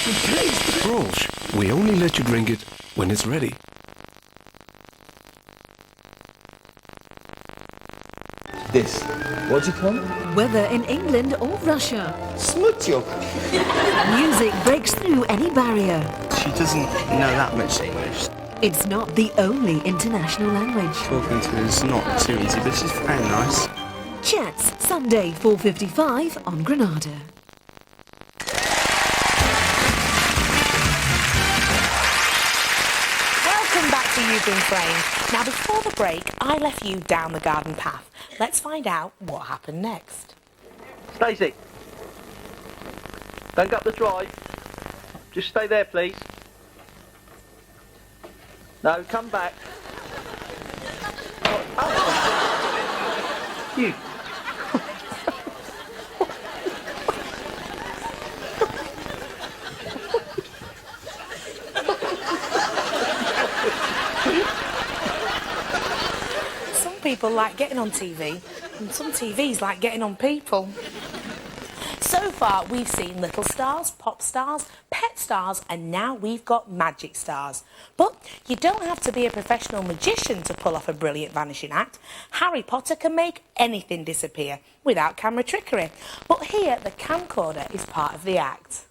Rolsh, we only let you drink it when it's ready. This. What do you call it? Whether in England or Russia, Smutjuk. music breaks through any barrier. She doesn't know that much English. It's not the only international language. Talking to her is not too easy, but she's very nice. Chats, Sunday 4:55 on Granada. Welcome back to You've Been Framed. Now, before the break, I left you down the garden path. Let's find out what happened next. Stacey, don't go up the drive. Just stay there, please. No, come back. Oh. You. Some people like getting on TV, and some TVs like getting on people. So far, we've seen little stars, pop stars, pet stars, and now we've got magic stars. But you don't have to be a professional magician to pull off a brilliant vanishing act. Harry Potter can make anything disappear without camera trickery. But here, the camcorder is part of the act.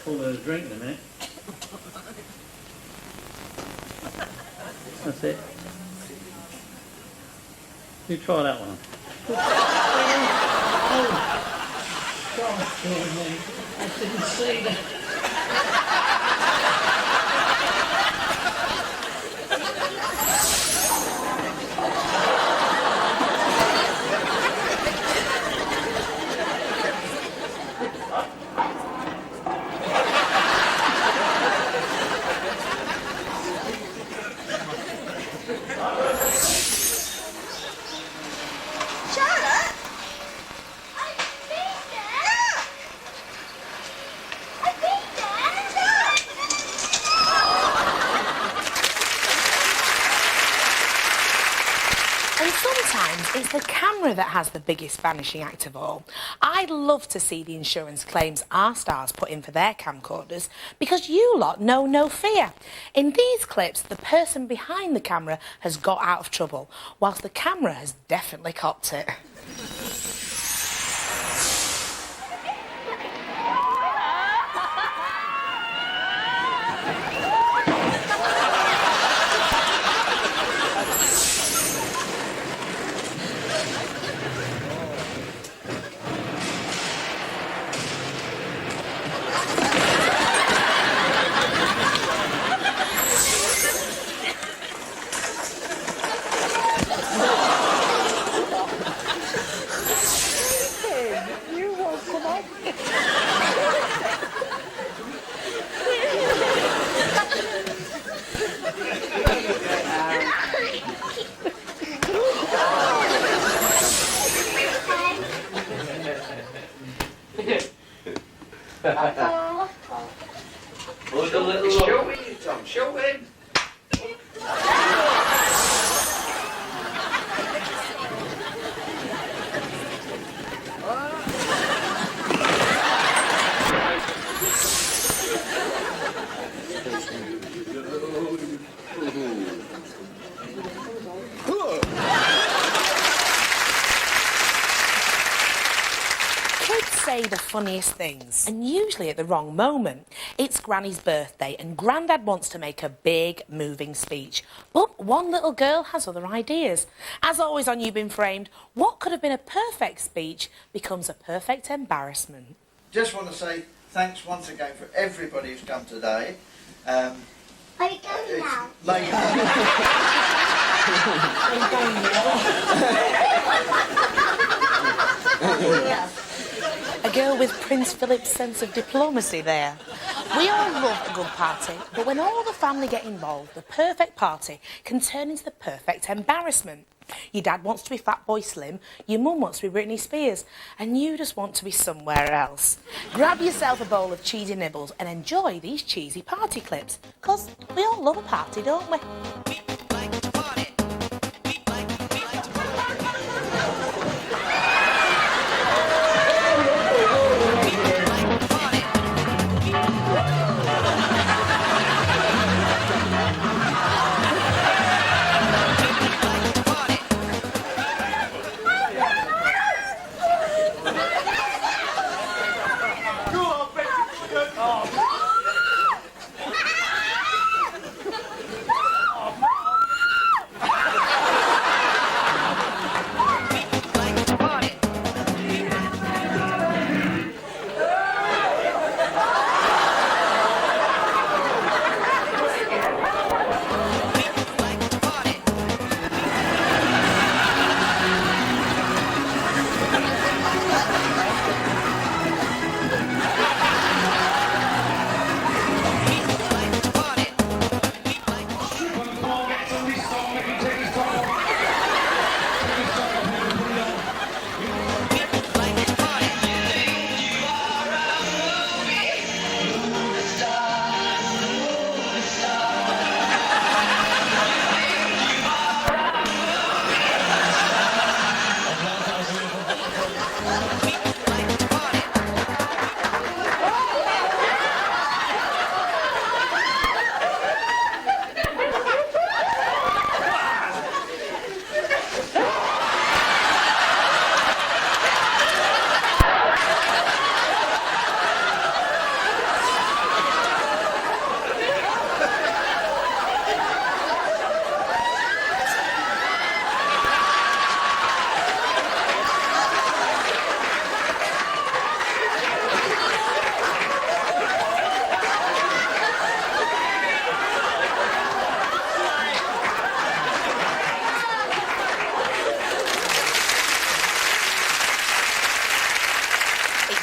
Pull a drink in a minute. That's it. You try that one. I didn't see that. Charlotte? I've been there! I've been there! And sometimes it's the camera that has the biggest vanishing act of all. I'd love to see the insurance claims our stars put in for their camcorders, because you lot know no fear. In these clips, the person behind the camera has got out of trouble, whilst the camera has definitely copped it. Show him, Tom, show him. Kids say the funniest things, and usually at the wrong moment. It's Granny's birthday, and Grandad wants to make a big, moving speech. But one little girl has other ideas. As always on You've Been Framed, what could have been a perfect speech becomes a perfect embarrassment. Just want to say thanks once again for everybody who's come today. Are you going now? Late. with Prince Philip's sense of diplomacy there. We all love a good party, but when all the family get involved, the perfect party can turn into the perfect embarrassment. Your dad wants to be Fatboy Slim, your mum wants to be Britney Spears, and you just want to be somewhere else. Grab yourself a bowl of cheesy nibbles and enjoy these cheesy party clips, because we all love a party, don't we?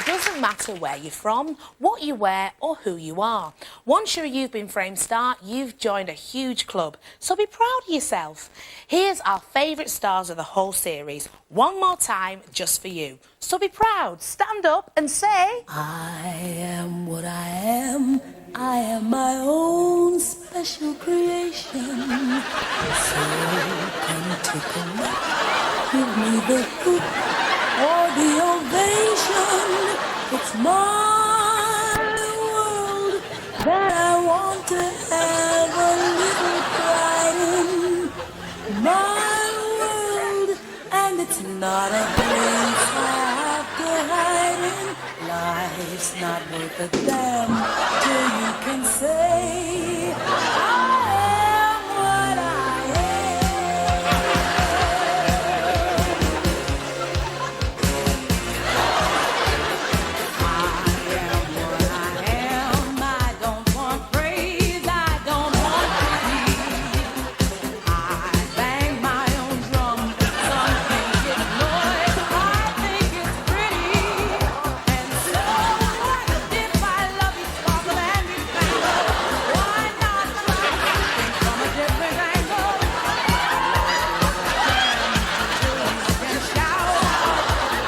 Doesn't matter where you're from, what you wear or who you are. Once you're a You've Been Framed star, you've joined a huge club, so be proud of yourself. Here's our favourite stars of the whole series, one more time just for you. So be proud, stand up and say, I am what I am. I am my own special creation. So come take a look, give me the hoop or the ovation. It's my world that I want to have a little pride in. My world, and it's not a place I have to hide in. Life's not worth a damn till you can say I am what I am. I am what I am. I don't want praise, I don't want pity. I bang my own drum. Some think it's noise, I think it's pretty. And so what if I love you, sparkle and be spangled? Why not try something from a different angle? You can shout,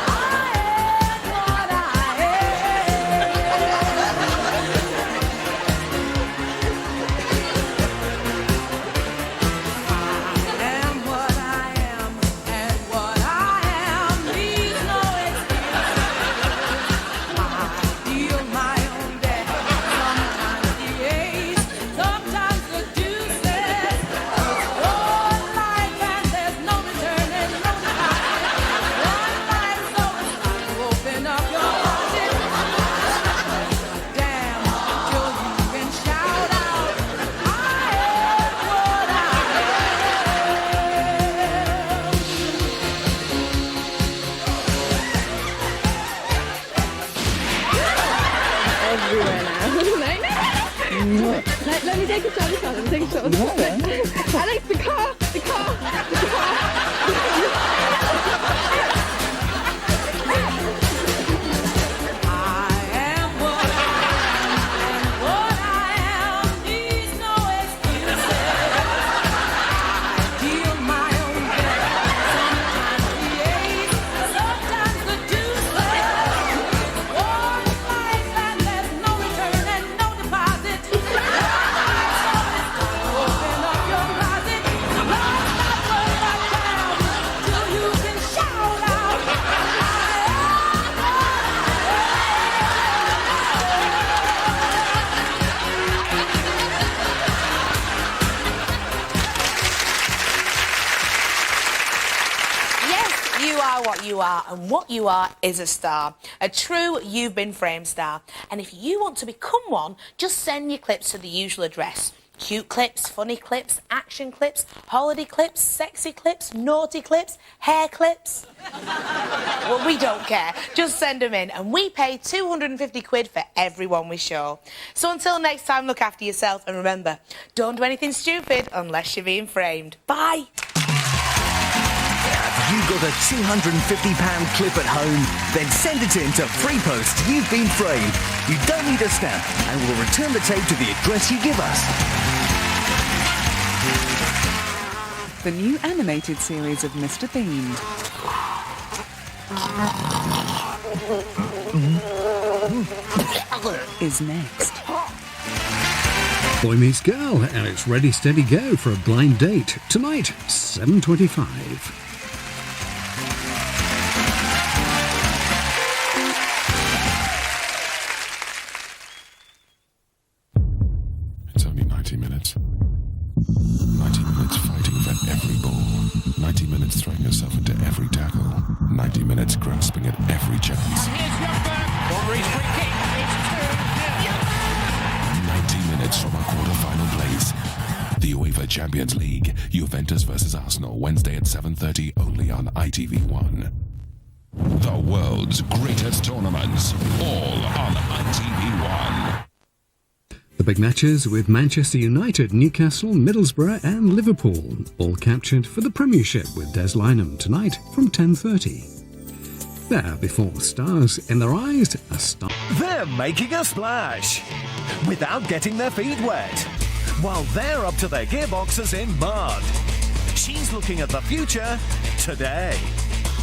I am what I am. I am what I am, and what I am needs no excuse. I deal my own debt, sometimes the ace, sometimes the deuces. It's one life and there's no returning, no time. One life, so it's time to open up your pocket. Damn, till you can shout out, I am what I am. Everywhere now. Let me take a shot, let me take a shot. I like the car, the car, the car. You are what you are, and what you are is a star. A true You've Been Framed star. And if you want to become one, just send your clips to the usual address. Cute clips, funny clips, action clips, holiday clips, sexy clips, naughty clips, hair clips. Well, we don't care. Just send them in, and we pay 250 quid for everyone we show. So until next time, look after yourself, and remember, don't do anything stupid unless you're being framed. Bye. Have you got a £250 clip at home? Then send it in to Freepost You've Been Framed. You don't need a stamp, and we'll return the tape to the address you give us. The new animated series of Mr. Bean. Is next. Boy Meets Girl, and it's ready, steady, go for a blind date. Tonight, 7:25. It's only 90 minutes. 90 minutes fighting for every ball. 90 minutes throwing yourself into every tackle. 90 minutes grasping at every chance. 90 minutes from a quarter-final place. The UEFA Champions League, Juventus versus Arsenal, Wednesday at 7:30, only on ITV1. The world's greatest tournaments, all on ITV1. The big matches with Manchester United, Newcastle, Middlesbrough and Liverpool, all captured for the Premiership with Des Lynam tonight from 10:30. There, before stars in their eyes, a star. They're making a splash without getting their feet wet, while they're up to their gearboxes in mud. She's looking at the future today,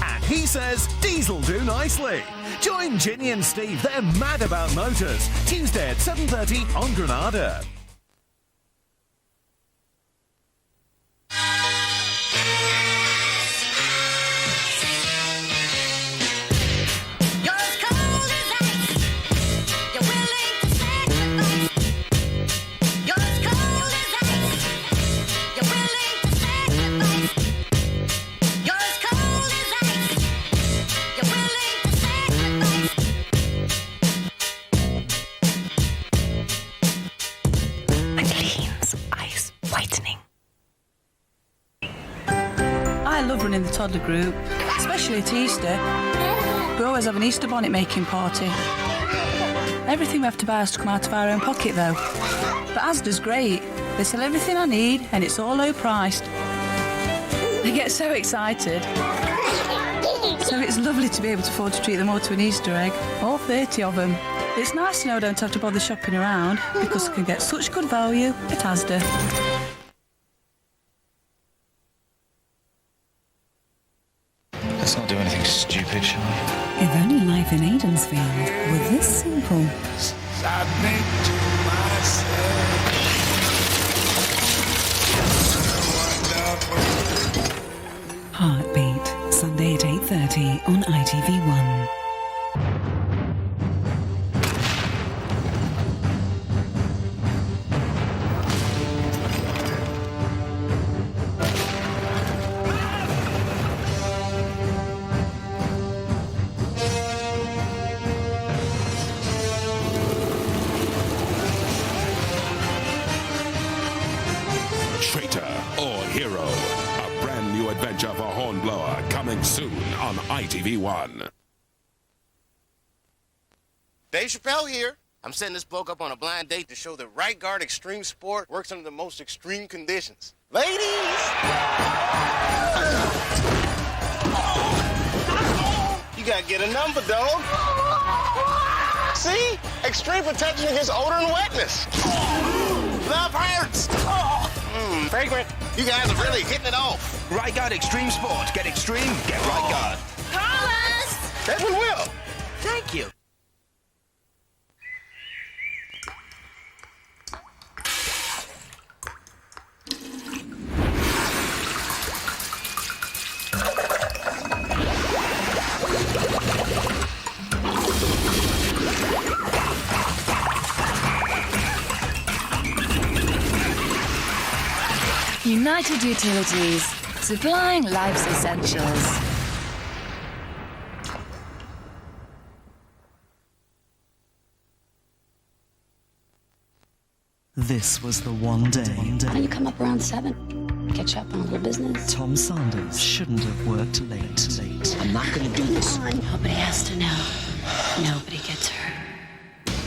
and he says diesel do nicely. Join Ginny and Steve, they're mad about motors, Tuesday at 7:30 on Granada. I love running the toddler group, especially at Easter. We always have an Easter bonnet making party. Everything we have to buy has to come out of our own pocket though. But Asda's great. They sell everything I need and it's all low priced. They get so excited. So it's lovely to be able to afford to treat them all to an Easter egg, all 30 of them. It's nice to know I don't have to bother shopping around because I can get such good value at Asda. Let's not do anything stupid, shall we? If only life in Aidensfield were this simple. Heartbeat, Sunday at 8:30 on ITV1. Traitor or Hero, a brand new adventure for Hornblower, coming soon on ITV1. Dave Chappelle here. I'm setting this bloke up on a blind date to show that Right Guard Extreme Sport works under the most extreme conditions. Ladies! You gotta get a number, dog. See? Extreme protection against odor and wetness. Love hurts. Fragrant. You guys are really hitting it off. Right Guard Extreme Sport. Get extreme, get Right Guard. Carlos! Edwin Will. Thank you. United Utilities, supplying life's essentials. This was the one day. Why don't you come up around 7? Catch up on all the business. Tom Sanders shouldn't have worked late. I'm not going to do this. Nobody has to know. Nobody gets hurt.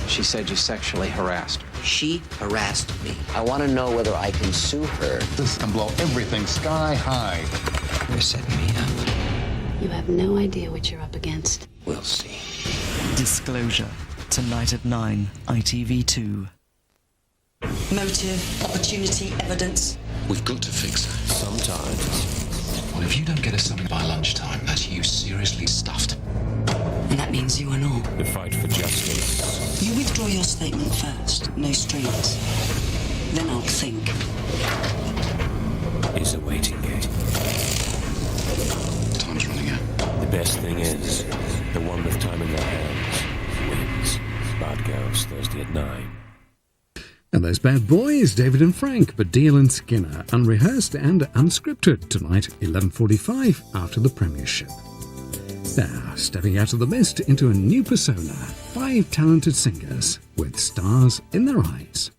She said you sexually harassed her. She harassed me. I want to know whether I can sue her. This can blow everything sky high. They're setting me up. You have no idea what you're up against. We'll see. Disclosure. Tonight at 9, ITV2. Motive, opportunity, evidence. We've got to fix her. Sometimes. Well, if you don't get us something by lunchtime, that's you seriously stuffed. And that means you and all. The fight for justice You withdraw your statement first. No strings. Then I'll think. is a waiting game. Time's running out. The best thing is, the one with time in their hands wins. Bad Girls, Thursday at 9. And those bad boys, David and Frank, Baddiel and Skinner, unrehearsed and unscripted, tonight 11:45 after the premiership. Now, stepping out of the mist into a new persona, 5 talented singers with stars in their eyes.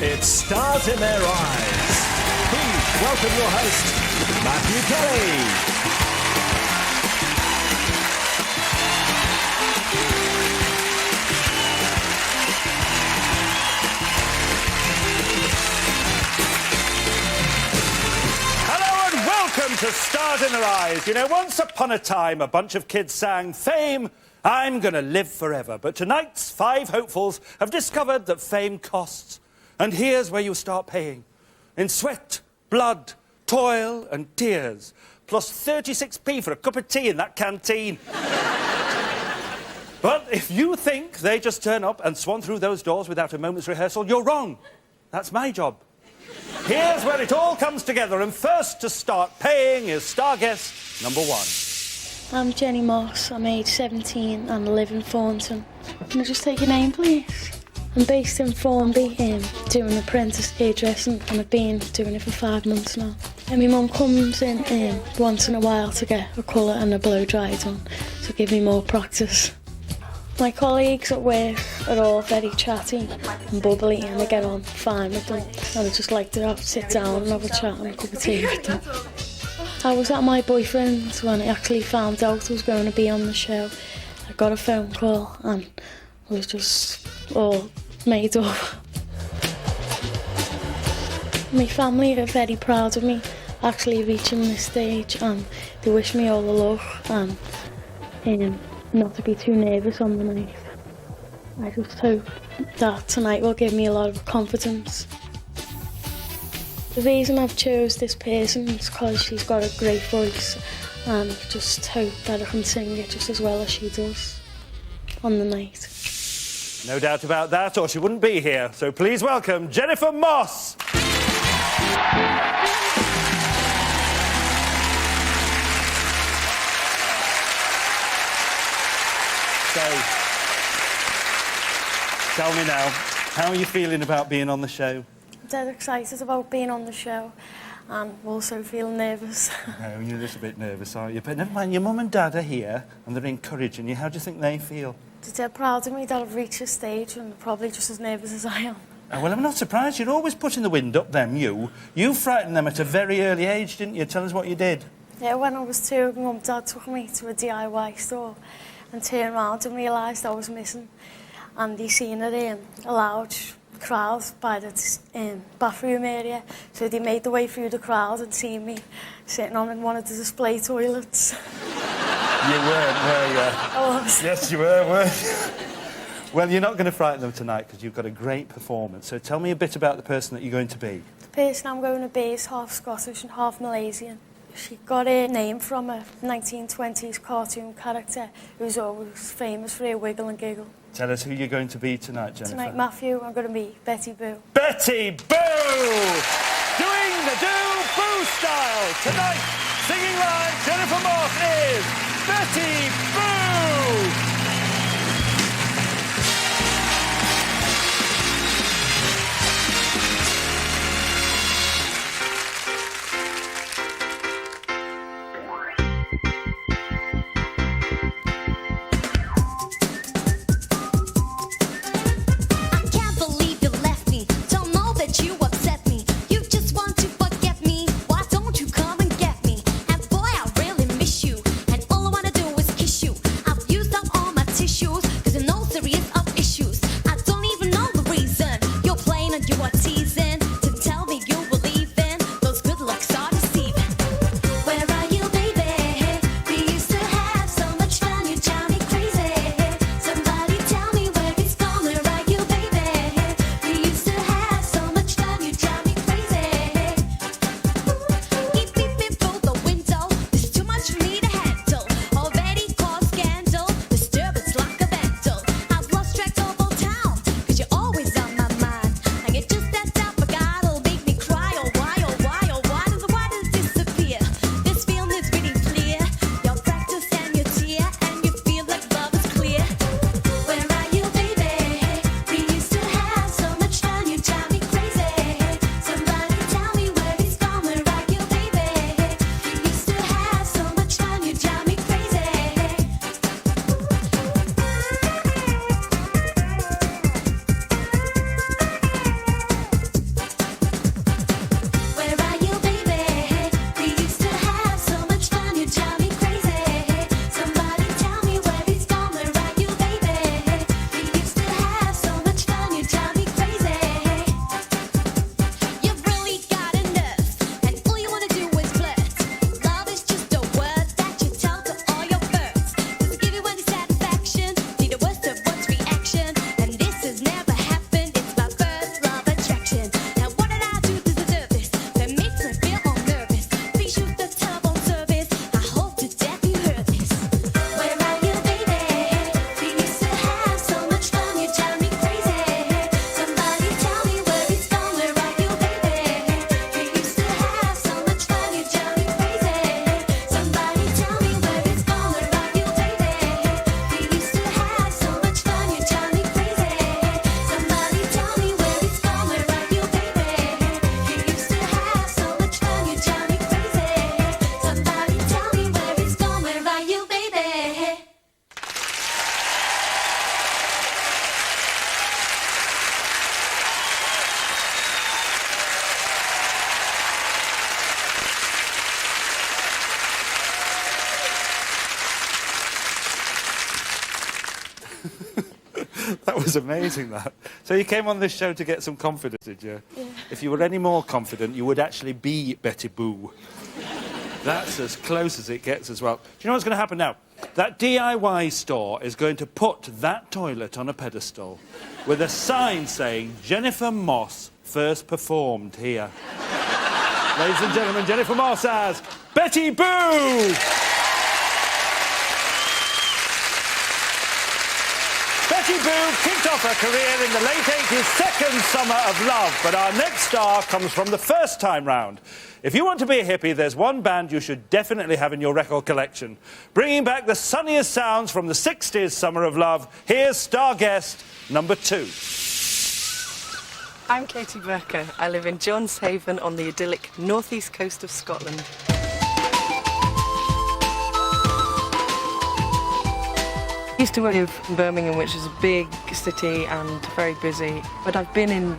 It's Stars in Their Eyes. Please welcome your host, Matthew Kelly. Hello and welcome to Stars in Their Eyes. You know, once upon a time, a bunch of kids sang, "Fame, I'm gonna live forever." But tonight's 5 hopefuls have discovered that fame costs. And here's where you start paying. In sweat, blood, toil and tears. Plus 36p for a cup of tea in that canteen. But if you think they just turn up and swan through those doors without a moment's rehearsal, you're wrong. That's my job. Here's where it all comes together. And first to start paying is star guest number 1. I'm Jenny Moss. I'm age 17 and I live in Thornton. Can I just take your name, please? I'm based in Formby, doing apprentice hairdressing, and I've been doing it for 5 months now. And my mum comes in once in a while to get a colour and a blow dry done, to give me more practice. My colleagues at work are all very chatty and bubbly, and I get on fine with them. And I just like to sit down and have a chat and a cup of tea with them. I was at my boyfriend's when I actually found out I was going to be on the show. I got a phone call and I was just all made up. My family are very proud of me actually reaching this stage, and they wish me all the luck and not to be too nervous on the night. I just hope that tonight will give me a lot of confidence. The reason I've chose this person is because she's got a great voice, and I just hope that I can sing it just as well as she does on the night. No doubt about that, or she wouldn't be here. So please welcome Jennifer Moss. So, tell me now, how are you feeling about being on the show? I'm dead excited about being on the show, and also feel nervous. No, you're just a bit nervous, aren't you? But never mind, your mum and dad are here, and they're encouraging you. How do you think they feel? They're proud of me that I've reached this stage, and they're probably just as nervous as I am. Oh, well, I'm not surprised. You're always putting the wind up them, you. You frightened them at a very early age, didn't you? Tell us what you did. Yeah, when I was 2, my mum and dad took me to a DIY store and turned around and realised I was missing. And they seen it in a loud crowd by the bathroom area, so they made their way through the crowd and seen me sitting on one of the display toilets. You weren't, were you? I was. Yes, you were, weren't you? Well, you're not going to frighten them tonight because you've got a great performance. So tell me a bit about the person that you're going to be. The person I'm going to be is half Scottish and half Malaysian. She got her name from a 1920s cartoon character who's always famous for her wiggle and giggle. Tell us who you're going to be tonight, Jennifer. Tonight, Matthew, I'm going to be Betty Boo. Betty Boo! Doing the Do Boo style tonight Singing like Jennifer Moss is Betty Boo! That was amazing, that. So you came on this show to get some confidence, did you? Yeah. If you were any more confident, you would actually be Betty Boo. That's as close as it gets as well. Do you know what's going to happen now? That DIY store is going to put that toilet on a pedestal with a sign saying, Jennifer Moss first performed here. Ladies and gentlemen, Jennifer Moss as Betty Boo! Betty Boo kicked off her career in the late 80s, second summer of love, but our next star comes from the first time round. If you want to be a hippie, there's one band you should definitely have in your record collection. Bringing back the sunniest sounds from the 60s summer of love, here's star guest number 2. I'm Katie Becker. I live in Johnshaven on the idyllic northeast coast of Scotland. I used to live in Birmingham, which is a big city and very busy, but I've been in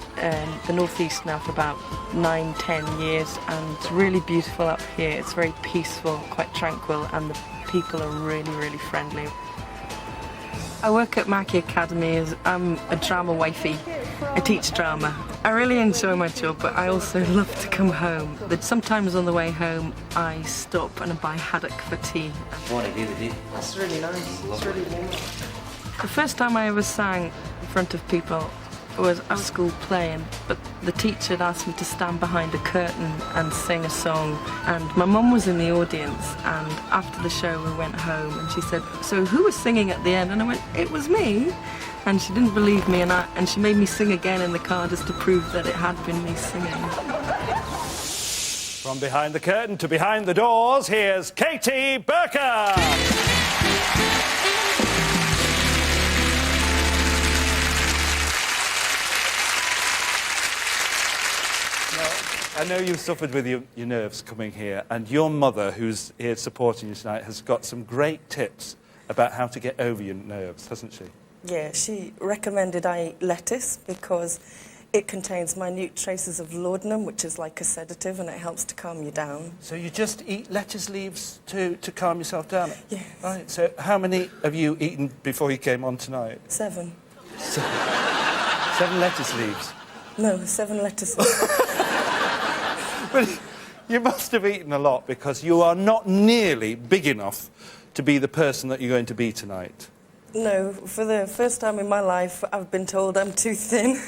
the northeast now for about 9-10 years, and it's really beautiful up here. It's very peaceful, quite tranquil, and the people are really, really friendly. I work at Mackey Academy as I'm a drama wifey. I teach drama. I really enjoy my job, but I also love to come home. Sometimes on the way home, I stop and I buy haddock for tea. What I did. It's really nice. It's really warm. The first time I ever sang in front of people was I was at school playing, but the teacher had asked me to stand behind a curtain and sing a song, and my mum was in the audience, and after the show we went home and she said, so who was singing at the end? And I went, it was me. And she didn't believe me, and she made me sing again in the car just to prove that it had been me singing. From behind the curtain to behind the doors, here's Katie Burker. I know you've suffered with your nerves coming here, and your mother, who's here supporting you tonight, has got some great tips about how to get over your nerves, hasn't she? Yeah, she recommended I eat lettuce because it contains minute traces of laudanum, which is like a sedative, and it helps to calm you down. So you just eat lettuce leaves to calm yourself down? Yes. Right, so how many have you eaten before you came on tonight? 7. 7 lettuce leaves? No, 7 lettuces. Well, you must have eaten a lot because you are not nearly big enough to be the person that you're going to be tonight. No, for the first time in my life, I've been told I'm too thin.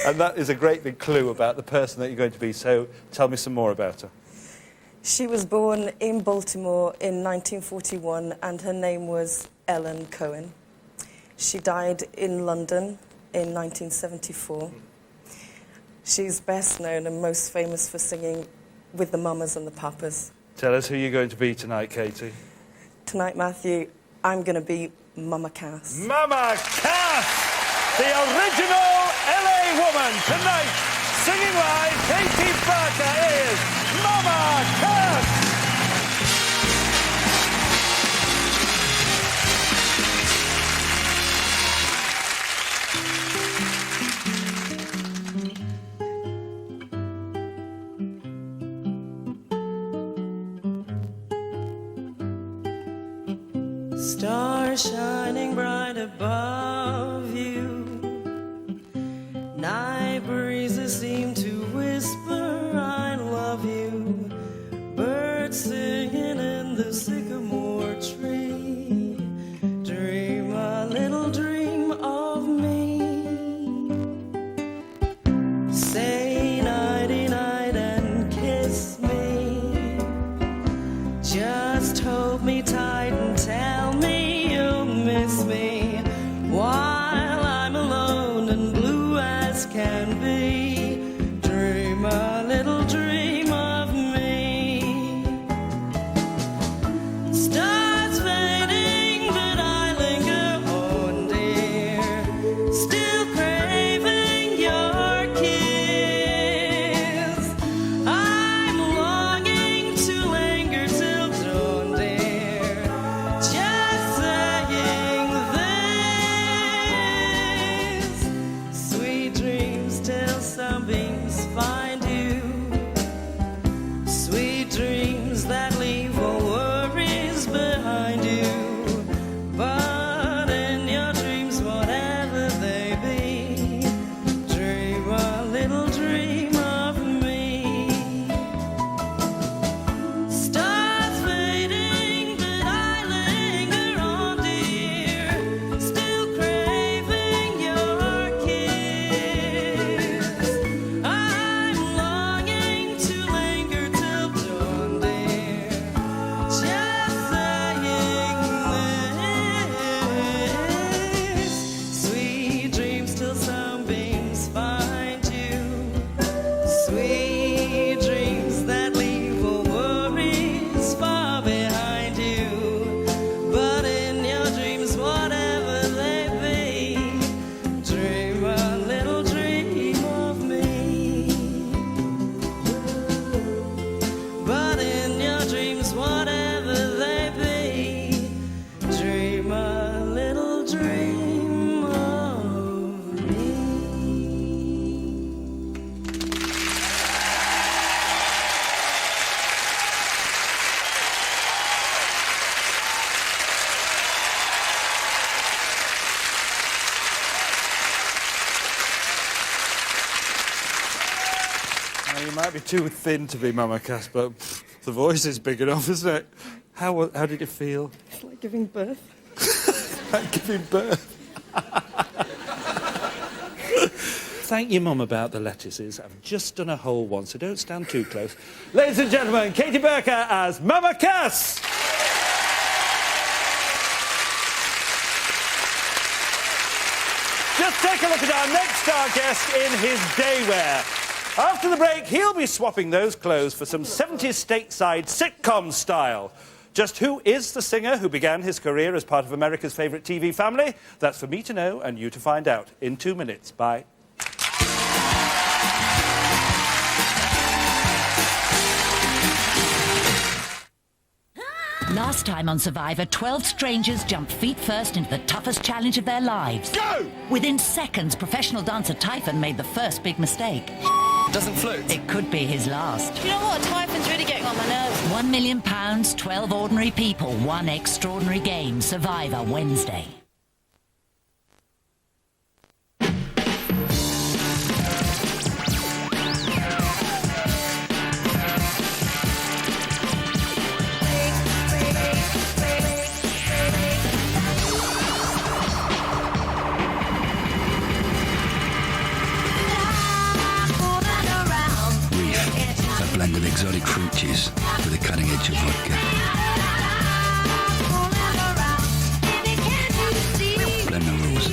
And that is a great big clue about the person that you're going to be, so tell me some more about her. She was born in Baltimore in 1941, and her name was Ellen Cohen. She died in London in 1974. She's best known and most famous for singing with the Mamas and the Papas. Tell us who you're going to be tonight, Katie. Tonight, Matthew, I'm going to be Mama Cass. Mama Cass, the original LA woman. Tonight, singing live, Katie Burker is Mama Cass. Stars shining bright above you. Night breezes seem to whisper, I love you. Birds singing in the sycamore tree. Dream a little dream of me. Say nighty night and kiss me. Just hold me tight and tell me you'll miss me while I'm alone and blue as can be. Dream a little dream of me. Stars fading, but I linger on, dear. Still craving your kiss. I'm longing to linger till dawn, dear. Just saying this. Sweet dreams till sunbeams find you. Sweet dreams that leave all worries behind you. But in your dreams, whatever they be, dream a little dream of me. Stars fading, but I linger on, dear. Still craving your kiss. I'm longing to linger till dawn, dear. Just saying this. Sweet dreams till sunbeams find you. Sweet dreams that leave all worries far behind you. But in your dreams, whatever they be, dream a little dream of me. But in your dreams, whatever they be, dream a little dream of me. Now, you might be too thin to be Mama Cass, but the voice is big enough, isn't it? How did it feel? It's like giving birth. Like giving birth. Thank your mum about the lettuces. I've just done a whole one, so don't stand too close. Ladies and gentlemen, Katie Burker as Mama Cass. Just take a look at our next star guest in his day wear. After the break, he'll be swapping those clothes for some 70s stateside sitcom style. Just who is the singer who began his career as part of America's favourite TV family? That's for me to know and you to find out in 2 minutes. Bye. Last time on Survivor, 12 strangers jumped feet first into the toughest challenge of their lives. Go! Within seconds, professional dancer Typhon made the first big mistake. Doesn't float. It could be his last. You know what? Typhon's really getting on my nerves. £1 million, 12 ordinary people, one extraordinary game. Survivor Wednesday. Blend of exotic fruit juice with a cutting edge of vodka. Blend the rules.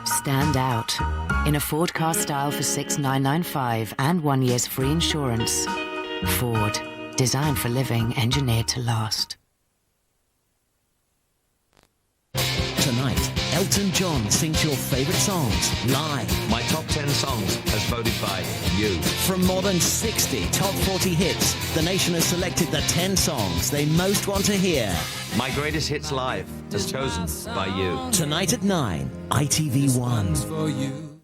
Stand out in a Ford car style for $6,995 and 1 year's free insurance. Ford, designed for living, engineered to last. Tonight, Elton John sings your favourite songs live. My top 10 songs as voted by you. From more than 60 top 40 hits, the nation has selected the 10 songs they most want to hear. My greatest hits live, as chosen by you. Tonight at 9, ITV1. For you.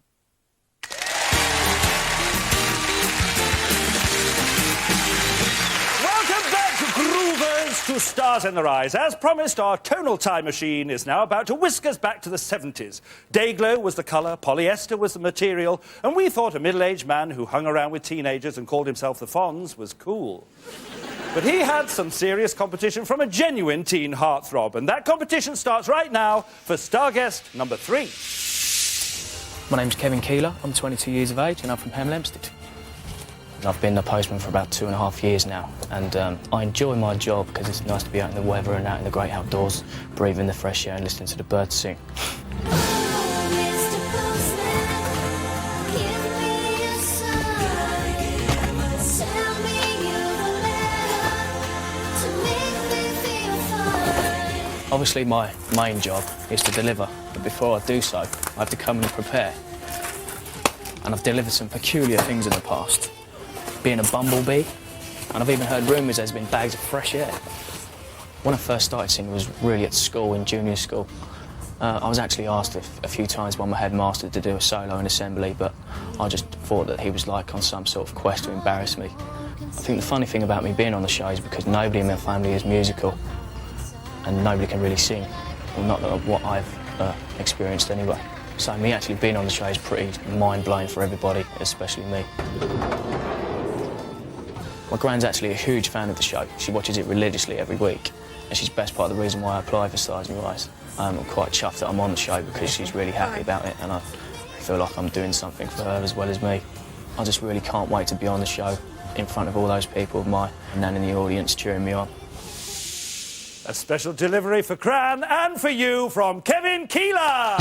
Welcome back to Groovers to Stars in Their Eyes. As promised, our tonal time machine is now about to whisk us back to the 70s. Dayglow was the colour, polyester was the material, and we thought a middle-aged man who hung around with teenagers and called himself the Fonz was cool. But he had some serious competition from a genuine teen heartthrob, and that competition starts right now for star guest number 3. My name's Kevin Keeler, I'm 22 years of age and I'm from Hemel Hempstead. I've been a postman for about 2.5 years now, and I enjoy my job because it's nice to be out in the weather and out in the great outdoors, breathing the fresh air and listening to the birds sing. Obviously, my main job is to deliver, but before I do so, I have to come and prepare. And I've delivered some peculiar things in the past, being a bumblebee, and I've even heard rumours there's been bags of fresh air. When I first started singing was really at school, in junior school. I was actually asked a few times by my headmaster to do a solo in assembly, but I just thought that he was like on some sort of quest to embarrass me. I think the funny thing about me being on the show is because nobody in my family is musical, and nobody can really sing, well, not what I've experienced anyway. So me actually being on the show is pretty mind-blowing for everybody, especially me. My gran's actually a huge fan of the show. She watches it religiously every week, and she's best part of the reason why I apply for Stars in Your Eyes. I'm quite chuffed that I'm on the show because she's really happy about it, and I feel like I'm doing something for her as well as me. I just really can't wait to be on the show in front of all those people with my nan in the audience cheering me on. A special delivery for Cran and for you from Kevin Keeler.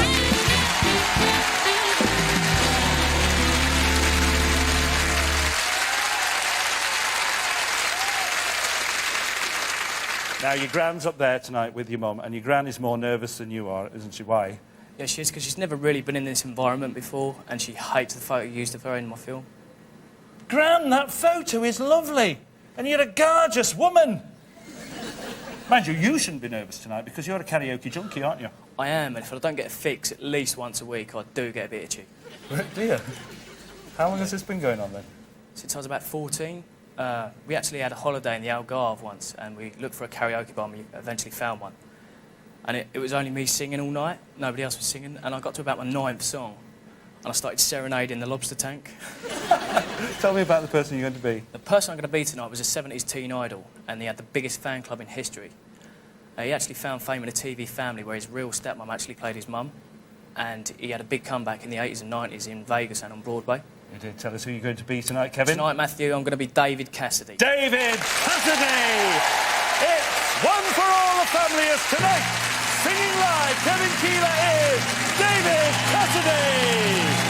Now, your Gran's up there tonight with your mum, and your Gran is more nervous than you are, isn't she? Why? Yeah, she is, because she's never really been in this environment before, and she hates the photo used of her in my film. Gran, that photo is lovely, and you're a gorgeous woman. Mind you, you shouldn't be nervous tonight because you're a karaoke junkie, aren't you? I am, and if I don't get a fix at least once a week, I do get a bit itchy. Do you? How long has this been going on then? Since I was about 14. We actually had a holiday in the Algarve once, and we looked for a karaoke bar, and we eventually found one. And it was only me singing all night, nobody else was singing, and I got to about my 9th song, and I started serenading the lobster tank. Tell me about the person you're going to be. The person I'm going to be tonight was a 70s teen idol, and he had the biggest fan club in history. He actually found fame in a TV family where his real stepmom actually played his mum, and he had a big comeback in the 80s and 90s in Vegas and on Broadway. You did tell us who you're going to be tonight, Kevin. Tonight, Matthew, I'm going to be David Cassidy. David Cassidy! It's one for all the families tonight. Singing live, Kevin Keeler is David Cassidy!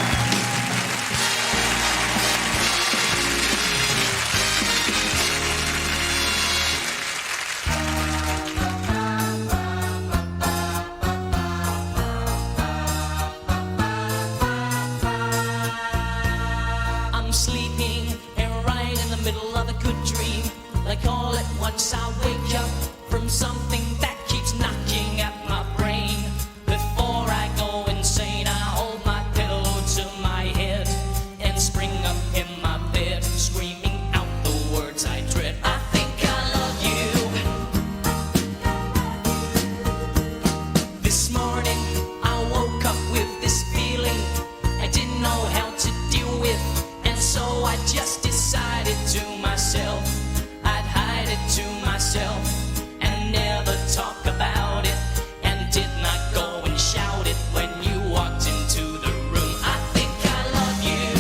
Sleeping and right in the middle of a good dream. Like all at once I wake up from something that keeps knocking at my brain. Before I go insane, I hold my pillow to my head and spring up in my bed, screaming out the words I dread. I think I love you. This morning I woke up with this feeling I didn't know how to deal with. So I just decided to myself, I'd hide it to myself and never talk about it, and did not go and shout it when you walked into the room. I think I love you.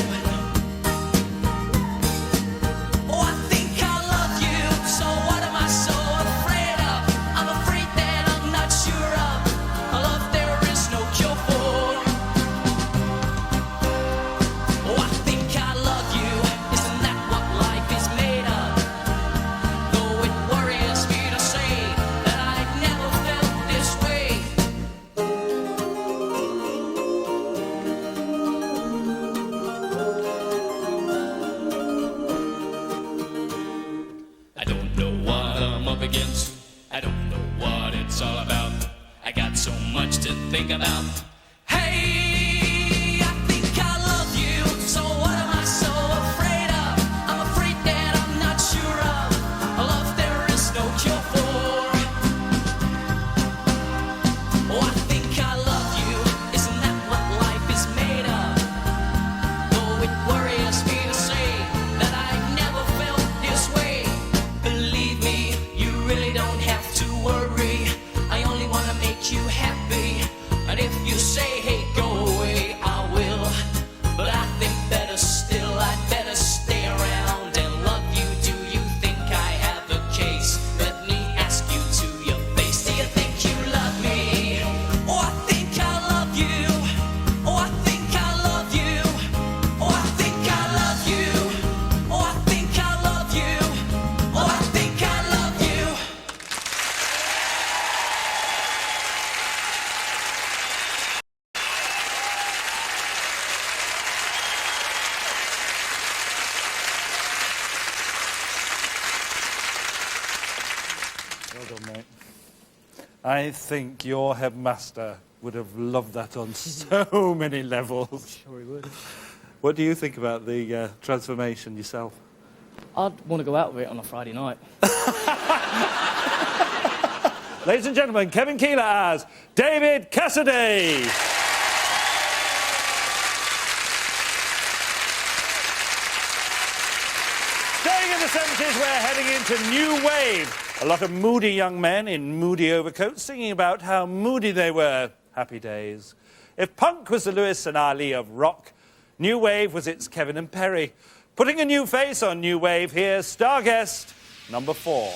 Oh, I think I love you. So what am I so afraid of? I'm afraid that I'm not sure of a love there is no cure for. Oh, I think I love you. Isn't that what life is made of? Though it worries me to say that I've never felt this way. I don't know what I'm up against. I don't know what it's all about. I got so much to think about. Hey, I think I love you. So what am I so afraid of? I'm afraid that I'm not sure of a love there is no cure for. Oh, I think I love you. Isn't that what life is made of? Though it worries me to say that I've never felt this way. Believe me, you really don't have to worry. I only want to make you happy. And if you say, hey, go away, I will. But I think better still, I'd better stay around and love you. Do you think I have a case? Let me ask you to your face. Do you think you love me? Oh, I think I love you. Oh, I think I love you. Oh, I think I love you. Oh, I think I love you. Oh, I think I love you. Well done, mate. I think your headmaster would have loved that on so many levels. Sure he would. What do you think about the transformation yourself? I'd want to go out with it on a Friday night. Ladies and gentlemen, Kevin Keeler as David Cassidy. Staying in the 70s, we're heading into New Wave. A lot of moody young men in moody overcoats singing about how moody they were. Happy days. If punk was the Lewis and Ali of rock, New Wave was its Kevin and Perry. Putting a new face on New Wave, here's star guest number 4.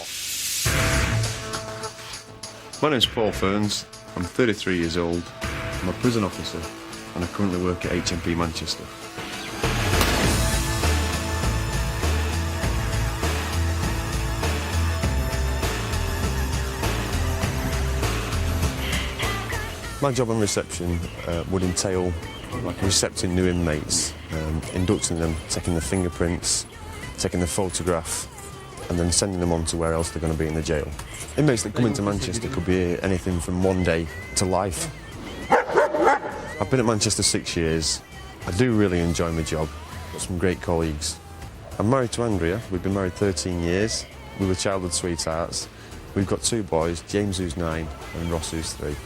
My name's Paul Ferns. I'm 33 years old. I'm a prison officer and I currently work at HMP Manchester. My job on reception would entail like recepting new inmates, inducting them, taking their fingerprints, taking their photograph, and then sending them on to where else they're going to be in the jail. Inmates that come into Manchester could be anything from one day to life. I've been at Manchester 6 years. I do really enjoy my job. Got some great colleagues. I'm married to Andrea. We've been married 13 years. We were childhood sweethearts. We've got 2 boys, James who's 9 and Ross who's 3.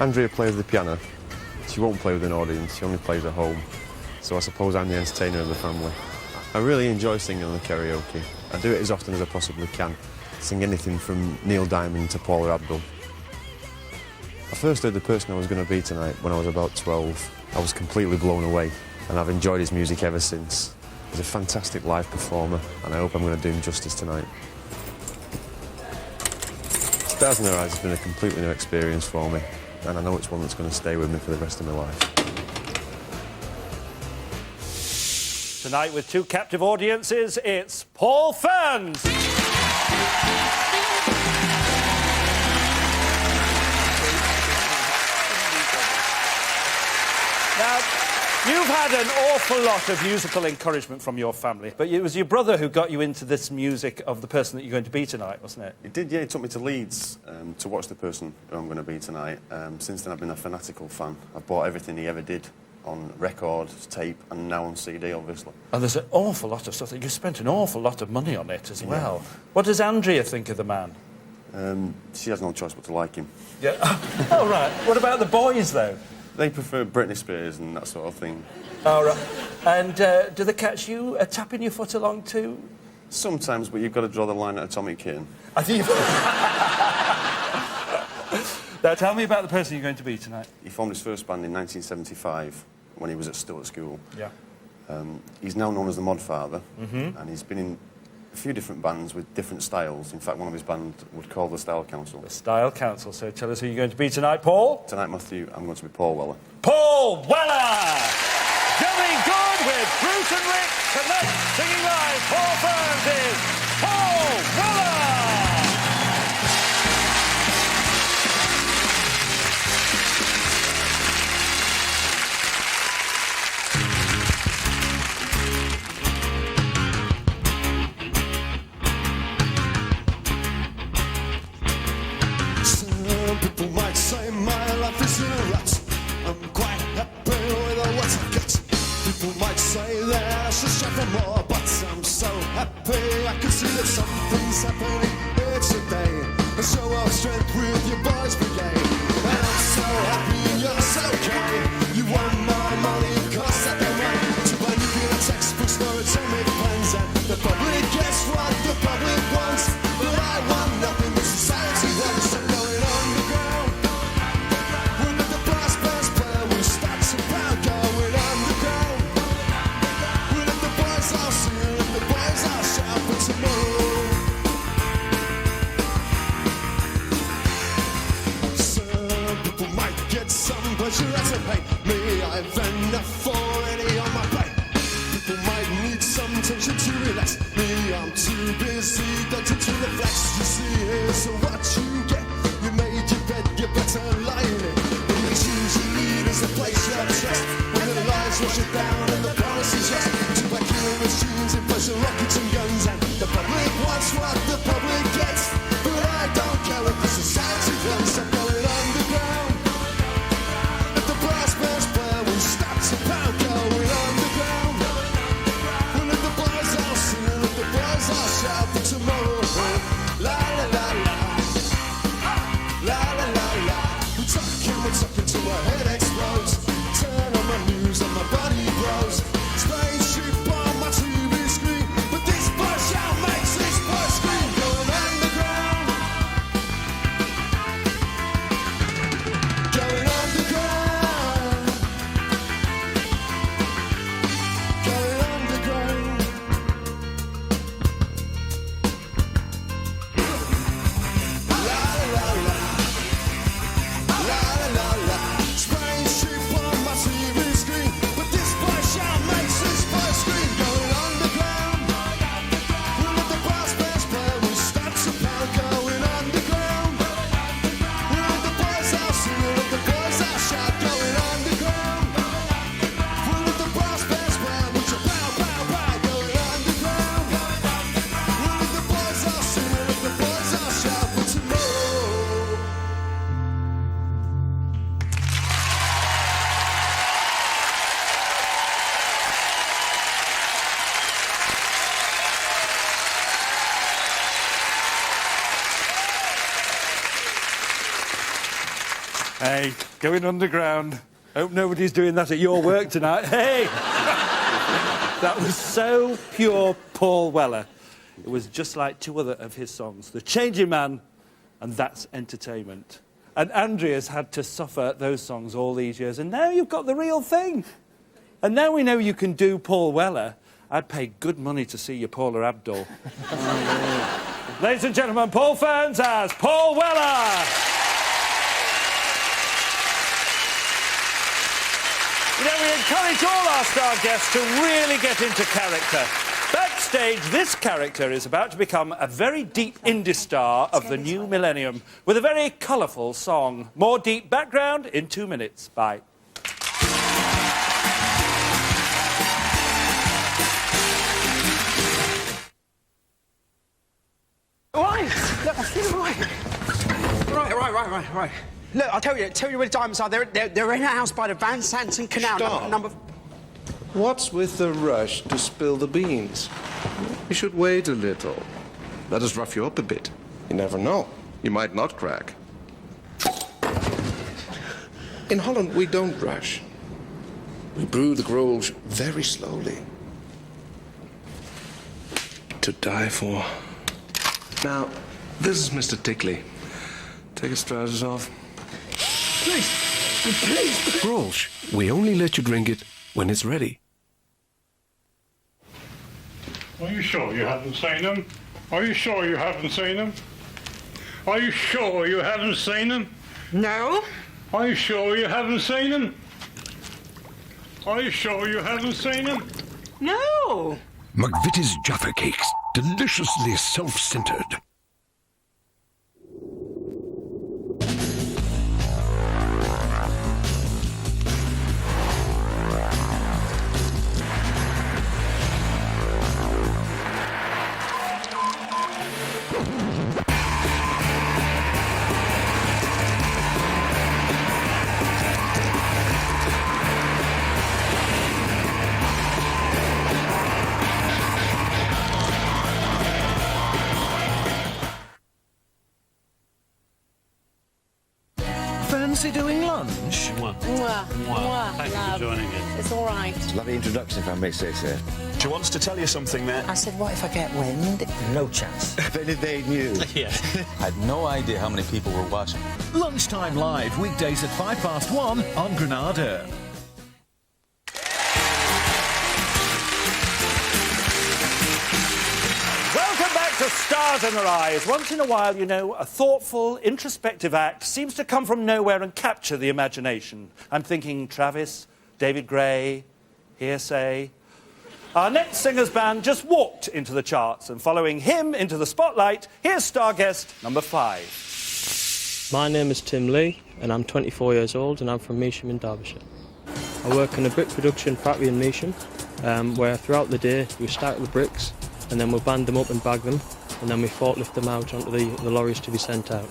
Andrea plays the piano. She won't play with an audience, she only plays at home. So I suppose I'm the entertainer of the family. I really enjoy singing on the karaoke. I do it as often as I possibly can. Sing anything from Neil Diamond to Paula Abdul. I first heard the person I was going to be tonight when I was about 12. I was completely blown away, and I've enjoyed his music ever since. He's a fantastic live performer, and I hope I'm going to do him justice tonight. Stars in Their Eyes has been a completely new experience for me, and I know it's one that's going to stay with me for the rest of my life. Tonight, with 2 captive audiences, it's Paul Ferns. Now, you've had an awful lot of musical encouragement from your family, but it was your brother who got you into this music of the person that you're going to be tonight, wasn't it? He did, yeah. He took me to Leeds to watch the person who I'm going to be tonight. Since then, I've been a fanatical fan. I've bought everything he ever did on record, tape, and now on CD, obviously. And there's an awful lot of stuff. You spent an awful lot of money on it as well. What does Andrea think of the man? She has no choice but to like him. Yeah. Oh, right. What about the boys, though? They prefer Britney Spears and that sort of thing. Oh, right. And do they catch you tapping your foot along too? Sometimes, but you've got to draw the line at Atomic Kitten. I think Now, tell me about the person you're going to be tonight. He formed his first band in 1975 when he was still at school. Yeah. He's now known as the Mod Father, and he's been in a few different bands with different styles. In fact, one of his bands would call the Style Council. The Style Council. So tell us who you're going to be tonight, Paul. Tonight, Matthew, I'm going to be Paul Weller. Paul Weller! Going good with Bruce and Rick tonight. Singing live, Paul Ferns is Paul Weller! People might say my life is in a rut. I'm quite happy with what I've got. People might say that I should strive for more, but I'm so happy I can see that something's happening here today. And show off strength with your boys' brigade. And I'm so happy you're so kind. You want more money, of course I can wait. To buy nuclear textbooks for atomic plans, and the public gets what the public wants. But I want nothing that society wants. I'm going underground. When the brass bands play, we start to pound. Going underground. We let the boys all sing and the boys all shout for tomorrow. Some people might get some pleasure out of pain. Me, I've enough already on my plate. People might need some tension to relax. Me, I'm too busy, don't to the flex. You see, here's what you get. You made your bed, you better lie in it. When you choose your leaders, the place you trust. When the lies wash it down and the promises rest. Two by killing machines and pleasure rockets and guns. And the public wants what the public gets. But I don't care what the society wants. I'm going underground. At the brass bands play, we start to pound. Going underground. We let the boys all sing and let the boys all shout for tomorrow. La la la la. La la la la. We're talking till my head explodes. Turn on my news and my body grows. Hey, going underground. Hope nobody's doing that at your work tonight. Hey! That was so pure Paul Weller. It was just like two other of his songs, The Changing Man and That's Entertainment. And Andrea's had to suffer those songs all these years, and now you've got the real thing. And now we know you can do Paul Weller. I'd pay good money to see you, Paula Abdul. Ladies and gentlemen, Paul Ferns as Paul Weller. You know, we encourage all our star guests to really get into character. Backstage, this character is about to become a very deep indie star of the new millennium with a very colourful song. More deep background in 2 minutes. Bye. Right, look, I feel right. Look, I'll tell you where the diamonds are. They're in a house by the Van Santon Canal. Stop. Number... What's with the rush to spill the beans? You should wait a little. Let us rough you up a bit. You never know. You might not crack. In Holland, we don't rush. We brew the Grolsch very slowly. To die for. Now, this is Mr. Tickley. Take his trousers off. Please. Grolsch, we only let you drink it when it's ready. Are you sure you haven't seen them? Are you sure you haven't seen them? Are you sure you haven't seen them? No. Are you sure you haven't seen them? Are you sure you haven't seen them? No. McVitie's Jaffa Cakes, deliciously self-centered. Fancy doing lunch? Thank you for joining us. It's all right. Lovely introduction, if I may say so. She wants to tell you something there. I said, what if I get wind? No chance. If only they knew. Yeah. I had no idea how many people were watching. Lunchtime Live, weekdays at 1:05 on Granada. Welcome back to Stars in Her Eyes. Once in a while, you know, a thoughtful, introspective act seems to come from nowhere and capture the imagination. I'm thinking Travis, David Gray, Hearsay. Our next singer's band just walked into the charts, and following him into the spotlight, here's star guest number 5. My name is Tim Lee, and I'm 24 years old, and I'm from Measham in Derbyshire. I work in a brick production factory in Measham, where throughout the day we stack the bricks, and then we'll band them up and bag them, and then we forklift them out onto the lorries to be sent out.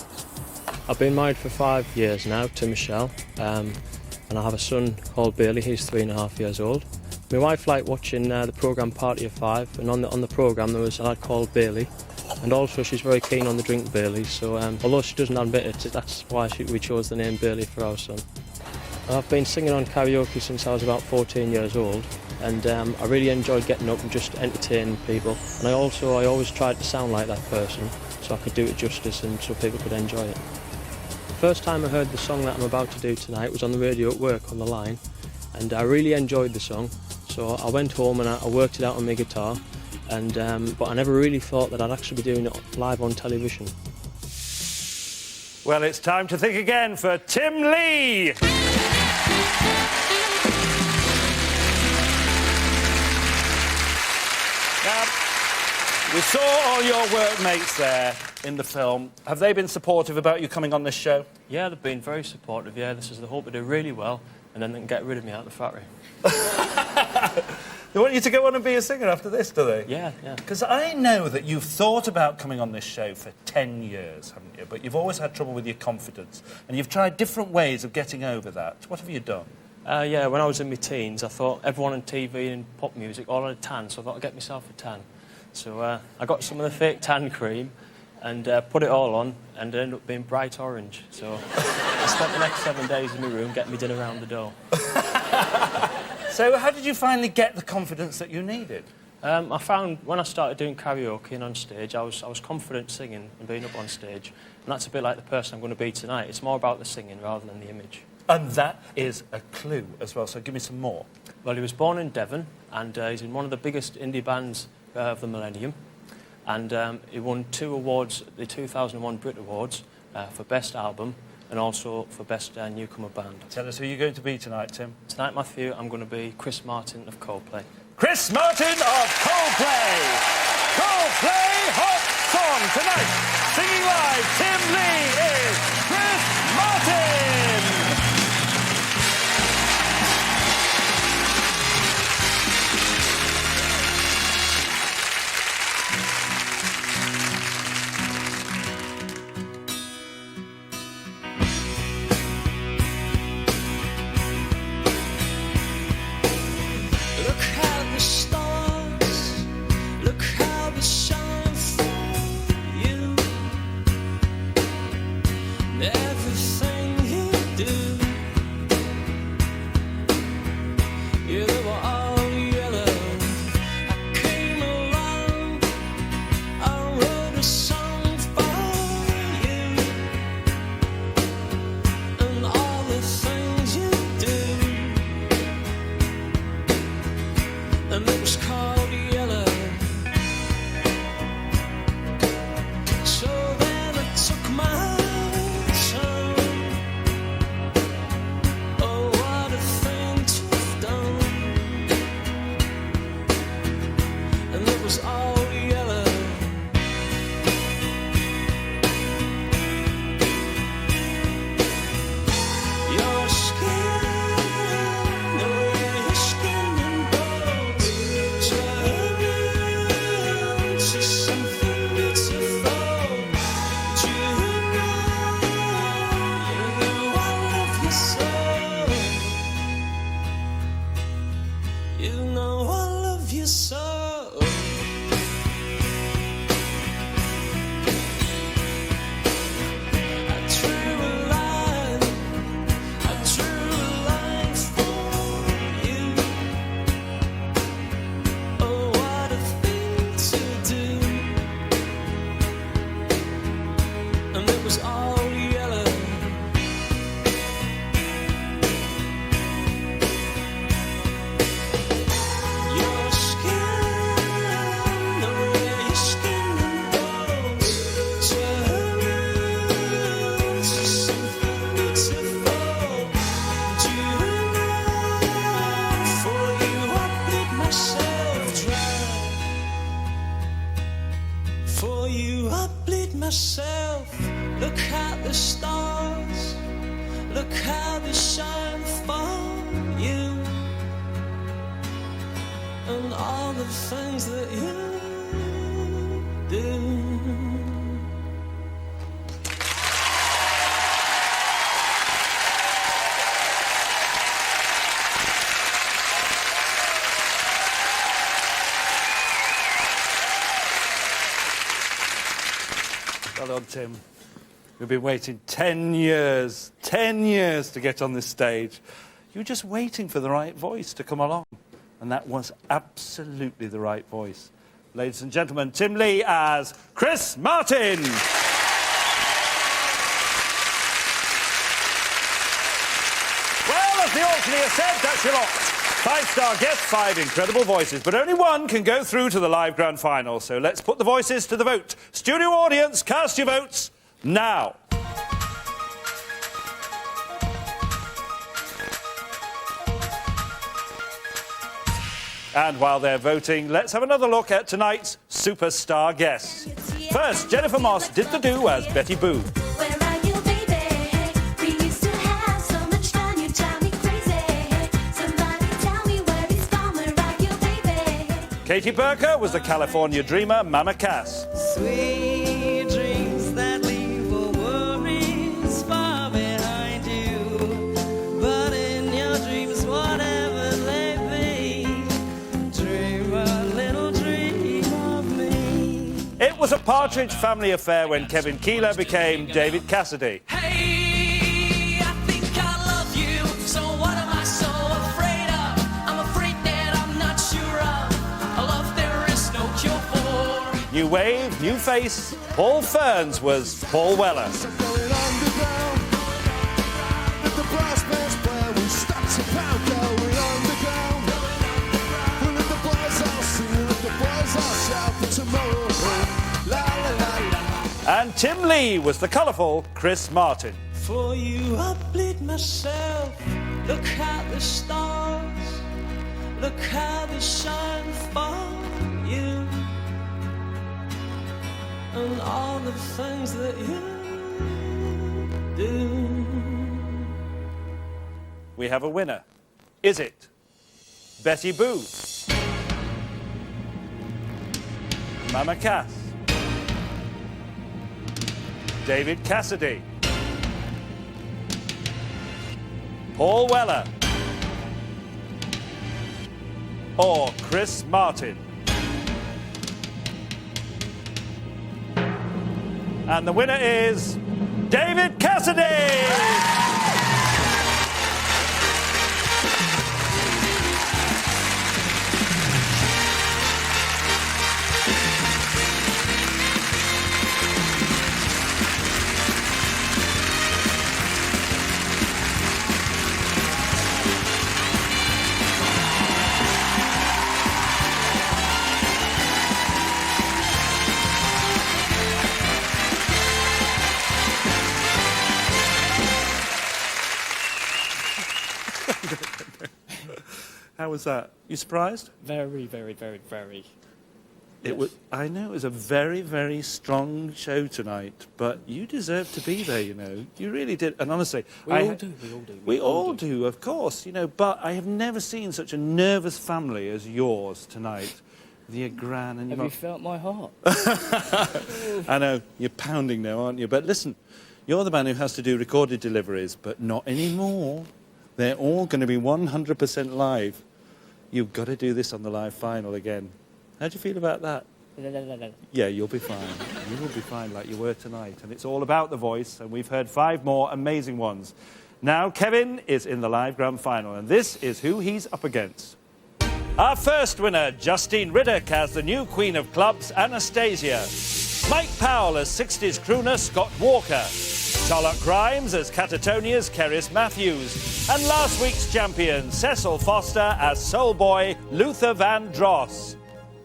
I've been married for 5 years now to Michelle, and I have a son called Bailey. He's 3.5 years old. My wife liked watching the programme Party of Five, and on the programme there was a lad called Bailey, and also she's very keen on the drink Bailey, so although she doesn't admit it, that's why we chose the name Bailey for our son. I've been singing on karaoke since I was about 14 years old, and I really enjoyed getting up and just entertaining people, and I always tried to sound like that person so I could do it justice and so people could enjoy it. The first time I heard the song that I'm about to do tonight was on the radio at work on the line, and I really enjoyed the song, so I went home and I worked it out on my guitar, and but I never really thought that I'd actually be doing it live on television. Well, it's time to think again for Tim Lee. Now, we saw all your workmates there in the film. Have they been supportive about you coming on this show? Yeah, they've been very supportive, yeah. This is the hope to do really well, and then they can get rid of me out of the factory. They want you to go on and be a singer after this, do they? Yeah, yeah. Because I know that you've thought about coming on this show for 10 years, haven't you? But you've always had trouble with your confidence, and you've tried different ways of getting over that. What have you done? Yeah, when I was in my teens, I thought everyone on TV and pop music all had a tan, so I thought I'd get myself a tan. So I got some of the fake tan cream, and put it all on, and it ended up being bright orange. So I spent the next 7 days in my room getting me dinner around the door. So how did you finally get the confidence that you needed? I found when I started doing karaoke and on stage, I was confident singing and being up on stage. And that's a bit like the person I'm going to be tonight. It's more about the singing rather than the image. And that is a clue as well, so give me some more. Well, he was born in Devon, and he's in one of the biggest indie bands of the millennium. And he won 2 awards, the 2001 Brit Awards, for Best Album and also for Best Newcomer Band. Tell us who you're going to be tonight, Tim. Tonight, Matthew, I'm going to be Chris Martin of Coldplay. Chris Martin of Coldplay! Coldplay Hot Song tonight! Singing live, Tim Lee is Chris Martin! Look how the stars, look how they shine for you. Everything you do, yeah, they were all yellow. I came along, I wrote a song for you, and all the things you do. And it was called Yellow. So then I took my time. Oh, what a thing to have done. And it was all yellow. Your skin, the way your skin goes, turn into something beautiful. Do you know I love you so? You know I love you so. I drew a line for you. Oh, what a thing to do. And it was all yellow. Your skin, the way your skin goes, turn into something beautiful. Do you know? For you I bleed myself dry. For you I bleed myself. Look at the stars, look how they shine for you, and all the things that you do. Well done, Tim. We've been waiting 10 years to get on this stage. You were just waiting for the right voice to come along. And that was absolutely the right voice. Ladies and gentlemen, Tim Lee as Chris Martin. Well, as the auctioneer said, that's your lot. 5-star guests, 5 incredible voices, but only one can go through to the live grand final. So let's put the voices to the vote. Studio audience, cast your votes now. And while they're voting, let's have another look at tonight's superstar guests. First, Jennifer Moss did the do as Betty Boo. Katie Burke was the California dreamer Mama Cass. Sweet dreams that leave all worries far behind you. But in your dreams, whatever they be, dream a little dream of me. It was a Partridge Family Affair when Kevin Keeler became David Cassidy. Hey, I think I love you, so what am I so afraid of? I'm afraid that I'm not sure of a love there is no cure for. New wave, new face. Paul Ferns was Paul Weller. Going underground. Let the brass bands play. We stop to pound. Going underground. We'll let the boys all sing. Let the boys all shout for tomorrow. La la la la. And Tim Lee was the colourful Chris Martin. For you, I bleed myself. Look at the stars. Look how they shine for you. And all the things that you do. We have a winner. Is it Betty Boo, Mama Cass, David Cassidy, Paul Weller, or Chris Martin? And the winner is David Cassidy! How was that? You surprised? Very, very, very, very. It was. I know it was a very, very strong show tonight, but you deserved to be there. You know, you really did. And honestly, We all do. We all do, of course. You know, but I have never seen such a nervous family as yours tonight. With your gran and your Have you felt my heart? I know you're pounding now, aren't you? But listen, you're the man who has to do recorded deliveries, but not anymore. They're all going to be 100% live. You've got to do this on the live final again. How do you feel about that? Yeah, you'll be fine. You will be fine like you were tonight. And it's all about the voice, and we've heard 5 more amazing ones. Now, Kevin is in the live grand final, and this is who he's up against. Our first winner, Justine Riddock, as the new Queen of Clubs, Anastasia. Mike Powell as 60s crooner, Scott Walker. Charlotte Grimes as Catatonia's Keris Matthews. And last week's champion, Cecil Foster as Soul Boy, Luther Vandross.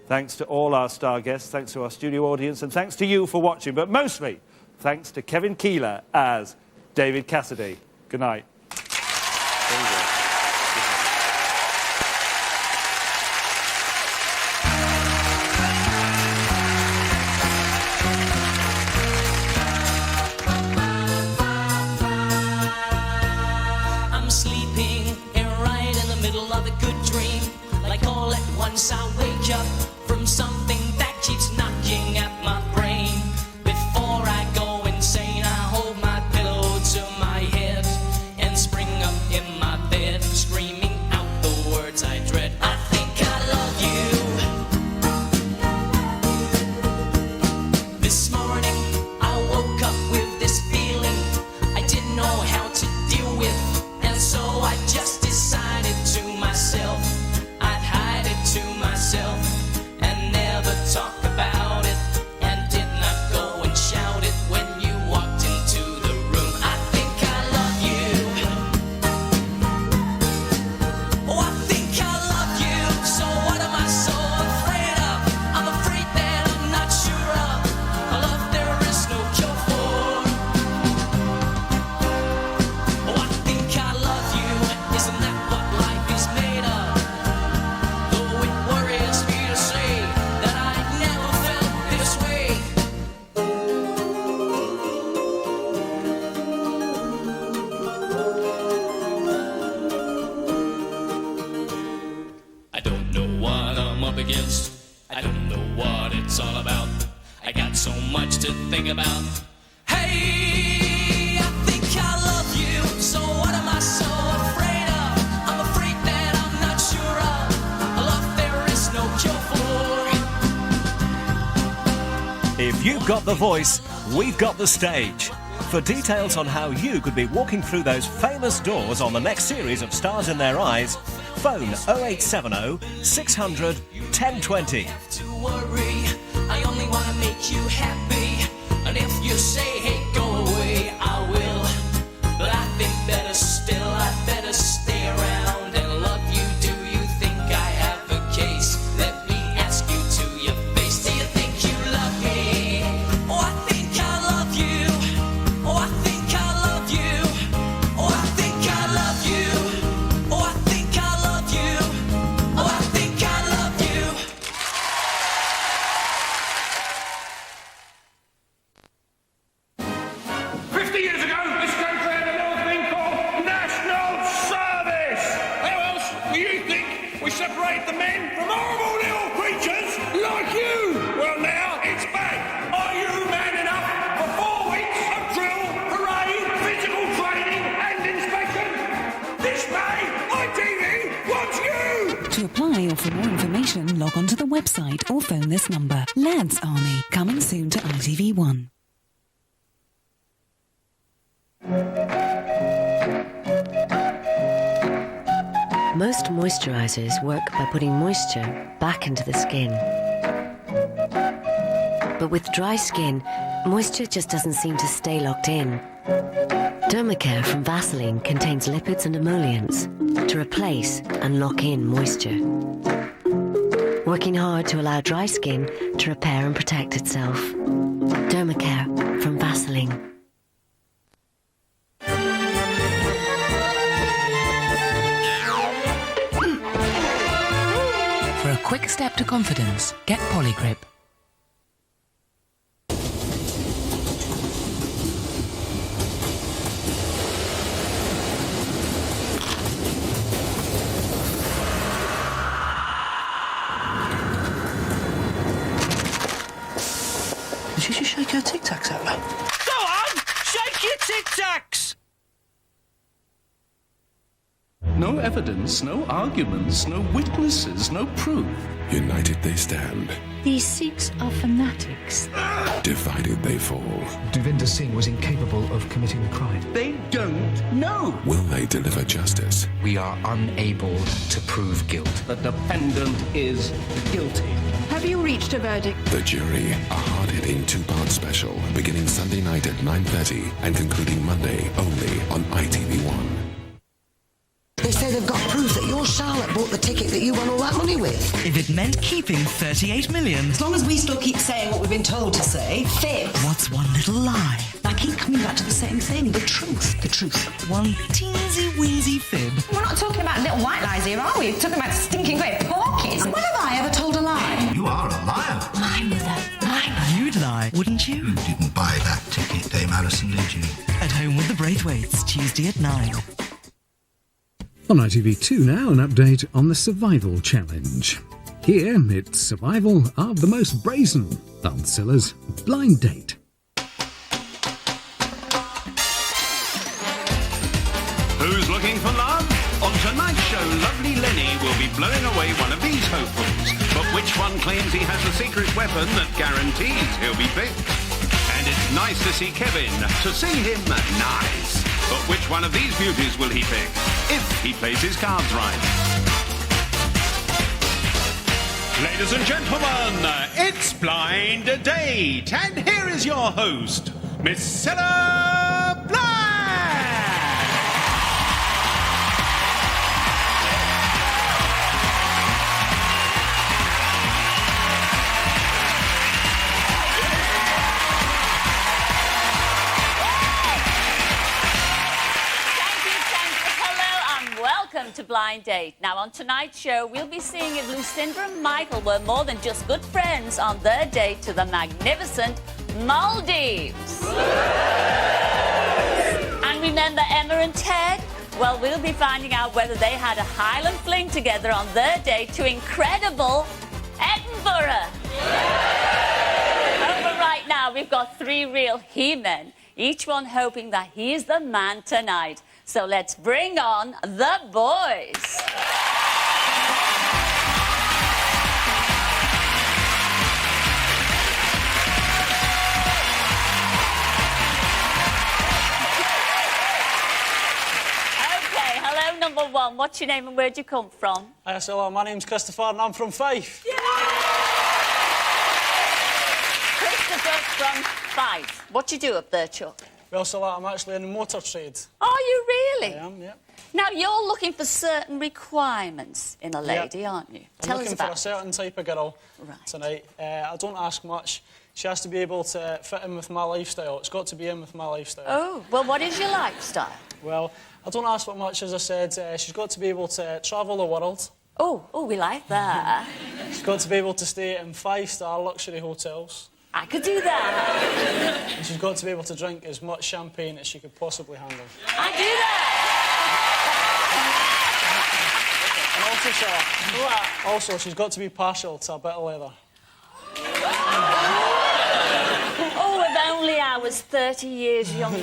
Thanks to all our star guests, thanks to our studio audience, and thanks to you for watching, but mostly thanks to Kevin Keeler as David Cassidy. Good night. I'm sleeping here right in the middle of a good dream. Like all at once I wake up from something that keeps knocking at my brain. Before I go insane, I hold my pillow to my head and spring up in my bed, screaming out the words I dread. I think I love you. This morning I woke up with this feeling I didn't know how to deal with, and so I just decided to myself I'd hide it to myself. got the voice, we've got the stage. For details on how you could be walking through those famous doors on the next series of Stars in Their Eyes, phone 0870 600 1020. To worry, I only want to make you happy. And if you say, hey, go away, I will. But I think better still, I'd better stay around and love you. Do you think I have a case? Let me ask you to your face. Do you think you love me? Oh, I think I love you. Oh, I think I love you. Oh, I think I love you. Oh, I think I love you. Oh, I think I love you. 50 years ago, this country had a little thing called national service. How else do you think we separate the men from horrible little creatures like you? Well, now it's back. Are you man enough for 4 weeks of drill, parade, physical training and inspection? This May, ITV wants you. To apply or for more information, log on to the website or phone this number. Lads Army, coming soon to ITV1. Most moisturizers work by putting moisture back into the skin. But with dry skin, moisture just doesn't seem to stay locked in. Dermacare from Vaseline contains lipids and emollients to replace and lock in moisture, working hard to allow dry skin to repair and protect itself. Dermacare from Vaseline. For a quick step to confidence, get Polygrip. Did she just shake her Tic Tacs at me? Go on! Shake your Tic Tacs! No evidence, no arguments, no witnesses, no proof. United they stand, These Sikhs are fanatics. divided they fall. Devinder Singh was incapable of committing a crime. They don't know. Will they deliver justice? We are unable to prove guilt. The defendant is guilty. Have you reached a verdict? The Jury, a hard-hitting two-part special beginning Sunday night at 9:30 and concluding Monday only on ITV1. They say they've got proof that your Charlotte bought the ticket that you won all that money with. If it meant keeping 38 million. As long as we still keep saying what we've been told to say, fibs. What's one little lie? I keep coming back to the same thing, the truth, the truth. One teensy-weensy fib. We're not talking about little white lies here, are we? We're talking about stinking great porkies. When have I ever told a lie? You are a liar. I'm the liar. You'd lie, wouldn't you? You didn't buy that ticket, Dame Alison, did you? At Home with the Braithwaites, Tuesday at 9. On ITV2 now, an update on the Survival Challenge. Here, it's survival of the most brazen on Silla's Blind Date. Who's looking for love? On tonight's show, lovely Lenny will be blowing away one of these hopefuls. But which one claims he has a secret weapon that guarantees he'll be picked? And it's nice to see Kevin, to see him nice. But which one of these beauties will he pick, if he plays his cards right? Ladies and gentlemen, it's Blind Date, and here is your host, Miss Cilla Black! Welcome to Blind Date. Now, on tonight's show, we'll be seeing if Lucinda and Michael were more than just good friends on their date to the magnificent Maldives. And remember Emma and Ted? Well, we'll be finding out whether they had a Highland fling together on their date to incredible Edinburgh. But right now, we've got three real he-men, each one hoping that he's the man tonight. So let's bring on the boys. number 1, what's your name and where'd you come from? Hello, my name's Christopher and I'm from Fife. Christopher from Fife. What do you do up there, Chuck? Well, so I'm actually in the motor trade. Are you really? I am, yeah. Now, you're looking for certain requirements in a lady, aren't you? Tell us I'm looking about for a certain type of girl tonight. I don't ask much. She has to be able to fit in with my lifestyle. It's got to be in with my lifestyle. Oh, well, what is your lifestyle? Well, I don't ask for much, as I said. She's got to be able to travel the world. Oh, we like that. She's got to be able to stay in 5-star luxury hotels. I could do that. And she's got to be able to drink as much champagne as she could possibly handle. I do that. And also, she's got to be partial to a bit of leather. Oh, if only I was 30 years younger.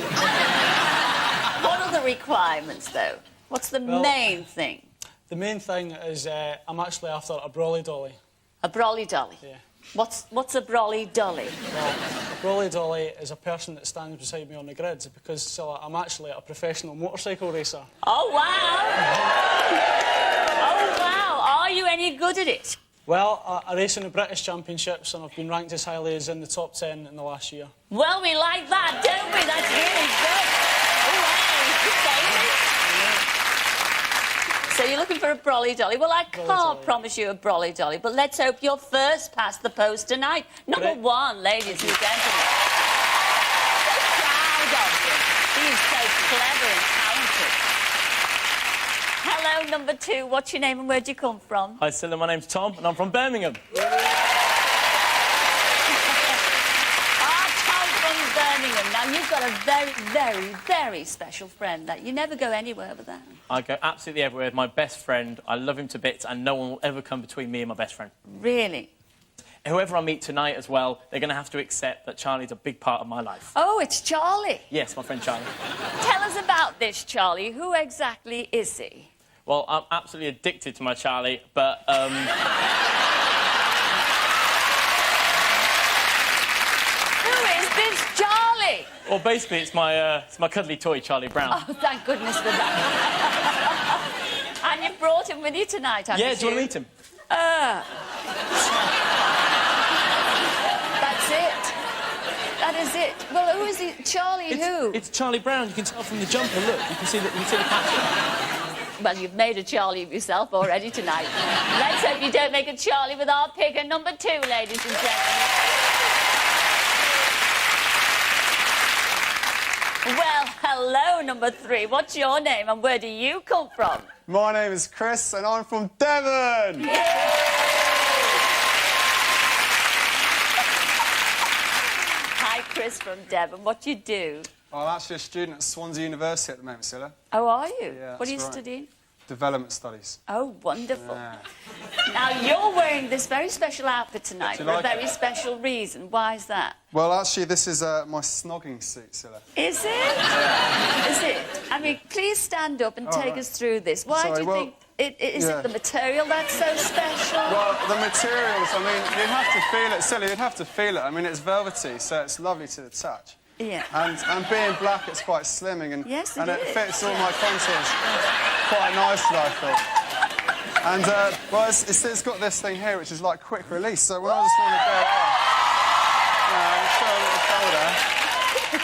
What are the requirements, though? What's the main thing? The main thing is I'm actually after a brolly dolly. A brolly dolly? Yeah. What's a brolly dolly? Well, a brolly dolly is a person that stands beside me on the grid because I'm actually a professional motorcycle racer. Oh, wow! Oh, wow! Are you any good at it? Well, I race in the British Championships and I've been ranked as highly as in the top 10 in the last year. Well, we like that, don't we? That's really good. So you're looking for a brolly dolly. Well, I can't promise you a brolly dolly, but let's hope you're first past the post tonight. Number 1, ladies and gentlemen. So proud of you. He's so clever and talented. Hello, number 2. What's your name and where'd you come from? Hi, Cilla. My name's Tom and I'm from Birmingham. Birmingham. Now, you've got a very, very, very special friend that you never go anywhere with that. I go absolutely everywhere with my best friend. I love him to bits and no one will ever come between me and my best friend. Really? Whoever I meet tonight as well, they're going to have to accept that Charlie's a big part of my life. Oh, it's Charlie. Yes, my friend Charlie. Tell us about this, Charlie. Who exactly is he? Well, I'm absolutely addicted to my Charlie, but, Who is this Charlie? Well, basically, it's my cuddly toy, Charlie Brown. Oh, thank goodness for that. And you brought him with you tonight, haven't you? Yeah, do you want to meet him? That's it. That is it. Well, who is he? Charlie who? It's Charlie Brown. You can tell from the jumper, look. You can see the pattern. Well, you've made a Charlie of yourself already tonight. Let's hope you don't make a Charlie with our picker number 2, ladies and gentlemen. Well, hello, number 3. What's your name and where do you come from? My name is Chris and I'm from Devon! Hi, Chris from Devon. What do you do? I'm actually a student at Swansea University at the moment, Cilla. Oh, are you? Yeah, what are you that's right. studying? Development studies. Oh, wonderful. Yeah. Now, you're wearing this very special outfit tonight Do for you a like very special reason. Why is that? Well, actually, this is my snogging suit, Cilla. Is it? Is it? I mean, please stand up and take us through this. Why do you think... Is it the material that's so special? Well, the materials, I mean, you'd have to feel it, Cilla, you'd have to feel it. I mean, it's velvety, so it's lovely to the touch. Yeah. And being black, it's quite slimming, and, yes, it fits all my contours quite nicely, I thought. And, well, it's got this thing here, which is like quick release, so when I just want to go, show a little shoulder.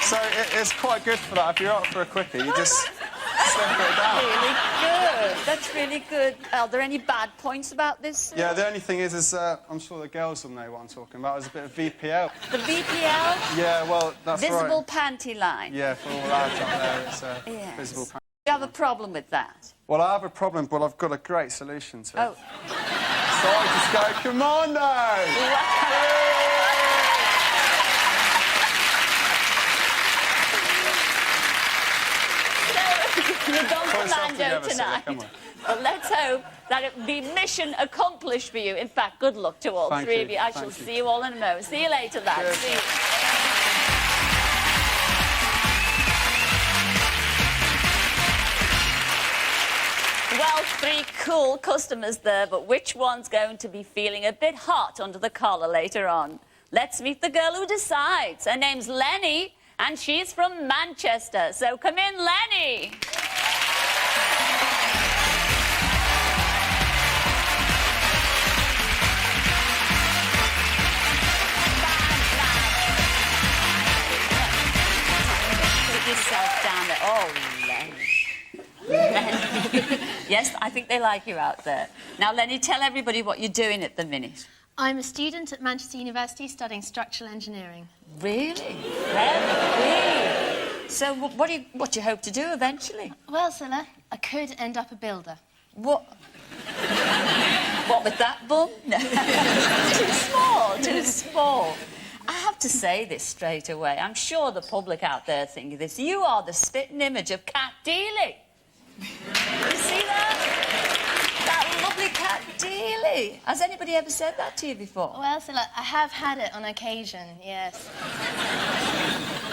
So it's quite good for that. If you're up for a quickie, you just slip it down. Really good. That's really good. Are there any bad points about this? Yeah, the only thing is I'm sure the girls will know what I'm talking about. There's a bit of VPL. The VPL? Yeah, well, that's Visible right. panty line. Yeah, for all lads up there, it's visible panty. Do you have a problem with that? Well, I have a problem, but I've got a great solution to it. Oh. So I just go, commando! You've gone commando tonight. Well, let's hope that it will be mission accomplished for you. In fact, good luck to all three of you. I shall see you all in a moment. See you later, lads. See you. Well, 3 cool customers there, but which one's going to be feeling a bit hot under the collar later on? Let's meet the girl who decides. Her name's Lenny, and she's from Manchester. So come in, Lenny. yourself down there. Oh, Lenny. Yes, I think they like you out there. Now, Lenny, tell everybody what you're doing at the minute. I'm a student at Manchester University studying structural engineering. Really? Really? So what do you hope to do eventually? Well, Scylla, I could end up a builder. What? What, with that bum? No. Too small, too small. I have to say this straight away. I'm sure the public out there thinking this. You are the spitting image of Cat Deeley. You see that? That lovely Cat Deeley. Has anybody ever said that to you before? Well, Scylla, I have had it on occasion, yes.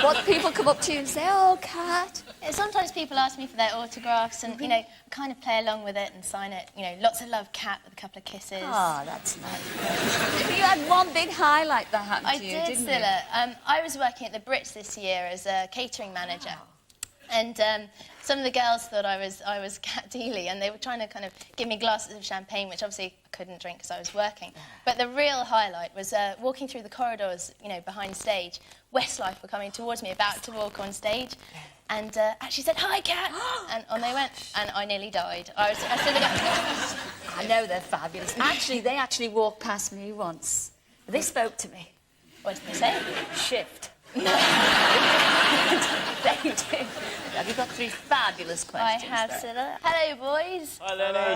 What, people come up to you and say, oh, Cat? Yeah, sometimes people ask me for their autographs and, you know, kind of play along with it and sign it. You know, lots of love, Cat, with a couple of kisses. Oh, that's nice. You had one big highlight that happened to you, didn't you? Scylla. I was working at the Brits this year as a catering manager. And some of the girls thought I was Cat Deeley, and they were trying to kind of give me glasses of champagne, which obviously I couldn't drink because I was working. But the real highlight was walking through the corridors, you know, behind stage. Westlife were coming towards me, about to walk on stage, and actually said, "Hi, Cat," and on they went, and I nearly died. I stood there. I know they're fabulous. Actually, they actually walked past me once. They spoke to me. What did they say? Shift. No. They did. Have you got 3 fabulous questions? I have, Scylla. Hello, boys. Hi, Lenny.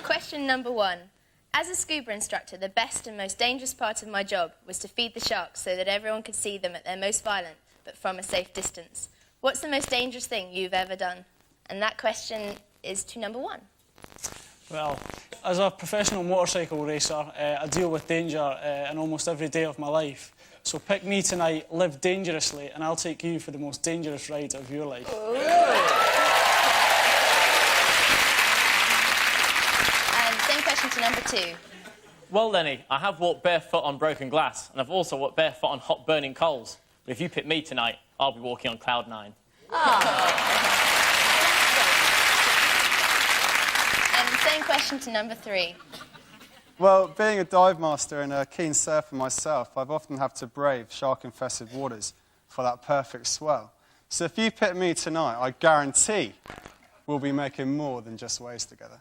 Question number 1. As a scuba instructor, the best and most dangerous part of my job was to feed the sharks so that everyone could see them at their most violent, but from a safe distance. What's the most dangerous thing you've ever done? And that question is to number 1. Well, as a professional motorcycle racer, I deal with danger in almost every day of my life. So pick me tonight, live dangerously, and I'll take you for the most dangerous ride of your life. Ooh. And same question to number 2. Well, Lenny, I have walked barefoot on broken glass, and I've also walked barefoot on hot burning coals. But if you pick me tonight, I'll be walking on cloud 9. And same question to number 3. Well, being a dive master and a keen surfer myself, I've often had to brave shark-infested waters for that perfect swell. So if you pick me tonight, I guarantee we'll be making more than just waves together.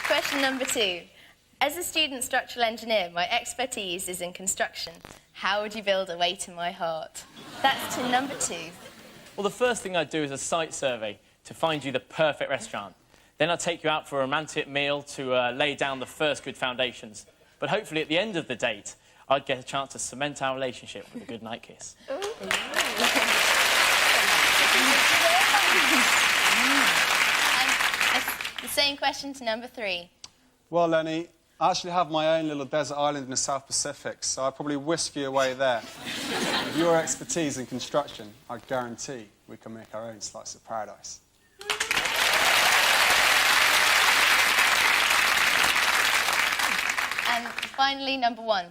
Question number 2. As a student structural engineer, my expertise is in construction. How would you build a way to my heart? That's to number 2. Well, the first thing I'd do is a site survey to find you the perfect restaurant. Then I'd take you out for a romantic meal to lay down the first good foundations. But hopefully at the end of the date, I'd get a chance to cement our relationship with a good night kiss. And the same question to number 3. Well, Lenny, I actually have my own little desert island in the South Pacific, so I'd probably whisk you away there. With your expertise in construction, I guarantee we can make our own slice of paradise. And finally, number 1.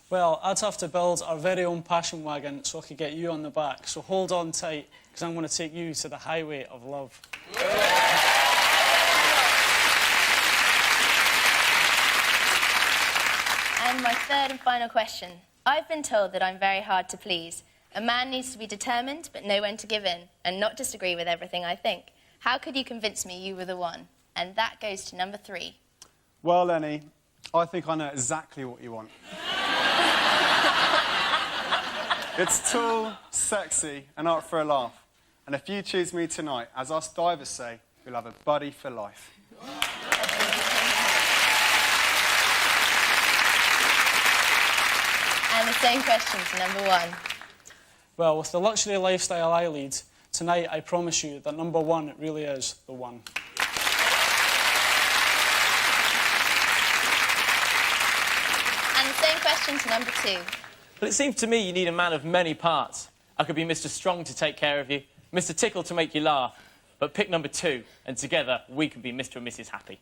Well, I'd have to build our very own passion wagon so I could get you on the back. So hold on tight, because I'm going to take you to the highway of love. And my third and final question. I've been told that I'm very hard to please. A man needs to be determined, but know when to give in, and not disagree with everything I think. How could you convince me you were the one? And that goes to number 3. Well, Lenny, I think I know exactly what you want. It's tall, sexy, and out for a laugh. And if you choose me tonight, as us divers say, you'll have a buddy for life. And the same question to number 1. Well, with the luxury lifestyle I lead, tonight I promise you that number 1 really is the one. And the same question to number 2. Well, it seems to me you need a man of many parts. I could be Mr. Strong to take care of you, Mr. Tickle to make you laugh, but pick number 2, and together we can be Mr. and Mrs. Happy.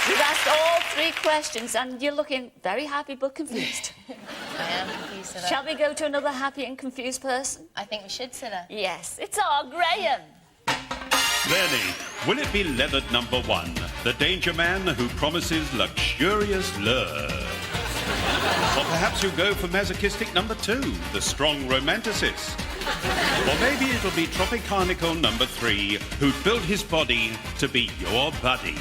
You've asked all 3 questions and you're looking very happy but confused. I am confused, Scylla. Shall we go to another happy and confused person? I think we should, Scylla. Yes, it's our Graham. Lenny, will it be leathered number 1, the danger man who promises luxurious love? Or perhaps you'll go for masochistic number 2, the strong romanticist. Or maybe it'll be Tropicanical number 3, who'd built his body to be your buddy.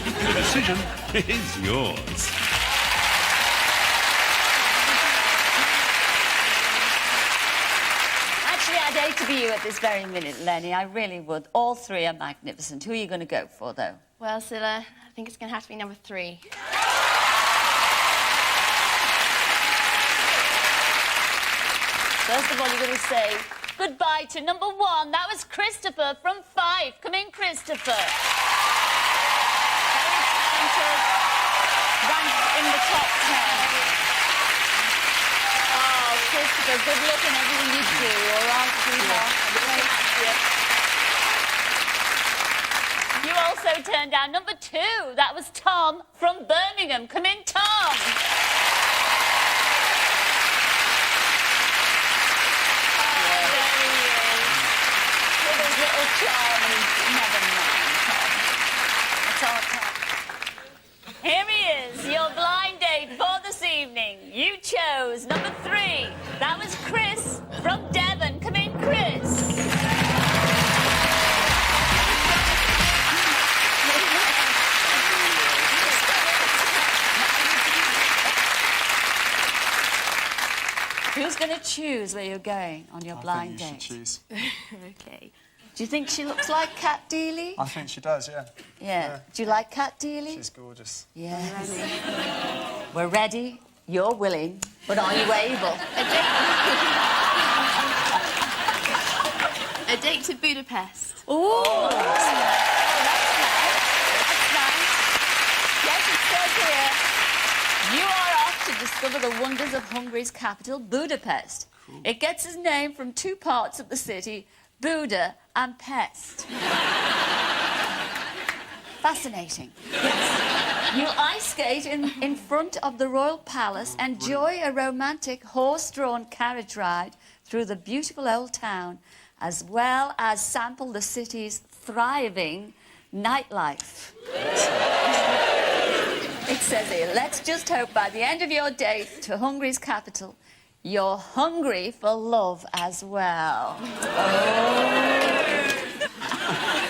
The decision is yours. Actually, I'd hate to be you at this very minute, Lenny. I really would. All 3 are magnificent. Who are you going to go for, though? Well, Scylla, I think it's going to have to be number 3. First of all, you're going to say goodbye to number 1. That was Christopher from 5. Come in, Christopher. Very talented. Ranked in the top 10. Oh, Christopher, good luck in everything you do, all right, sweetheart? You also turned down number 2. That was Tom from Birmingham. Come in, Tom. Little charming. Never mind, Tom. That's all, Tom. Here he is, your blind date for this evening. You chose number 3. That was Chris from Devon. Come in, Chris. Who's going to choose where you're going on your blind date? I think you should choose. OK. Do you think she looks like Kat Deely? I think she does, yeah. Yeah. Do you like Kat Deely? She's gorgeous. Yes. We're ready. You're willing. But are you able? A date to Budapest. Ooh. That's nice. Yes, it says here. You are off to discover the wonders of Hungary's capital, Budapest. Cool. It gets its name from 2 parts of the city, Buda and Pest. Fascinating. Yes. You ice skate in front of the Royal Palace, enjoy a romantic horse-drawn carriage ride through the beautiful old town, as well as sample the city's thriving nightlife. It says here, let's just hope by the end of your date to Hungary's capital, you're hungry for love as well. Oh.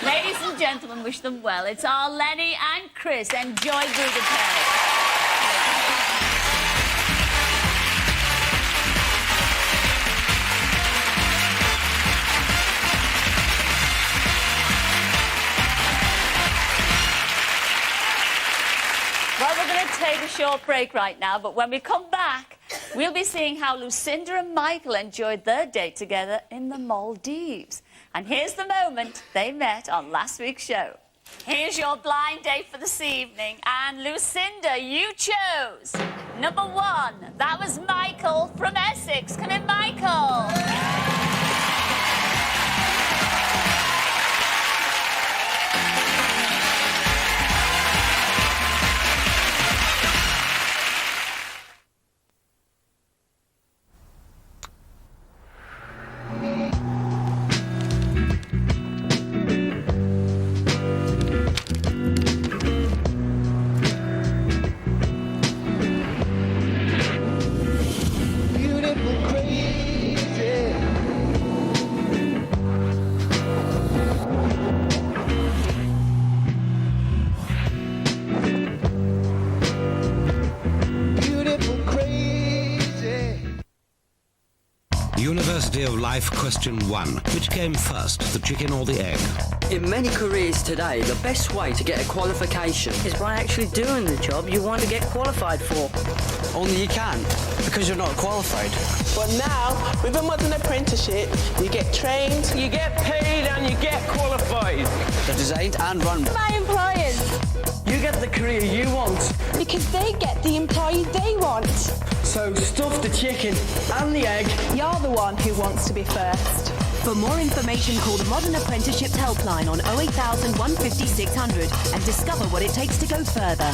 Ladies and gentlemen, wish them well. It's our Lenny and Chris. Enjoy Budapest. Well, we're going to take a short break right now, but when we come back, we'll be seeing how Lucinda and Michael enjoyed their date together in the Maldives. And here's the moment they met on last week's show. Here's your blind date for this evening. And Lucinda, you chose number 1. That was Michael from Essex. Come in, Michael. University of Life question 1. Which came first, the chicken or the egg? In many careers today, the best way to get a qualification is by actually doing the job you want to get qualified for. Only you can't, because you're not qualified. But now, with a modern apprenticeship, you get trained, you get paid, and you get qualified. They're designed and run by employers. You get the career you want. Because they get the employee they want. So stuff the chicken and the egg. You're the one who wants to be first. For more information, call the Modern Apprenticeships helpline on 08000 150 600 and discover what it takes to go further.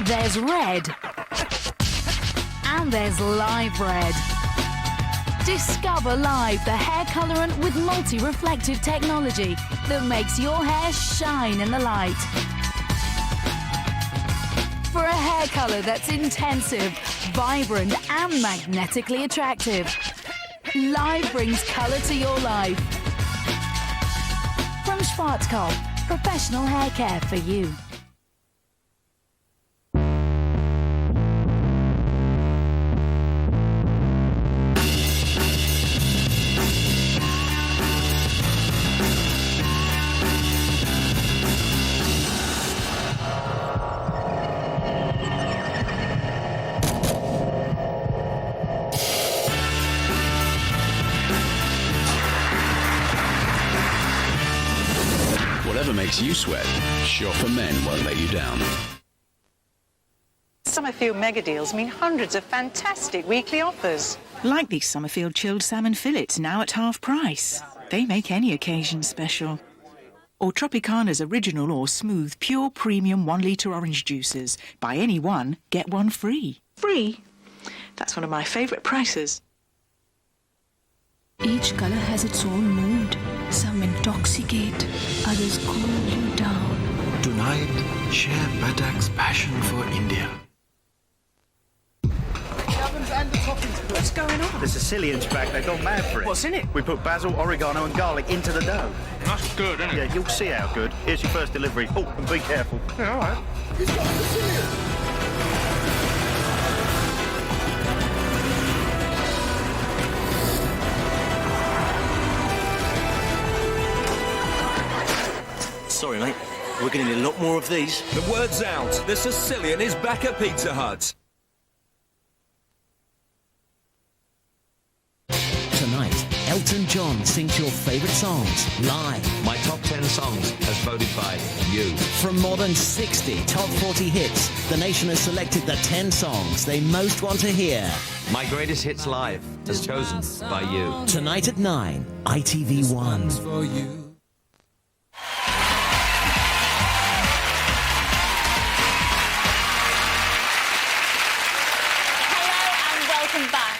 There's red. And there's Live Red. Discover Live, the hair colorant with multi-reflective technology that makes your hair shine in the light. For a hair color that's intensive, vibrant and magnetically attractive, Live brings color to your life. From Schwarzkopf, professional hair care for you. Whatever makes you sweat, Shop for Men won't let you down. Summerfield mega deals mean hundreds of fantastic weekly offers. Like these Summerfield chilled salmon fillets now at half price. They make any occasion special. Or Tropicana's original or smooth pure premium 1 litre orange juices. Buy any one, get one free. Free? That's one of my favourite prices. Each colour has its own mood. Some intoxicate, others cool you down. Tonight, share Badak's passion for India. What's going on? The Sicilians back, they've gone mad for it. What's in it? We put basil, oregano and garlic into the dough. That's good, isn't it? Yeah, you'll see how good. Here's your first delivery. Oh, and be careful. Yeah, all right. He's got Sicilian. Sorry, mate. We're going to need a lot more of these. The word's out. The Sicilian is back at Pizza Hut. Tonight, Elton John sings your favourite songs live. My top 10 songs as voted by you. From more than 60 top 40 hits, the nation has selected the 10 songs they most want to hear. My greatest hits live as chosen by you. Tonight at 9, ITV1.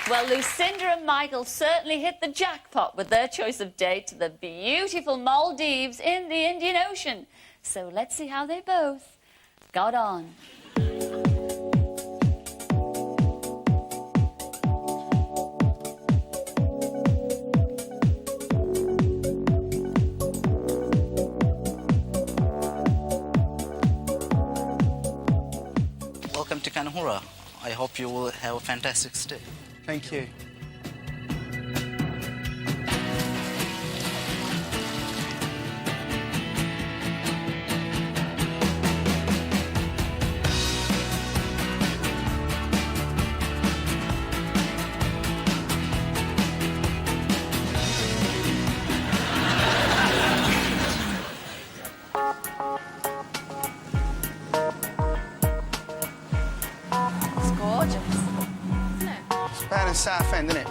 Well, Lucinda and Michael certainly hit the jackpot with their choice of date to the beautiful Maldives in the Indian Ocean. So let's see how they both got on. Welcome to Kanhura. I hope you will have a fantastic stay. Thank you. It's gorgeous. Isn't it? It's better than Southend, isn't it?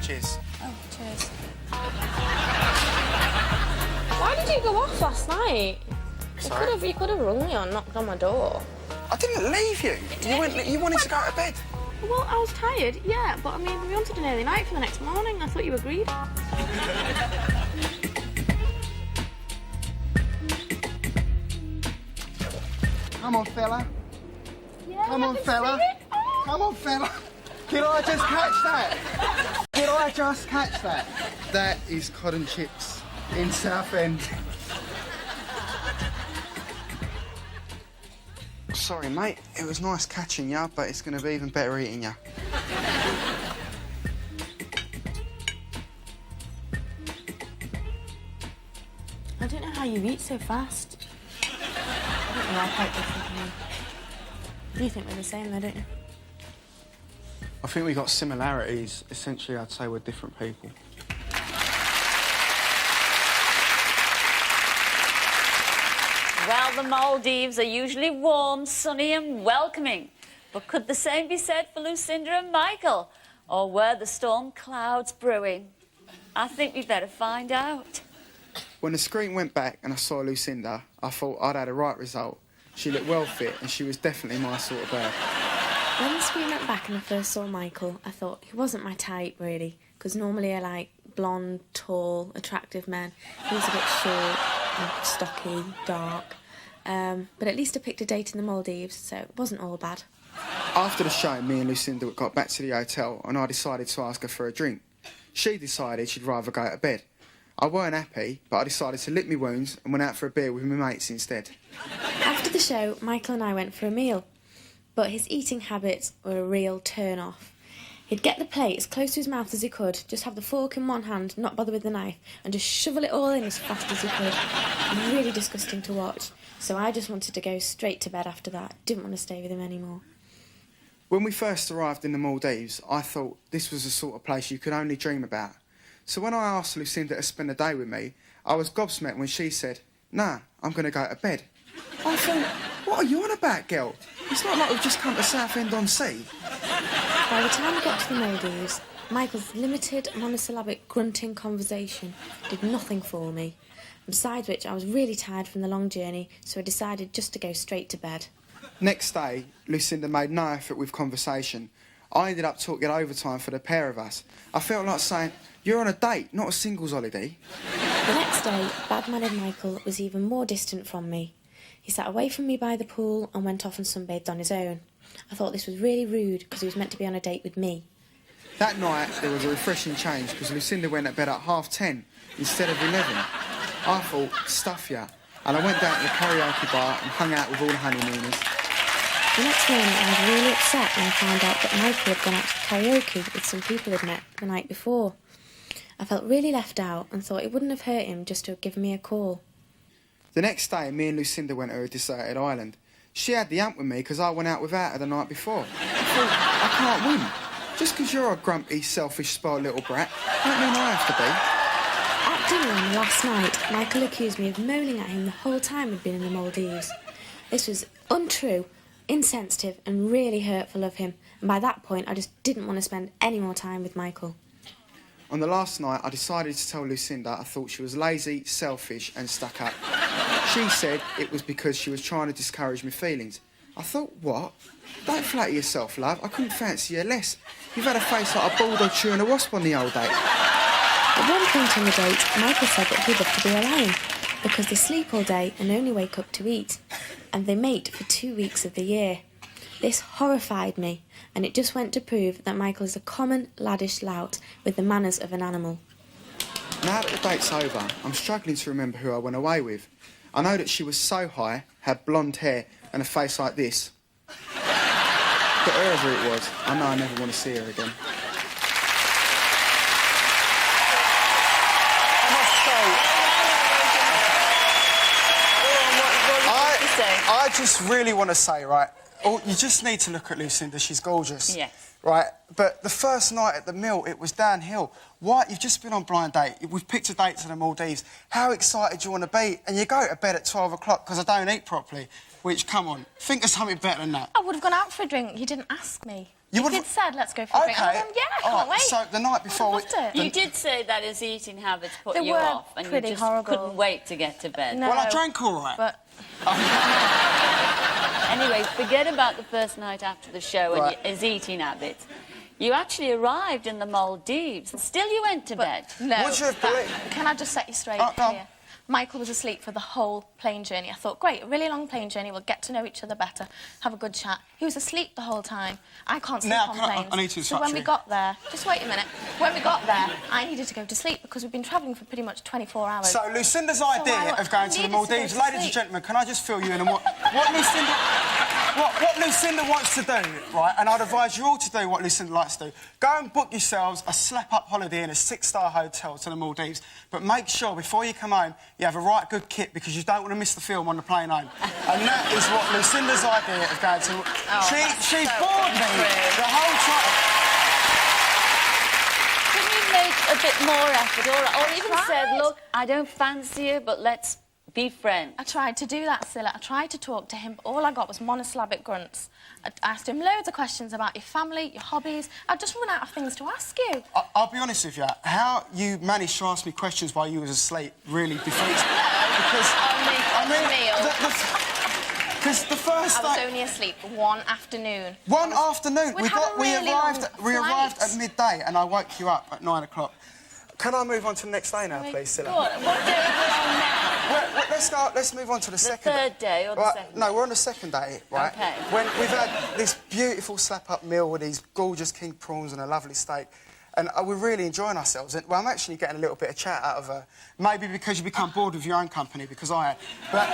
Cheers. Oh, cheers. Why did you go off last night? Sorry? You could have rung me or knocked on my door. I didn't leave you. You wanted to go to bed. Well, I was tired, yeah, but I mean, we wanted an early night for the next morning. I thought you agreed. Come on, fella. Yeah, Come on, fella. Come on, fella. Did I just catch that? Did I just catch that? That is cod and chips in Southend. Sorry, mate. It was nice catching you, but it's going to be even better eating you. I don't know how you eat so fast. I don't know, I'm quite different from you. You think we're the same, though, don't you? I think we got similarities. Essentially, I'd say we're different people. Well, the Maldives are usually warm, sunny and welcoming. But could the same be said for Lucinda and Michael? Or were the storm clouds brewing? I think we'd better find out. When the screen went back and I saw Lucinda, I thought I'd had a right result. She looked well fit and she was definitely my sort of bird. When the screen went back and I first saw Michael, I thought he wasn't my type, really, because normally I like blonde, tall, attractive men. He was a bit short and stocky, dark. But at least I picked a date in the Maldives, so it wasn't all bad. After the show, me and Lucinda got back to the hotel and I decided to ask her for a drink. She decided she'd rather go to bed. I weren't happy, but I decided to lick me wounds and went out for a beer with my mates instead. After the show, Michael and I went for a meal, but his eating habits were a real turn-off. He'd get the plate as close to his mouth as he could, just have the fork in one hand, not bother with the knife, and just shovel it all in as fast as he could. Really disgusting to watch, so I just wanted to go straight to bed after that. Didn't want to stay with him anymore. When we first arrived in the Maldives, I thought this was the sort of place you could only dream about. So when I asked Lucinda to spend a day with me, I was gobsmacked when she said, "Nah, I'm going to go to bed." I thought, what are you on about, girl? It's not like we've just come to Southend-on-Sea. By the time we got to the Maldives, Michael's limited monosyllabic grunting conversation did nothing for me. Besides which, I was really tired from the long journey, so I decided just to go straight to bed. Next day, Lucinda made no effort with conversation. I ended up talking overtime for the pair of us. I felt like saying, "You're on a date, not a singles holiday." The next day, bad-mannered Michael was even more distant from me. He sat away from me by the pool and went off and sunbathed on his own. I thought this was really rude because he was meant to be on a date with me. That night, there was a refreshing change because Lucinda went to bed at 10:30 instead of 11. I thought, stuff ya. And I went down to the karaoke bar and hung out with all the honeymooners. The next morning, I was really upset when I found out that Michael had gone out to karaoke with some people he'd met the night before. I felt really left out and thought it wouldn't have hurt him just to have given me a call. The next day, me and Lucinda went to a deserted island. She had the hump with me because I went out without her the night before. I thought, I can't win. Just because you're a grumpy, selfish, spoiled little brat, don't mean I have to be. At dinner last night, Michael accused me of moaning at him the whole time we'd been in the Maldives. This was untrue, insensitive and really hurtful of him, and by that point I just didn't want to spend any more time with Michael. On the last night, I decided to tell Lucinda I thought she was lazy, selfish and stuck up. She said it was because she was trying to discourage my feelings. I thought, what? Don't flatter yourself, love. I couldn't fancy you less. You've had a face like a bulldog chewing a wasp on the old date. At one point on the date, Michael said that he'd love to be alone because they sleep all day and only wake up to eat, and they mate for 2 weeks of the year. This horrified me, and it just went to prove that Michael is a common laddish lout with the manners of an animal. Now that the date's over, I'm struggling to remember who I went away with. I know that she was so high, had blonde hair and a face like this. But whoever it was, I know I never want to see her again. I just really want to say, right, you just need to look at Lucinda. She's gorgeous. Yes. Right, but the first night at the mill, it was downhill. Why? You've just been on blind date. We've picked a date to the Maldives. How excited do you want to be? And you go to bed at 12 o'clock because I don't eat properly. Which, come on, think of something better than that. I would have gone out for a drink. You didn't ask me. You did said, let's go for a drink. Okay. Yeah, I can't wait. So the night before... You did say that his eating habits put They you were off and you pretty just horrible. couldn't wait to get to bed. No. Well, I drank all right. But... Anyway, forget about the first night after the show Right. and his eating habits. You actually arrived in the Maldives and still you went to bed. No. Would you have believed? Can I just set you straight go on. here? Michael was asleep for the whole plane journey. I thought, great, a really long plane journey. We'll get to know each other better, have a good chat. He was asleep the whole time. I can't sleep Now, on can I- planes. I need to So when we interrupt you. got there... Just wait a minute. When we got there, I needed to go to sleep because we've been travelling for pretty much 24 hours. So Lucinda's I idea of going to the needed to go Maldives... to Ladies and sleep. gentlemen, can I just fill you in on what Lucinda wants to do, right? And I'd advise you all to do what Lucinda likes to do. Go and book yourselves a slap-up holiday in a 6-star hotel to the Maldives, but make sure before you come home you have a right good kit because you don't want to miss the film on the plane home. And that is what Lucinda's idea of going to... she bored me the whole time. Can you make a bit more effort or even said, look, I don't fancy you, but let's Be friends. I tried to do that, Scylla. I tried to talk to him, but all I got was monosyllabic grunts. I asked him loads of questions about your family, your hobbies. I'd just run out of things to ask you. I'll be honest with you. How you managed to ask me questions while you was asleep really defeats me. Because because the first I was only asleep one afternoon. One afternoon. We arrived at midday, and I woke you up at 9 o'clock. Can I move on to the next day now, please, Scylla? What day are we on now? Let's move on to the second day. Third day or the second? No, we're on the second day, right? Okay. When we've had this beautiful slap-up meal with these gorgeous king prawns and a lovely steak, and we're really enjoying ourselves. And, well, I'm actually getting a little bit of chat out of her. Maybe because you become bored with your own company, because I had. But...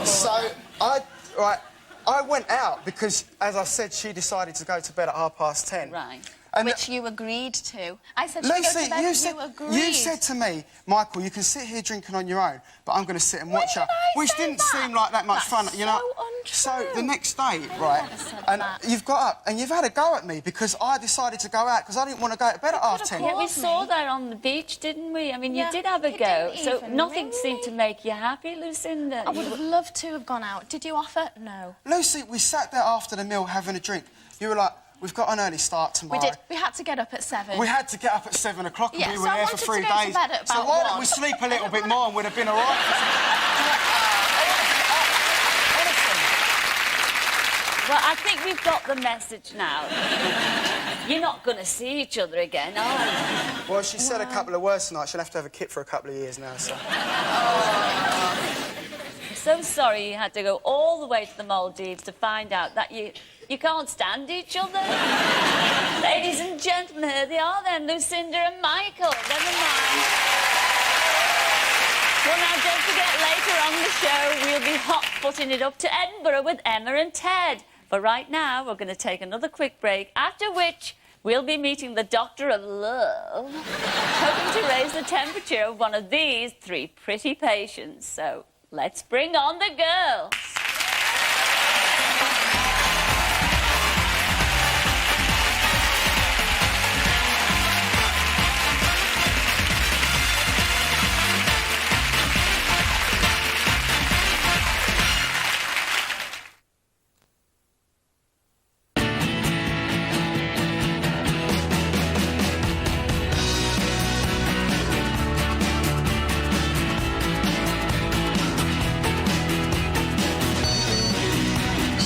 so, I went out because, as I said, she decided to go to bed at 10:30. Right. And which you agreed to. I said, Lucy, should we go to bed? You agreed. You said to me, Michael, you can sit here drinking on your own, but I'm going to sit and watch her, which didn't seem like that much fun, you know. So the next day, right, and you've got up and you've had a go at me because I decided to go out because I didn't want to go to bed at 10:30. Yeah, we saw that on the beach, didn't we? I mean, you did have a go. So nothing seemed to make you happy, Lucinda. I would have loved to have gone out. Did you offer? No. Lucy, we sat there after the meal having a drink. You were like, we've got an early start tomorrow. We did. We had to get up at 7. We had to get up at 7 o'clock and we were so there for 3 days. So why don't we sleep a little bit more and we'd have been all right? Well, I think we've got the message now. You're not going to see each other again, are you? Well, she said a couple of words tonight. She'll have to have a kit for a couple of years now, so... I'm so sorry you had to go all the way to the Maldives to find out that you can't stand each other. Ladies and gentlemen, here they are then, Lucinda and Michael. Never mind. Well, now, don't forget, later on the show, we'll be hot-footing it up to Edinburgh with Emma and Ted. But right now, we're going to take another quick break, after which we'll be meeting the Doctor of Love, hoping to raise the temperature of one of these 3 pretty patients. So, let's bring on the girls.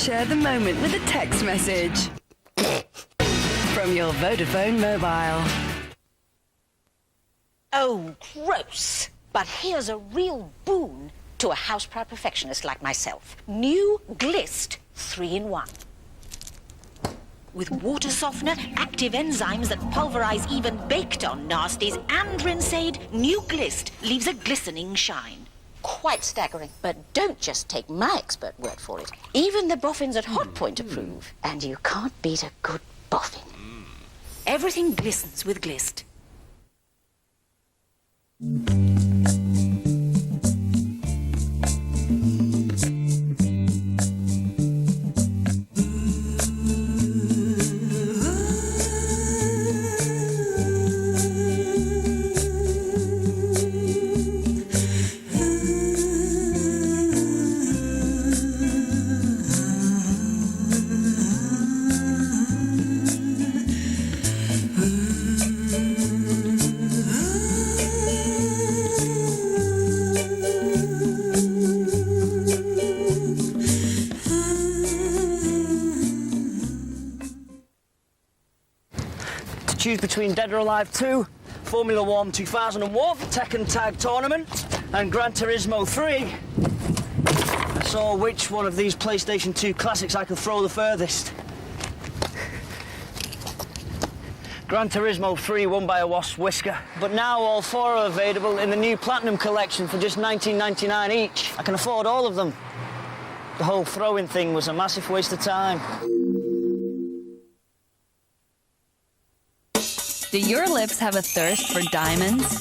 Share the moment with a text message from your Vodafone mobile. Oh, gross. But here's a real boon to a house-proud perfectionist like myself. New Glist 3-in-1. With water softener, active enzymes that pulverize even baked-on nasties, and Rinseaid, New Glist leaves a glistening shine. Quite staggering. But don't just take my expert word for it. Even the boffins at Hotpoint approve. And you can't beat a good boffin. Everything glistens with Glist. Choose between Dead or Alive 2, Formula 1 2001, Tekken Tag Tournament, and Gran Turismo 3. I saw which one of these PlayStation 2 classics I could throw the furthest. Gran Turismo 3 won by a wasp's whisker. But now all 4 are available in the new Platinum Collection for just $19.99 each. I can afford all of them. The whole throwing thing was a massive waste of time. Do your lips have a thirst for diamonds?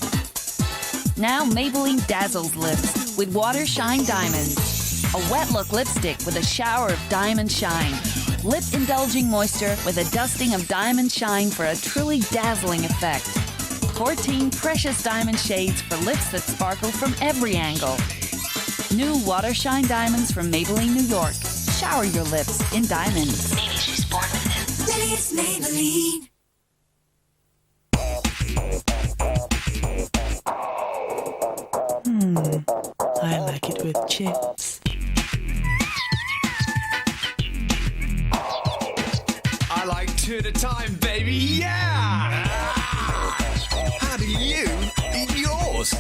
Now Maybelline dazzles lips with Water Shine Diamonds. A wet look lipstick with a shower of diamond shine. Lip indulging moisture with a dusting of diamond shine for a truly dazzling effect. 14 precious diamond shades for lips that sparkle from every angle. New Watershine Diamonds from Maybelline, New York. Shower your lips in diamonds. Maybe she's born with it. Maybe it's Maybelline. I like it with chips. I like two at a time, baby. Yeah! How do you eat yours?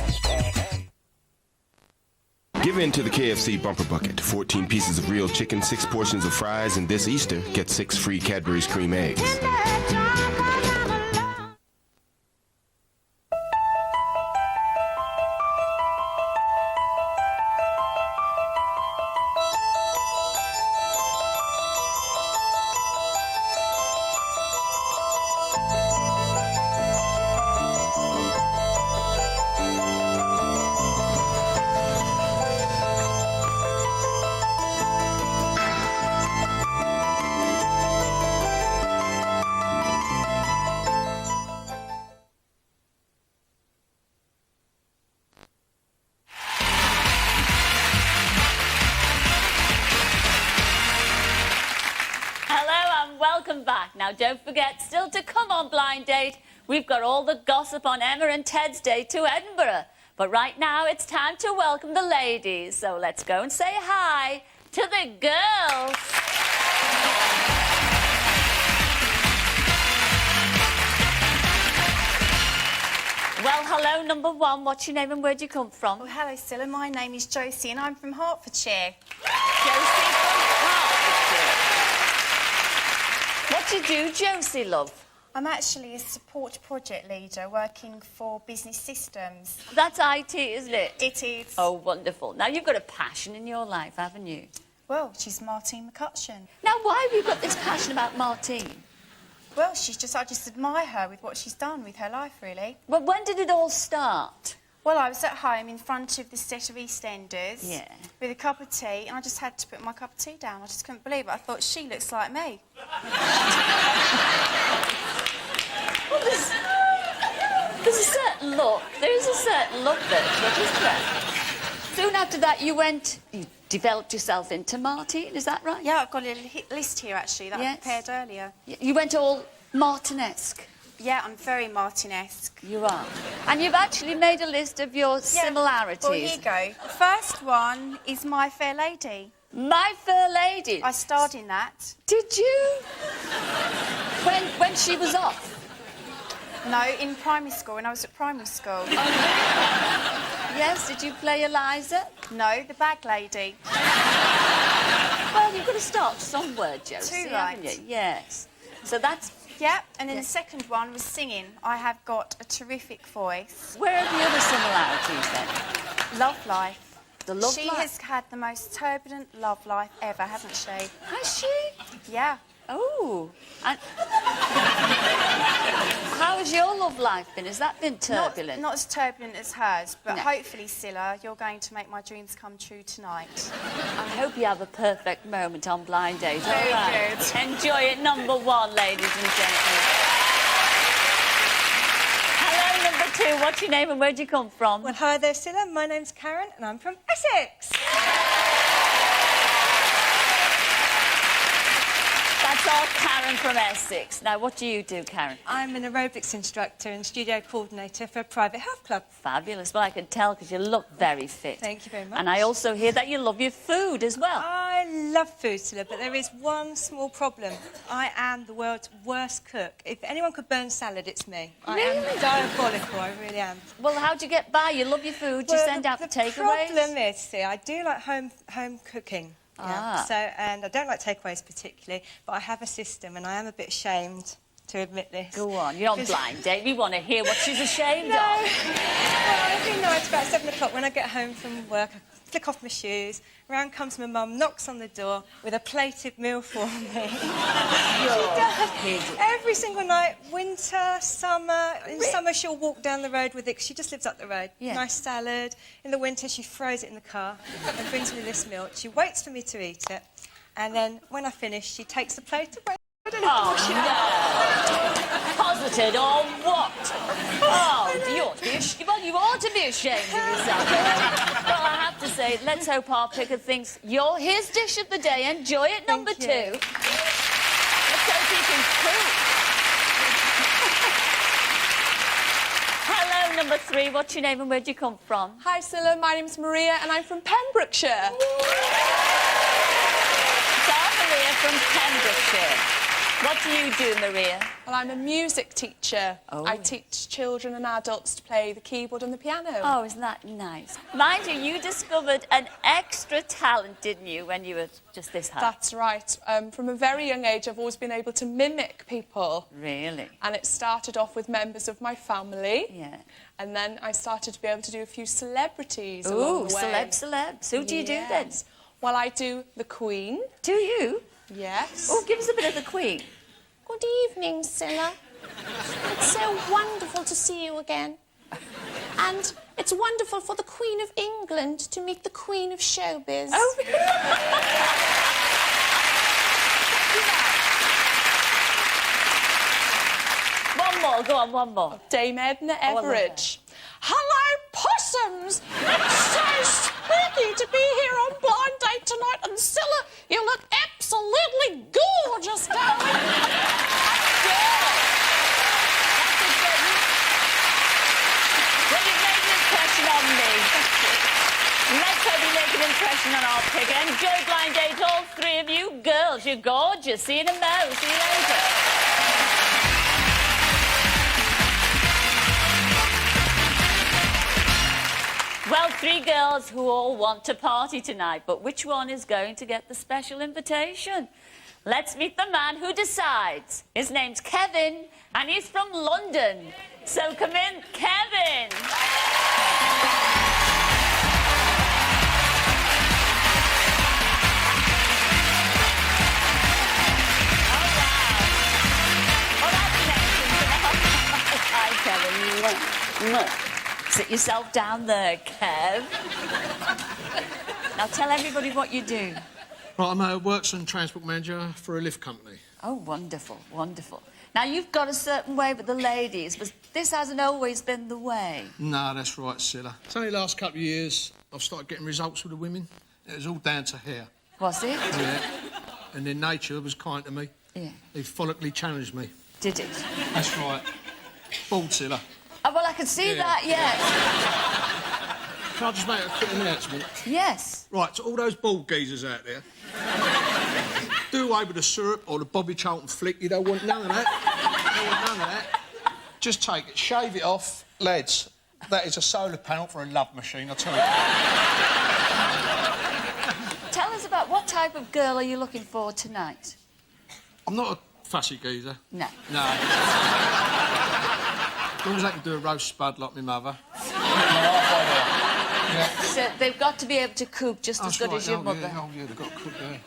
Give in to the KFC Bumper Bucket. 14 pieces of real chicken, 6 portions of fries, and this Easter, get 6 free Cadbury's Cream Eggs. Welcome back. Now, don't forget, still to come on Blind Date, we've got all the gossip on Emma and Ted's day to Edinburgh. But right now, it's time to welcome the ladies. So let's go and say hi to the girls. Well, hello, number one. What's your name and where do you come from? Oh, hello, Cilla. My name is Josie and I'm from Hertfordshire. Josie from Hertfordshire. What do you do, Josie, love? I'm actually a support project leader working for Business Systems. That's IT, isn't it? It is. Oh, wonderful. Now, you've got a passion in your life, haven't you? Well, she's Martine McCutcheon. Now, why have you got this passion about Martine? Well, I just admire her with what she's done with her life, really. Well, when did it all start? Well, I was at home in front of the set of EastEnders with a cup of tea, and I just had to put my cup of tea down. I just couldn't believe it. I thought, she looks like me. Well, there's a certain look. There is a certain look there, isn't there? Soon after that, you developed yourself into Martine, is that right? Yeah, I've got a list here, actually, that I prepared earlier. You went all Martinesque. Yeah, I'm very Martinesque. You are. And you've actually made a list of your similarities. Well, here you go. The first one is My Fair Lady. My Fair Lady? I starred in that. Did you? When she was off? No, in primary school, when I was at primary school. Yes, did you play Eliza? No, the bag lady. Well, you've got to start somewhere, Josie, haven't you? Yes. So that's... Yeah, and then the second one was singing. I have got a terrific voice. Where are the other similarities, then? Love life. The love life? She has had the most turbulent love life ever, hasn't she? Has she? Yeah. Oh. And... How has your love life been? Has that been turbulent? Not as turbulent as hers, but hopefully, Cilla, you're going to make my dreams come true tonight. I hope you have a perfect moment on Blind Date. Very good. Enjoy it, number one, ladies and gentlemen. Hello, number two. What's your name and where do you come from? Well, hi there, Cilla. My name's Karen and I'm from Essex. That's all Karen from Essex. Now, what do you do, Karen? I'm an aerobics instructor and studio coordinator for a private health club. Fabulous. Well, I can tell because you look very fit. Thank you very much. And I also hear that you love your food as well. I love food, Cilla, but there is one small problem. I am the world's worst cook. If anyone could burn salad, it's me. I am diabolical, I really am. Well, how do you get by? You love your food, you send out the takeaways? The problem is, see, I do like home cooking. Yeah. So, and I don't like takeaways particularly, but I have a system and I am a bit ashamed to admit this. Go on, you're on Blind Date. We want to hear what she's ashamed of. Well, every night about 7 o'clock when I get home from work, I flick off my shoes, round comes my mum, knocks on the door with a plated meal for me. She does. Every single night, winter, summer. In summer, she'll walk down the road with it, 'cause she just lives up the road. Yeah. Nice salad. In the winter, she throws it in the car and brings me this milk. She waits for me to eat it. And then, when I finish, she takes the plate away. I don't have to wash it out. closeted or what? Oh, you ought to be ashamed of yourself. Well, I have to say, let's hope our picker thinks you're his dish of the day. Enjoy it, number 2. Let's hope he can cook. Hello, number 3. What's your name and where do you come from? Hi, Cilla. My name's Maria and I'm from Pembrokeshire. So, Maria from Pembrokeshire. What do you do, Maria? Well, I'm a music teacher. Oh. I teach children and adults to play the keyboard and the piano. Oh, isn't that nice? Mind you, you discovered an extra talent, didn't you, when you were just this high? That's right. From a very young age, I've always been able to mimic people. Really? And it started off with members of my family. Yeah. And then I started to be able to do a few celebrities Ooh, along the way. celebs. Who do you do then? Well, I do the Queen. Do you? Yes. Oh, give us a bit of the Queen. Good evening, Cilla. It's so wonderful to see you again. And it's wonderful for the Queen of England to meet the Queen of Showbiz. Oh, really? One more, go on, one more. Dame Edna Oh, I love Everidge. Hello, possums! It's so spooky to be here on Blind Date tonight, and Cilla, you look absolutely gorgeous, darling. Well, you've made an impression on me. Let's hope you make an impression on our picker. Enjoy Blind Date, all 3 of you. Girls, you're gorgeous. See you in a mo. See you later. Well, 3 girls who all want to party tonight, but which one is going to get the special invitation? Let's meet the man who decides. His name's Kevin, and he's from London. So come in, Kevin. Hi, Kevin. Sit yourself down there, Kev. Now tell everybody what you do. Right, I'm a works and transport manager for a lift company. Oh, wonderful, wonderful. Now, you've got a certain way with the ladies, but this hasn't always been the way. No, that's right, Cilla. It's only the last couple of years I've started getting results with the women. It was all down to hair. Was it? Yeah. And then nature was kind to me. Yeah. They follically challenged me. Did it? That's right. Bald, Cilla. Oh, well, I can see that, yes. Can I just make a quick announcement? Yes. Right, to all those bald geezers out there, do away with the syrup or the Bobby Charlton flick. You don't want none of that. You don't want none of that. Just take it, shave it off. Lads, that is a solar panel for a love machine, I'll tell you. Tell us about what type of girl are you looking for tonight? I'm not a fussy geezer. No. No. As long as I can do a roast spud like my mother. Yeah. So they've got to be able to cook just as That's good right. as your mother. Yeah, they've got to cook there.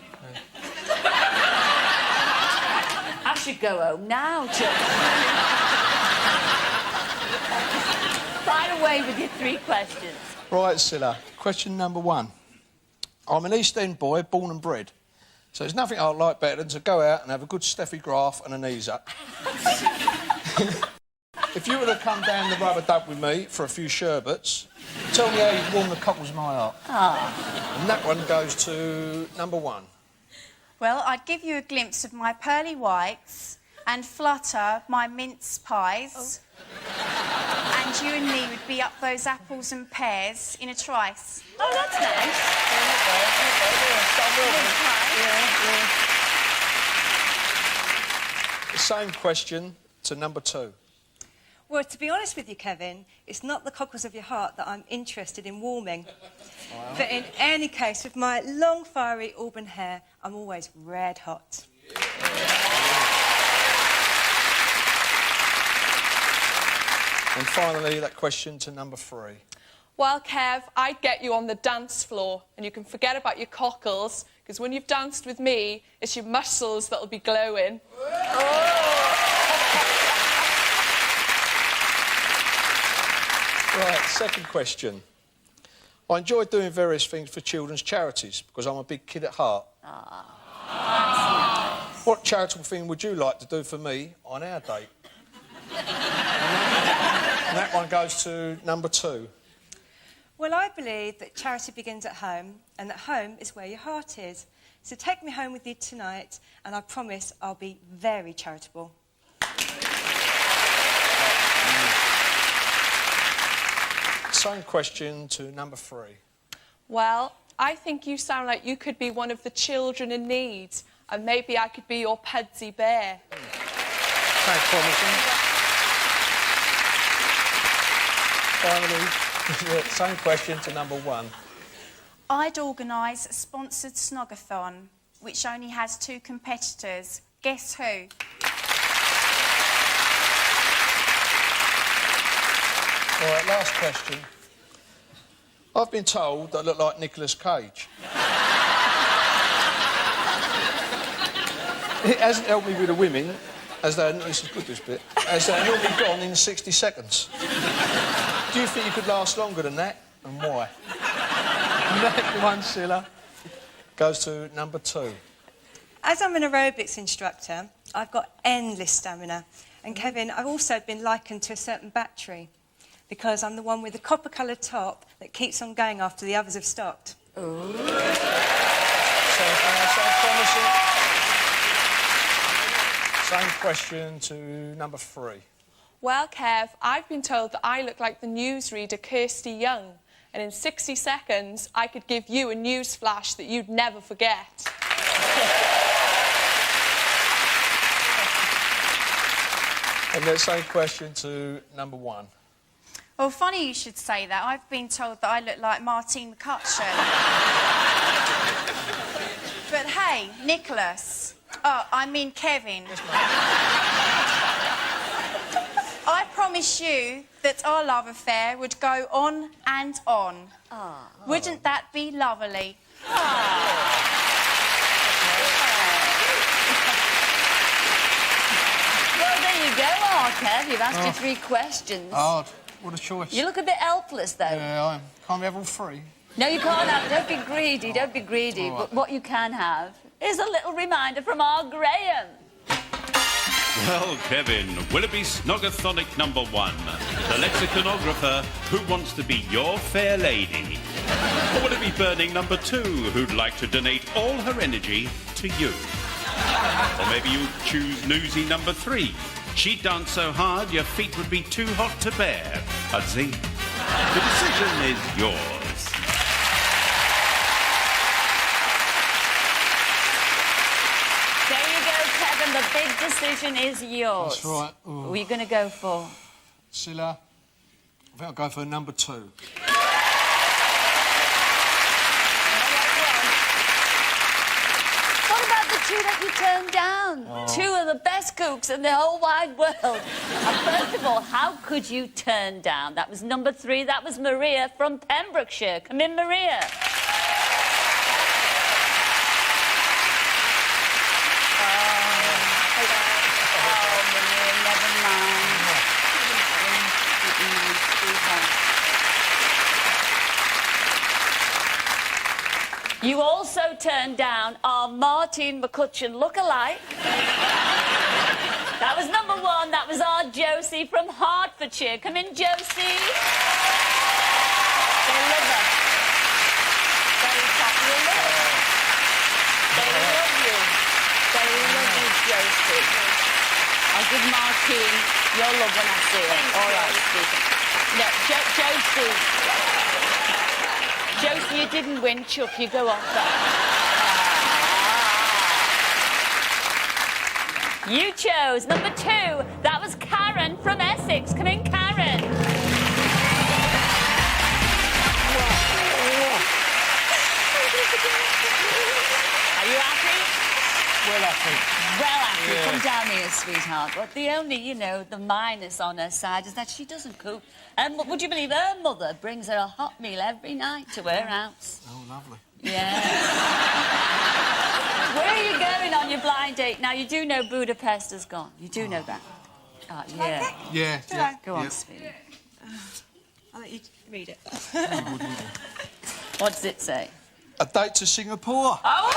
I should go home now, Chuck. Fire away with your 3 questions. Right, Cilla. Question number 1. I'm an East End boy, born and bred. So there's nothing I'd like better than to go out and have a good Steffi Graf and an ease up. If you were to come down the rubber dub with me for a few sherbets, tell me how you'd warm the cockles of my heart. Ah. And that one goes to number 1. Well, I'd give you a glimpse of my pearly whites and flutter my mince pies. And you and me would be up those apples and pears in a trice. Oh, that's nice. The same question to number 2. Well, to be honest with you, Kevin, it's not the cockles of your heart that I'm interested in warming. Wow. But in any case, with my long, fiery auburn hair, I'm always red hot. And finally, that question to number 3. Well, Kev, I'd get you on the dance floor and you can forget about your cockles, because when you've danced with me, it's your muscles that'll be glowing. Right, second question. I enjoy doing various things for children's charities because I'm a big kid at heart. What charitable thing would you like to do for me on our date? one goes to number 2. Well, I believe that charity begins at home and that home is where your heart is. So take me home with you tonight and I promise I'll be very charitable. Same question to number 3. Well, I think you sound like you could be one of the children in need, and maybe I could be your Pudsey bear. Thanks, promising. Finally, same question to number 1. I'd organise a sponsored snogathon, which only has 2 competitors. Guess who? All right, last question. I've been told that I look like Nicolas Cage. It hasn't helped me with the women, as they're... This is good, this bit. As they're normally gone in 60 seconds. Do you think you could last longer than that, and why? Next one, Scylla, goes to number 2. As I'm an aerobics instructor, I've got endless stamina. And Kevin, I've also been likened to a certain battery because I'm the one with the copper-coloured top that keeps on going after the others have stopped. Sounds promising. Same question to number 3. Well, Kev, I've been told that I look like the newsreader Kirsty Young, and in 60 seconds I could give you a news flash that you'd never forget. And the same question to number 1. Well, funny you should say that. I've been told that I look like Martine McCutcheon. But hey, Nicholas. Oh, I mean Kevin. I promise you that our love affair would go on and on. Oh. Wouldn't that be lovely? Well, there you go, Kev. You've asked your 3 questions. Hard. What a choice. You look a bit helpless, though. Yeah, I am. Can't we have all 3? No, you can't have. Don't be greedy. Don't be greedy. All right. But what you can have is a little reminder from our Graham. Well, Kevin, will it be Snogathonic number 1, the lexiconographer who wants to be your fair lady? Or will it be Burning number 2, who'd like to donate all her energy to you? Or maybe you choose Newsy number 3. She'd dance so hard your feet would be too hot to bear. Pudsey, the decision is yours. There you go, Kevin. The big decision is yours. That's right. Ooh. Who are you going to go for? Scylla, I think I'll go for number 2. What about the 2 that you turned down? Oh. 2 of the best cooks in the whole wide world. And first of all, how could you turn down? That was number 3. That was Maria from Pembrokeshire. Come in, Maria. You also turned down our Martine McCutcheon look-alike. That was number 1. That was our Josie from Hertfordshire. Come in, Josie. They love her. Very popular. They love you. They love you, Josie. I'll give Martine your love when I see her. All right, Stephen. No, Josie. Josie, you didn't win, Chuck. You go off that. You chose number 2. That was Karen from Essex. Come in, Karen. Are you happy? Well happy. Well happy. Yeah. Come down here, sweetheart. But the only, the minus on her side is that she doesn't cook. And would you believe her mother brings her a hot meal every night to her house? Oh, lovely. Yeah. Where are you going on your blind date? Now, you do know Budapest has gone. You do know that. Oh, yeah. Yeah. Go on, sweetie. I'll let you read it. What does it say? A date to Singapore. Oh!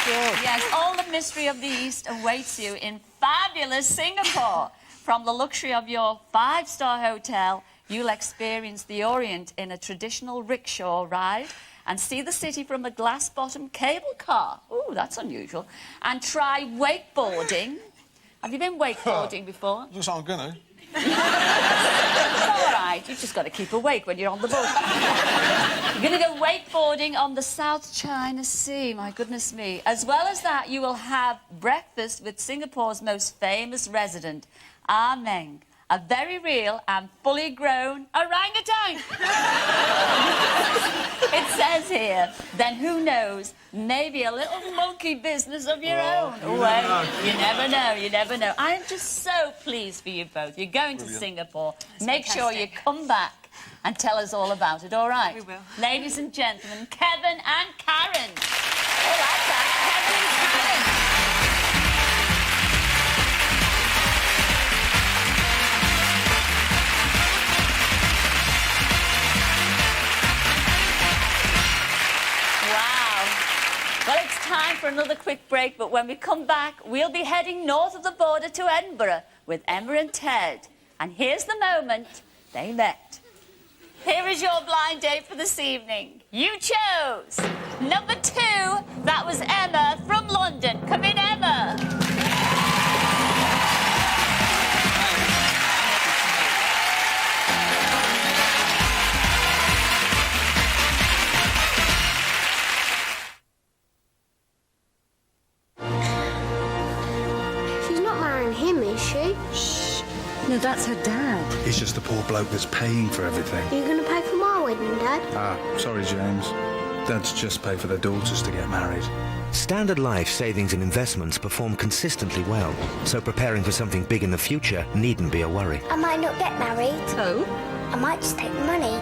good. Yes, all the mystery of the East awaits you in fabulous Singapore. From the luxury of your 5-star hotel, you'll experience the Orient in a traditional rickshaw ride and see the city from a glass-bottom cable car. Ooh, that's unusual. And try wakeboarding. Have you been wakeboarding before? Looks like I'm gonna. It's all right. You've just got to keep awake when you're on the boat. You're going to go wakeboarding on the South China Sea, my goodness me. As well as that, you will have breakfast with Singapore's most famous resident, Ah Meng, a very real and fully grown orangutan. It says here, then who knows, maybe a little monkey business of your own. Well, you never know, you never know. I'm just so pleased for you both. You're going to Singapore. Make sure you come back and tell us all about it, all right? We will. Ladies and gentlemen, Kevin and Karen. All right, Kevin and Karen. Well, it's time for another quick break, but when we come back, we'll be heading north of the border to Edinburgh with Emma and Ted. And here's the moment they met. Here is your blind date for this evening. You chose number 2. That was Emma from London. Come in, Emma. No, that's her dad. He's just the poor bloke that's paying for everything. Are you going to pay for my wedding, Dad? Ah, sorry, James. Dads just pay for their daughters to get married. Standard Life savings and investments perform consistently well, so preparing for something big in the future needn't be a worry. I might not get married. Oh? I might just take the money.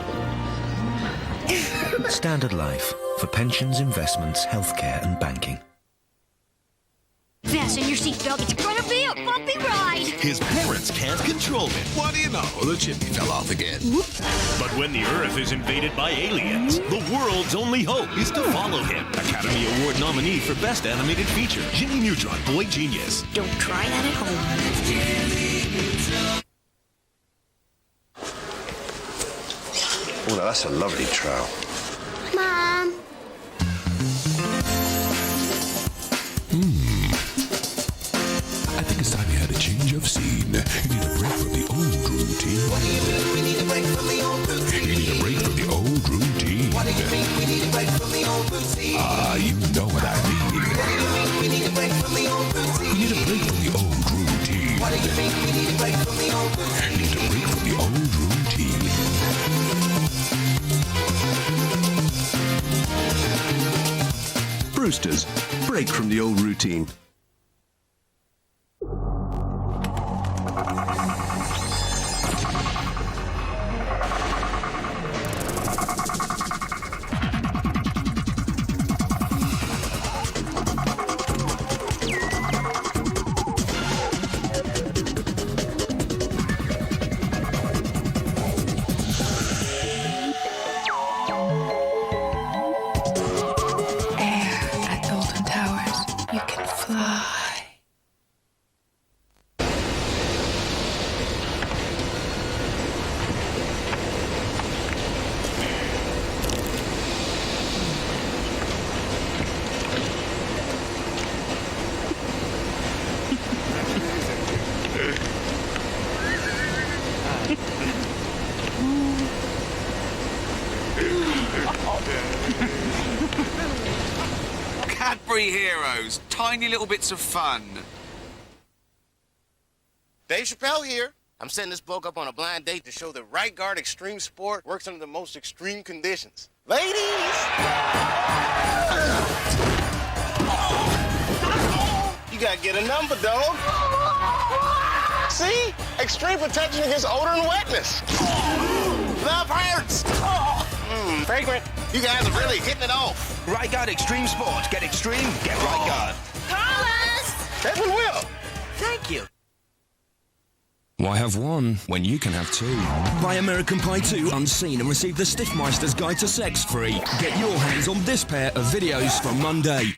Standard Life, for pensions, investments, healthcare and banking. Fasten your seatbelt. It's gonna be a bumpy ride. His parents can't control him. What do you know? The chimney fell off again. But when the Earth is invaded by aliens, the world's only hope is to follow him. Academy Award nominee for Best Animated Feature, Jimmy Neutron, Boy Genius. Don't try that at home. Oh, now that's a lovely trowel. Mum. I think it's time you had a change of scene. You need a break from the old routine. What do you mean we need a break from the old routine? You need a break from the old routine. What do you mean we need a break from the old routine? Ah, you know what I mean. What do you mean we need a break from the old routine? We need a break from the old routine. What do you mean we need a break from the old routine? You need a break from the old routine. Brewster's, break from the old routine. Cadbury Heroes, tiny little bits of fun. Dave Chappelle here. I'm setting this bloke up on a blind date to show that Right Guard Extreme Sport works under the most extreme conditions. Ladies! You gotta get a number, dog. See? Extreme protection against odor and wetness. Love hurts. Fragrant. You guys are really hitting it off. Right Guard Extreme Sports. Get extreme, get Right Guard. Carlos! Edwin Will. Thank you. Why have one when you can have two? Buy American Pie 2 Unseen and receive the Stiffmeister's Guide to Sex free. Get your hands on this pair of videos from Monday.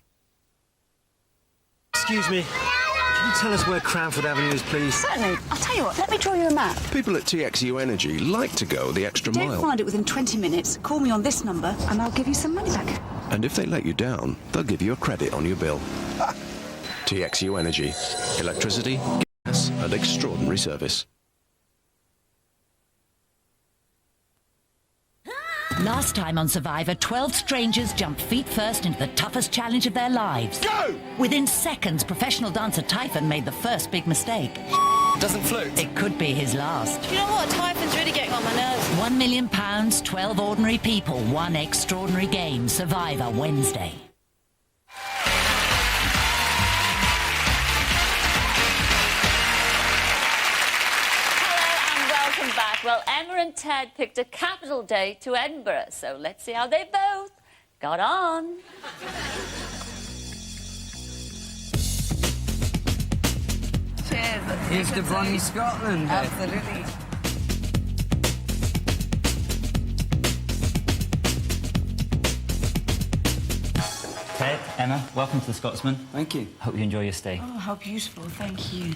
Excuse me. Can you tell us where Cranford Avenue is, please? Certainly. I'll tell you what, let me draw you a map. People at TXU Energy like to go the extra Don't mile. find it within 20 minutes. Call me on this number and I'll give you some money back. And if they let you down, they'll give you a credit on your bill. TXU Energy. Electricity, gas, and extraordinary service. Last time on Survivor, 12 strangers jumped feet first into the toughest challenge of their lives. Go! Within seconds, professional dancer Typhon made the first big mistake. Doesn't float. It could be his last. You know what? Typhon's really getting on my nerves. £1 million, 12 ordinary people, one extraordinary game. Survivor Wednesday. Back. Well, Emma and Ted picked a capital day to Edinburgh, so let's see how they both got on. Cheers. Here's to Bronny, Scotland. Absolutely. Ted, Emma, welcome to the Scotsman. Thank you. Hope you enjoy your stay. Oh, how beautiful. Thank you.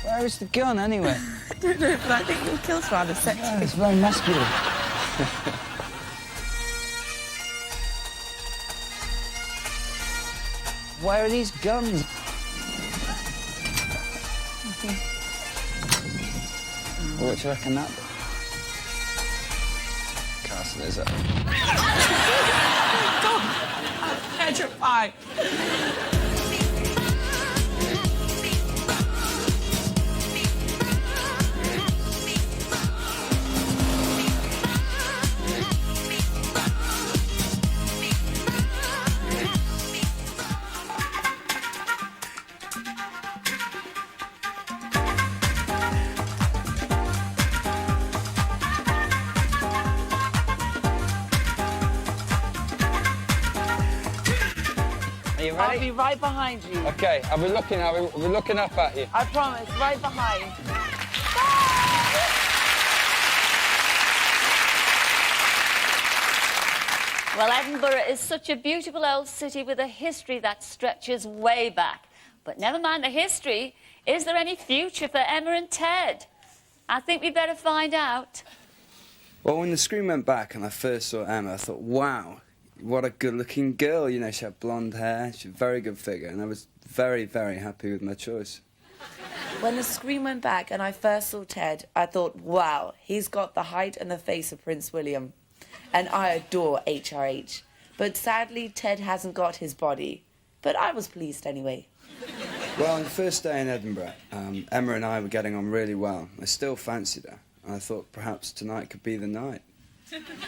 Where is the gun, anyway? I don't know, but I think your kill's rather sexy. Yeah, it's very muscular. Where are these guns? What do you reckon that? Castle, is it? God, I'm petrified. Are you ready? I'll be right behind you. OK, I'll be looking up at you. I promise, right behind. Well, Edinburgh is such a beautiful old city with a history that stretches way back. But never mind the history, is there any future for Emma and Ted? I think we better find out. Well, when the screen went back and I first saw Emma, I thought, wow, what a good-looking girl. You know, she had blonde hair, she had a very good figure, and I was very, very happy with my choice. When the screen went back and I first saw Ted, I thought, wow, he's got the height and the face of Prince William. And I adore HRH. But sadly, Ted hasn't got his body. But I was pleased anyway. Well, on the first day in Edinburgh, Emma and I were getting on really well. I still fancied her, and I thought perhaps tonight could be the night.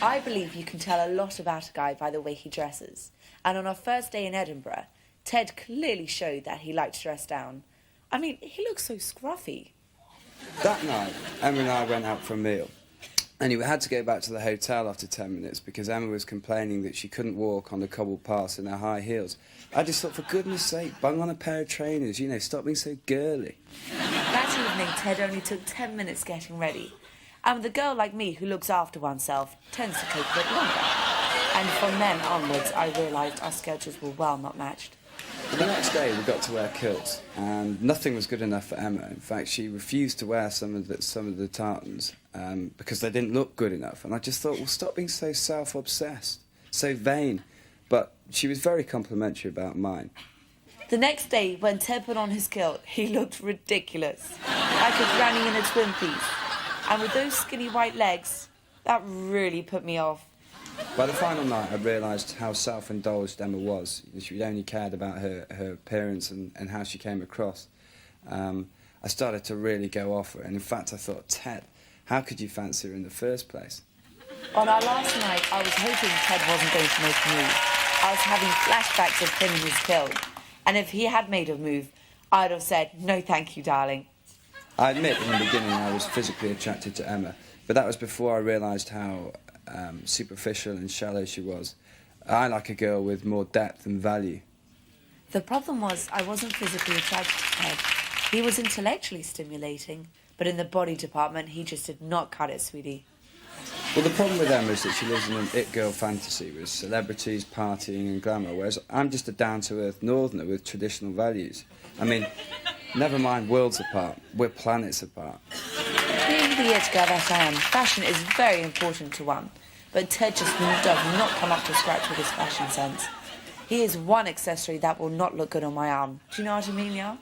I believe you can tell a lot about a guy by the way he dresses. And on our first day in Edinburgh, Ted clearly showed that he liked to dress down. I mean, he looks so scruffy. That night, Emma and I went out for a meal. And we had to go back to the hotel after 10 minutes because Emma was complaining that she couldn't walk on the cobbled paths in her high heels. I just thought, for goodness sake, bung on a pair of trainers, you know, stop being so girly. That evening, Ted only took 10 minutes getting ready. And with a girl like me who looks after oneself tends to take a bit longer. And from then onwards, I realised our schedules were well not matched. But the next day, we got to wear kilts, and nothing was good enough for Emma. In fact, she refused to wear some of the tartans because they didn't look good enough. And I just thought, well, stop being so self-obsessed, so vain. But she was very complimentary about mine. The next day, when Ted put on his kilt, he looked ridiculous, like a granny in a twin piece. And with those skinny white legs, that really put me off. By the final night, I realised how self-indulged Emma was. She only cared about her appearance and how she came across. I started to really go off her, and in fact, I thought, Ted, how could you fancy her in the first place? On our last night, I was hoping Ted wasn't going to make a move. I was having flashbacks of him in his kilt. And if he had made a move, I'd have said, no thank you, darling. I admit in the beginning I was physically attracted to Emma, but that was before I realised how superficial and shallow she was. I like a girl with more depth and value. The problem was I wasn't physically attracted to Ted. He was intellectually stimulating, but in the body department he just did not cut it, sweetie. Well, the problem with Emma is that she lives in an it-girl fantasy with celebrities, partying and glamour, whereas I'm just a down-to-earth northerner with traditional values. I mean, never mind worlds apart, we're planets apart. Being the it-girl that I am, fashion is very important to one. But Ted just does not come up to scratch with his fashion sense. He is one accessory that will not look good on my arm. Do you know what I mean, yeah?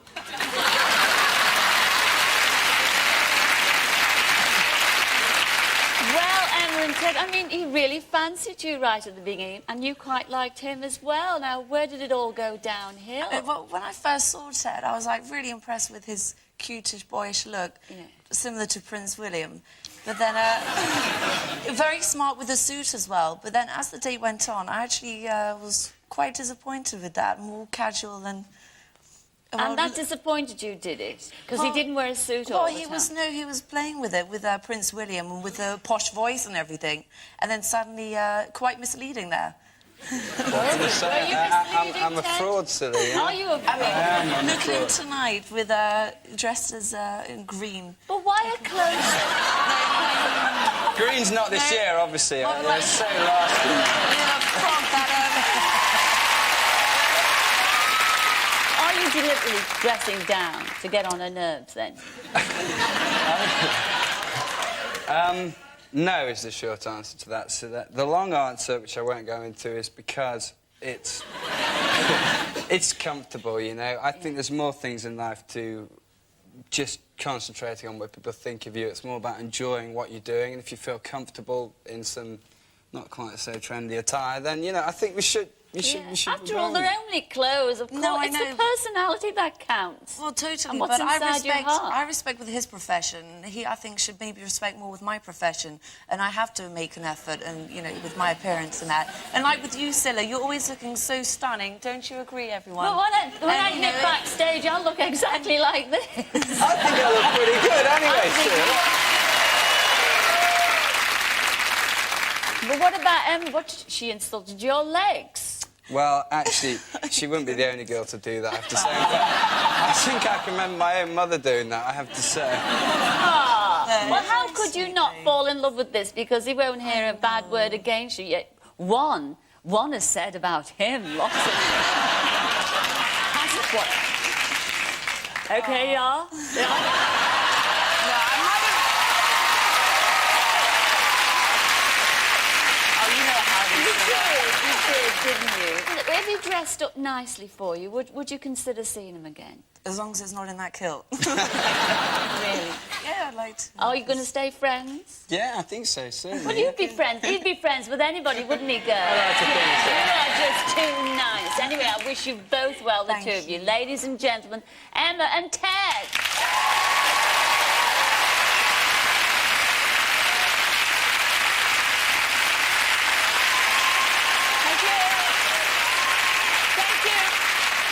Well, Emma and Ted, I mean, he really fancied you right at the beginning, and you quite liked him as well. Now, where did it all go downhill? Well, when I first saw Ted, I was, like, really impressed with his cutish, boyish look, similar to Prince William. But then, very smart with the suit as well. But then, as the date went on, I actually was quite disappointed with that. More casual and... And that disappointed you, did it? Because he didn't wear a suit all the time. He was playing with it, with Prince William, and with a posh voice and everything. And then suddenly, quite misleading there. I'm a fraud, silly. Are you a fraud? Look at him tonight with dressed as in green. But why are clothes? Green's not this year, obviously. They're so last year. Are you deliberately dressing down to get on her nerves, then? No is the short answer to that. So the long answer, which I won't go into, is because it's it's comfortable, you know. I think there's more things in life to just concentrating on what people think of you. It's more about enjoying what you're doing, and if you feel comfortable in some not quite so trendy attire, then, you know, I think we should... After all, they're only clothes, of course. It's the personality that counts. Well, totally, and what's but I respect with his profession. He, I think, should maybe respect more with my profession. And I have to make an effort, and, you know, with my appearance and that. And like with you, Scylla, you're always looking so stunning. Don't you agree, everyone? Well, when I nip backstage, I'll look exactly like this. I think I look pretty good anyway, Scylla. But what about Emma? She insulted your legs. Well, actually, she wouldn't be the only girl to do that, I have to say. I think I can remember my own mother doing that, I have to say. Well, how could you not fall in love with this? Because he won't hear a bad word against you yet. One has said about him, lots of... OK, yeah? Didn't you? If he dressed up nicely for you, would you consider seeing him again? As long as it's not in that kilt. Really? Yeah, I'd like to. Are you going to stay friends? Yeah, I think so, certainly. Well, you'd be friends. He'd be friends with anybody, wouldn't he, girl? I like to think so. You are just too nice. Anyway, I wish you both well, the two of you. Ladies and gentlemen, Emma and Ted.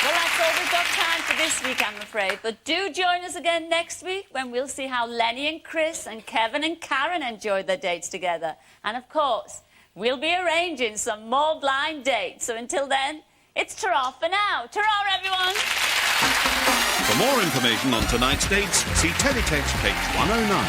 Well, that's all we've got time for this week, I'm afraid. But do join us again next week when we'll see how Lenny and Chris and Kevin and Karen enjoyed their dates together. And, of course, we'll be arranging some more blind dates. So until then, it's ta-ra for now. Ta-ra, everyone! For more information on tonight's dates, see Teletext page 109.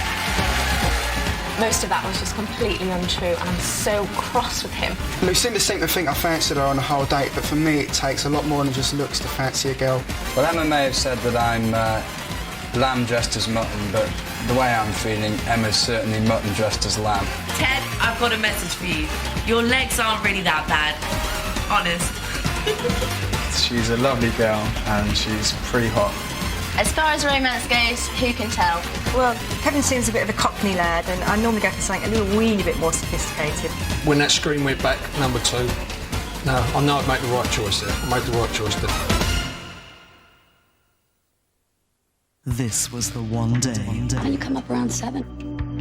Most of that was just completely untrue, and I'm so cross with him. Lucinda seemed to think I fancied her on the whole date, but for me it takes a lot more than just looks to fancy a girl. Well, Emma may have said that I'm lamb dressed as mutton, but the way I'm feeling, Emma's certainly mutton dressed as lamb. Ted, I've got a message for you. Your legs aren't really that bad. Honest. She's a lovely girl, and she's pretty hot. As far as romance goes, who can tell? Well, Kevin seems a bit of a cockney lad, and I normally go for something a little weeny bit more sophisticated. When that screen went back, number 2, no, I know I'd make the right choice there. I made the right choice there. This was the one day. Why don't you come up around 7?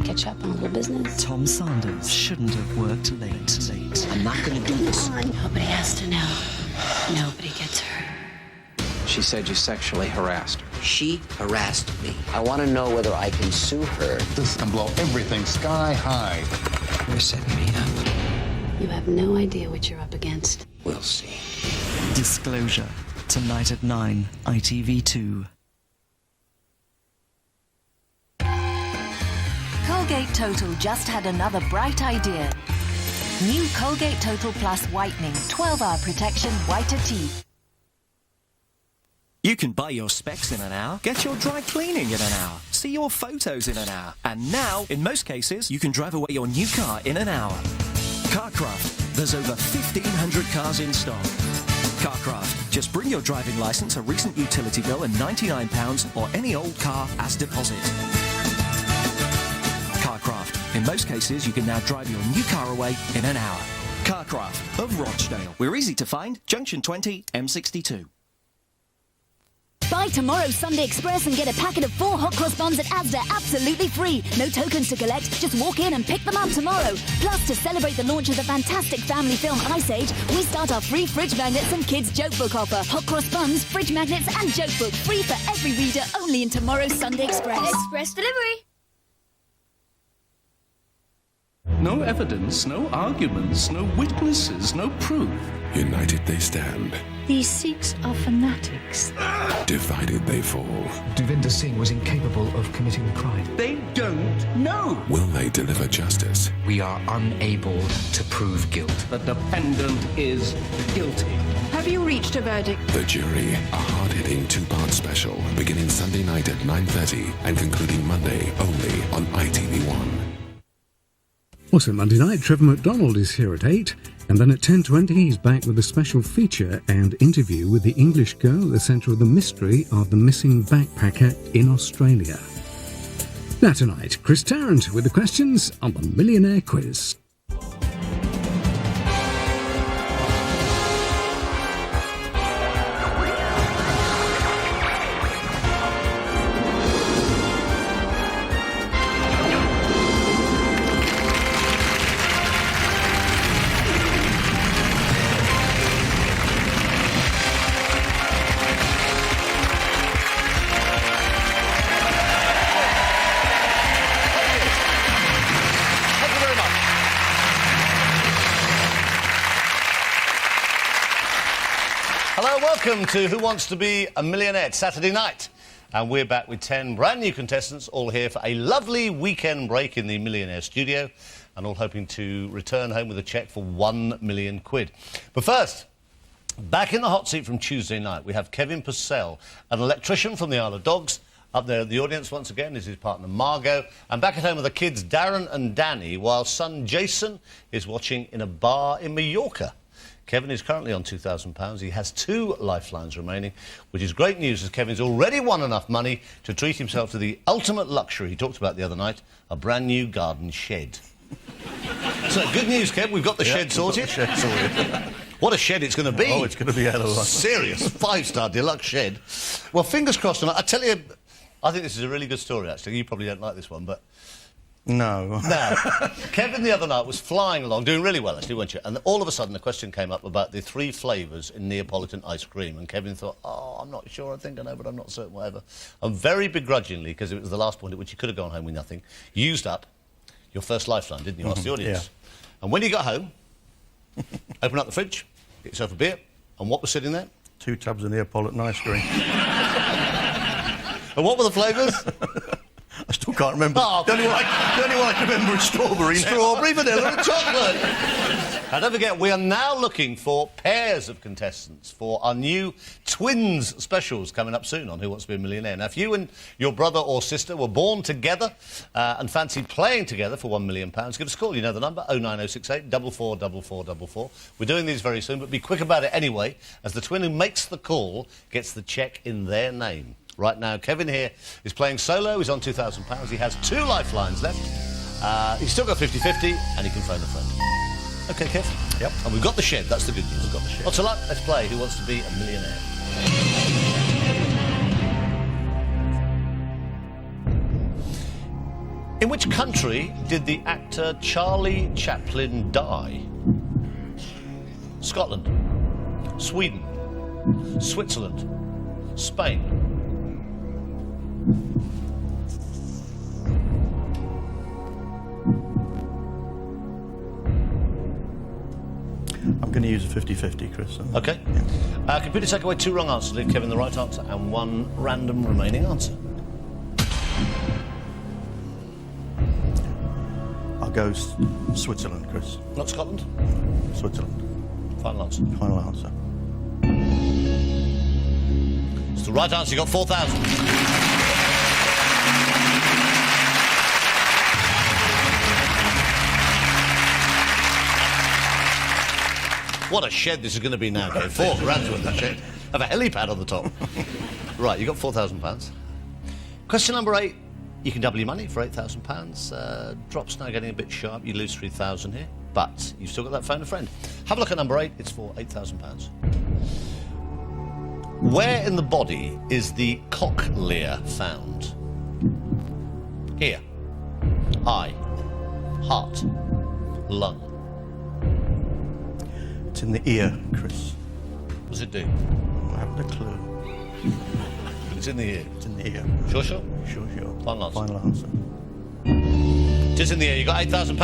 Catch up on a little business. Tom Sanders shouldn't have worked late. I'm not going to do this. Nobody has to know. Nobody gets hurt. She said you sexually harassed her. She harassed me. I want to know whether I can sue her. This can blow everything sky high. You're setting me up. You have no idea what you're up against. We'll see. Disclosure. Tonight at 9, ITV2. Call Colgate Total just had another bright idea. New Colgate Total Plus Whitening, 12-hour protection, whiter teeth. You can buy your specs in an hour, get your dry cleaning in an hour, see your photos in an hour, and now, in most cases, you can drive away your new car in an hour. Carcraft. There's over 1,500 cars in stock. Carcraft. Just bring your driving licence, a recent utility bill and £99 or any old car as deposit. Carcraft. In most cases, you can now drive your new car away in an hour. Carcraft of Rochdale. We're easy to find. Junction 20, M62. Buy tomorrow's Sunday Express and get a packet of 4 hot cross buns at Asda absolutely free. No tokens to collect, just walk in and pick them up tomorrow. Plus, to celebrate the launch of the fantastic family film Ice Age, we start our free fridge magnets and kids joke book offer. Hot cross buns, fridge magnets and joke book free for every reader only in tomorrow's Sunday Express. Express delivery. No evidence, no arguments, no witnesses, no proof. United they stand. These Sikhs are fanatics. Divided they fall. Devinder Singh was incapable of committing the crime. They don't know. Will they deliver justice? We are unable to prove guilt. The defendant is guilty. Have you reached a verdict? The Jury, a hard-hitting 2-part special, beginning Sunday night at 9:30 and concluding Monday only on ITV1. Also Monday night, Trevor McDonald is here at 8, and then at 10:20 he's back with a special feature and interview with the English girl at the centre of the mystery of the missing backpacker in Australia. Now tonight, Chris Tarrant with the questions on the Millionaire Quiz. Welcome to Who Wants to Be a Millionaire? It's Saturday night, and we're back with 10 brand new contestants, all here for a lovely weekend break in the Millionaire studio, and all hoping to return home with a cheque for £1 million. But first, back in the hot seat from Tuesday night, we have Kevin Purcell, an electrician from the Isle of Dogs. Up there in the audience once again is his partner Margot, and back at home with the kids Darren and Danny, while son Jason is watching in a bar in Mallorca. Kevin is currently on £2,000. He has 2 lifelines remaining, which is great news as Kevin's already won enough money to treat himself to the ultimate luxury he talked about the other night, a brand new garden shed. So, good news, Kev, we've got the shed sorted. What a shed it's going to be. Oh, it's going to be a hell of a lot. Serious 5-star deluxe shed. Well, fingers crossed tonight. I tell you, I think this is a really good story, actually. You probably don't like this one, but... No. Now, Kevin the other night was flying along, doing really well, actually, weren't you? And all of a sudden, a question came up about the 3 flavours in Neapolitan ice cream. And Kevin thought, oh, I'm not sure, I think I know, but I'm not certain, whatever. And very begrudgingly, because it was the last point at which you could have gone home with nothing, used up your first lifeline, didn't you? Asked the audience. Yeah. And when you got home, open up the fridge, get yourself a beer, and what was sitting there? 2 tubs of Neapolitan ice cream. And what were the flavours? I still can't remember. Oh, the only one I can remember is strawberry. Strawberry, vanilla and chocolate. Now, don't forget, we are now looking for pairs of contestants for our new twins specials coming up soon on Who Wants to Be a Millionaire. Now, if you and your brother or sister were born together and fancy playing together for £1 million, give us a call. You know the number, 09068 444444. We're doing these very soon, but be quick about it anyway, as the twin who makes the call gets the cheque in their name. Right now, Kevin here is playing solo. He's on £2,000. He has 2 lifelines left. He's still got 50-50, and he can phone a friend. OK, Kev? Yep. And we've got the shed. That's the good news. We've got the shed. Lots of luck. Let's play Who Wants to Be a Millionaire? In which country did the actor Charlie Chaplin die? Scotland, Sweden, Switzerland, Spain. I'm going to use a 50-50, Chris. OK. Computer, take away 2 wrong answers. Leave Kevin the right answer and 1 random remaining answer. I'll go Switzerland, Chris. Not Scotland? Switzerland. Final answer. Final answer. It's the right answer. You got 4,000. What a shed this is going to be now, Kev. 4 grand's worth of shed. Have a helipad on the top. Right, you got £4,000. Question number 8. You can double your money for £8,000. Drop's now getting a bit sharp. You lose 3,000 here, but you've still got that phone a friend. Have a look at number 8. It's for £8,000. Where in the body is the cochlea found? Ear, eye, heart, lung. It's in the ear, Chris. What does it do? I haven't a clue. But it's in the ear. It's in the ear. Sure, sure? Sure, sure. Final answer. Final answer. Just in the ear. You got £8,000.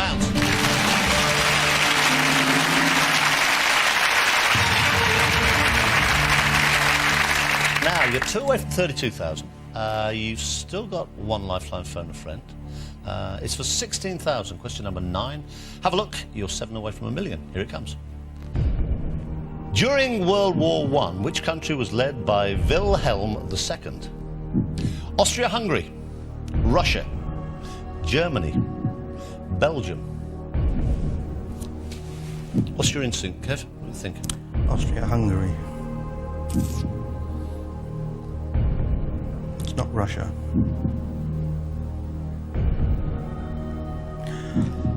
Now, you're 2 away from 32,000. You've still got 1 lifeline phone a friend. It's for 16,000. Question number 9. Have a look. You're 7 away from $1 million. Here it comes. During World War I, which country was led by Wilhelm II? Austria-Hungary, Russia, Germany, Belgium. What's your instinct, Kev? What do you think? Austria-Hungary. It's not Russia.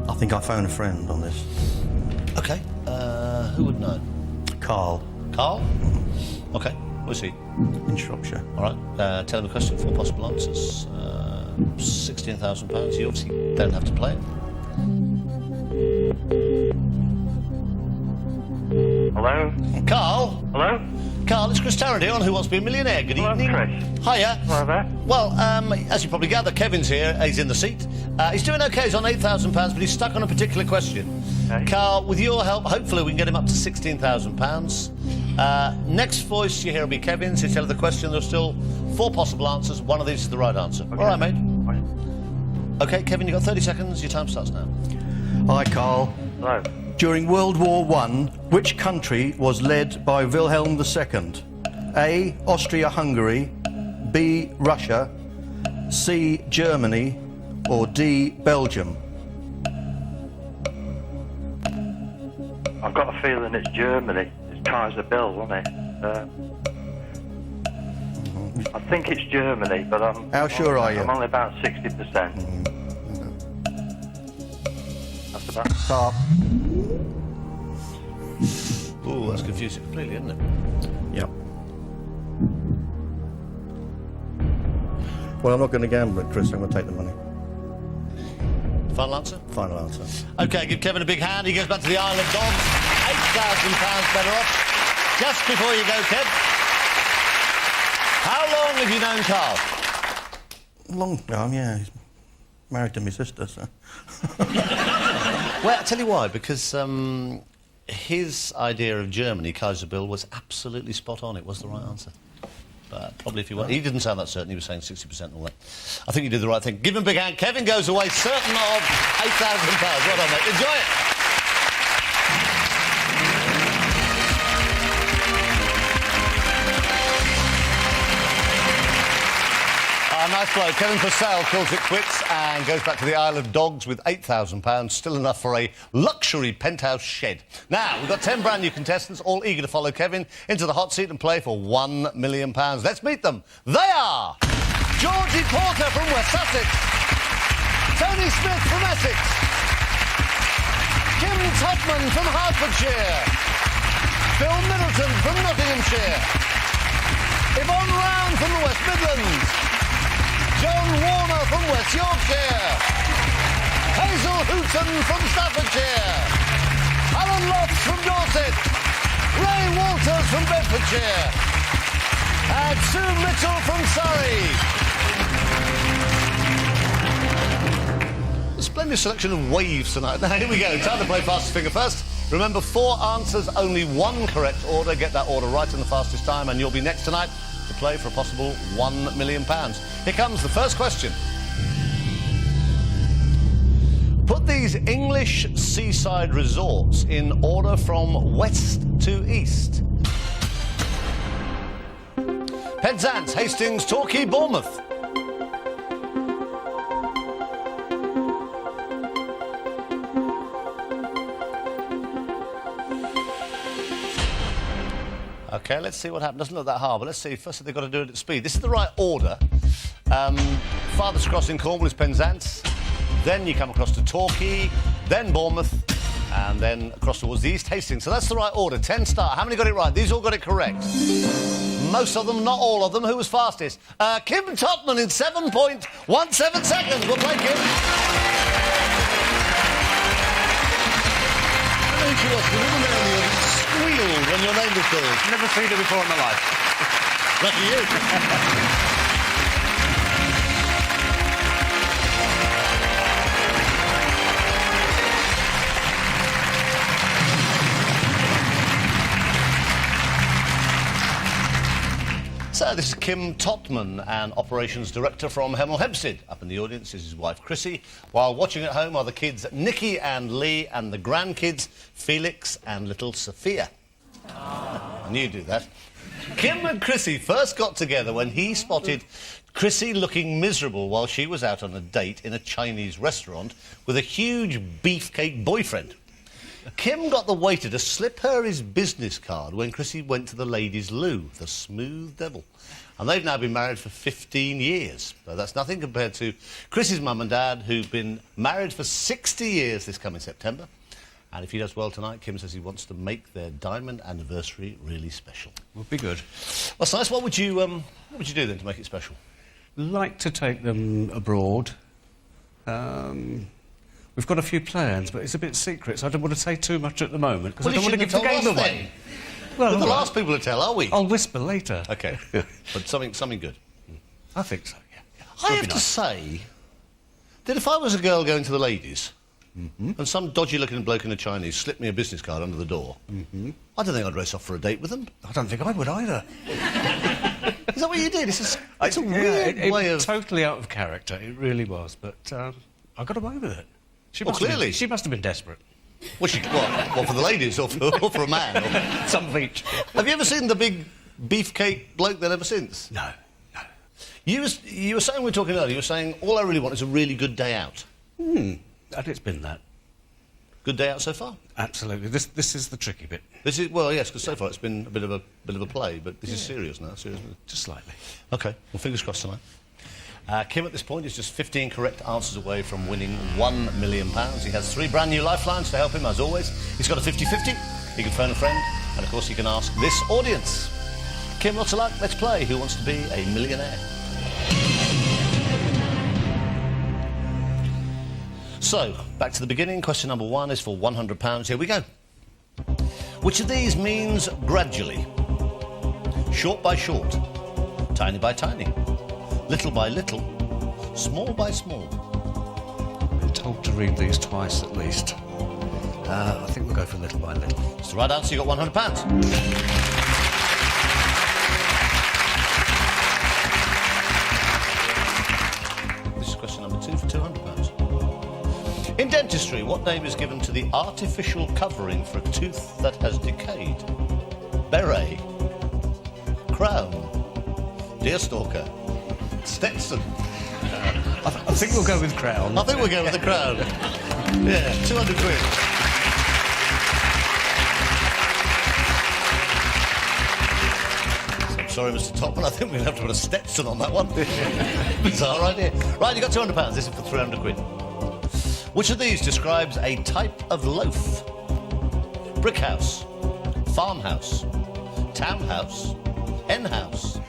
I think I phone a friend on this. Okay. Who would know? Carl. Carl? Okay. Where's he? In Shropshire. All right. Tell him a question, 4 possible answers. £16,000. You obviously don't have to play it. Hello? Carl? Hello? Carl, it's Chris Tarrant here on Who Wants to Be a Millionaire. Good evening. Chris. Hiya. Hello there. Well, as you probably gather, Kevin's here. He's in the seat. He's doing okay. He's on £8,000, but he's stuck on a particular question. Okay. Carl, with your help, hopefully we can get him up to £16,000. Next voice you hear will be Kevin's. He'll tell the question. There's still 4 possible answers. One of these is the right answer. Okay. All right, mate. Right. Okay, Kevin, you've got 30 seconds. Your time starts now. Hi, Carl. Hello. During World War I, which country was led by Wilhelm II? A. Austria-Hungary, B. Russia, C. Germany, or D. Belgium? I've got a feeling it's Germany. It's Kaiser Bill, wasn't it? I think it's Germany, but I'm... How sure are you? I'm only about 60%. That's about... Stop. Ooh, that's confusing completely, isn't it? Yep. Well, I'm not going to gamble it, Chris. I'm going to take the money. Final answer? Final answer. OK, give Kevin a big hand. He goes back to the Isle of Dogs. £8,000 better off. Just before you go, Kev, how long have you known Carl? Long time, yeah. He's married to my sister, so... Well, I'll tell you why. Because his idea of Germany, Kaiser Bill, was absolutely spot on. It was the right answer. But probably if he were... He didn't sound that certain. He was saying 60% and all that. I think you did the right thing. Give him a big hand. Kevin goes away certain of £8,000. Well done, mate. Enjoy it. Nice bloke. Kevin Purcell calls it quits and goes back to the Isle of Dogs with £8,000, still enough for a luxury penthouse shed. Now, we've got 10 brand new contestants, all eager to follow Kevin into the hot seat and play for £1 million. Let's meet them. They are Georgie Porter from West Sussex, Tony Smith from Essex, Kim Topman from Hertfordshire, Phil Middleton from Nottinghamshire, Yvonne Round from the West Midlands, John Warner from West Yorkshire, Hazel Hooton from Staffordshire, Alan Lofts from Dorset, Ray Walters from Bedfordshire, and Sue Mitchell from Surrey. A splendid selection of waves tonight. Now, here we go. Time to play fastest finger first. Remember, 4 answers, only 1 correct order. Get that order right in the fastest time, and you'll be next tonight to play for a possible £1 million. Here comes the first question. Put these English seaside resorts in order from west to east. Penzance, Hastings, Torquay, Bournemouth. OK, let's see what happens. Doesn't look that hard, but let's see. First, they've got to do it at speed. This is the right order. Farthest crossing Cornwall is Penzance. Then you come across to Torquay, then Bournemouth, and then across towards the East Hastings. So that's the right order. 10 star. How many got it right? These all got it correct. Most of them, not all of them. Who was fastest? Kim Totman in 7.17 seconds. We'll play Kim. I think she was. The woman there in the audience squealed when your name was called. Never seen her before in my life. Lucky you. So this is Kim Totman, an operations director from Hemel Hempstead. Up in the audience is his wife Chrissy. While watching at home are the kids Nikki and Lee, and the grandkids Felix and little Sophia. I knew you'd do that. Kim and Chrissy first got together when he spotted Chrissy looking miserable while she was out on a date in a Chinese restaurant with a huge beefcake boyfriend. Kim got the waiter to slip her his business card when Chrissy went to the ladies' loo, the smooth devil. And they've now been married for 15 years. So that's nothing compared to Chrissy's mum and dad, who've been married for 60 years this coming September. And if he does well tonight, Kim says he wants to make their diamond anniversary really special. Would be good. That's nice. What would you do then to make it special? Like to take them abroad. We've got a few plans, but it's a bit secret, so I don't want to say too much at the moment, because I don't want to give the game away. Well, we're the last people to tell, are we? I'll whisper later. OK. But something good. I think so, yeah. I have to say that if I was a girl going to the ladies and some dodgy-looking bloke in a Chinese slipped me a business card under the door, I don't think I'd race off for a date with them. I don't think I would either. Is that what you did? It's a weird way of... totally out of character, it really was, but I got away with it. She must have been desperate. What, for the ladies or for a man? Or... Some of each. Have you ever seen the big beefcake bloke then ever since? No. You were saying, we were talking earlier, you were saying, all I really want is a really good day out. And it's been that. Good day out so far? Absolutely. This is the tricky bit. This is, well, yes, because so far it's been a bit of a play, but this is serious now, seriously. Just slightly. OK, well, fingers crossed tonight. Kim, at this point, is just 15 correct answers away from winning £1 million. He has 3 brand new lifelines to help him, as always. He's got a 50-50. He can phone a friend, and, of course, he can ask this audience. Kim, lots of luck. Let's play Who Wants to Be a Millionaire? So, back to the beginning. Question number 1 is for £100. Here we go. Which of these means gradually? Short by short, tiny by tiny, little by little, small by small. We're told to read these twice at least. I think we'll go for little by little. It's the right answer. You got £100. This is question number 2 for £200. In dentistry, what name is given to the artificial covering for a tooth that has decayed? Beret, crown, deerstalker, Stetson. I think we'll go with crown. I think we'll go with the crown. Yeah, 200 quid. I'm sorry, Mr. Topman, I think we'll have to put a Stetson on that one. Bizarre idea. Right, you got £200. This is for 300 quid. Which of these describes a type of loaf? Brick house, farmhouse, townhouse, hen house.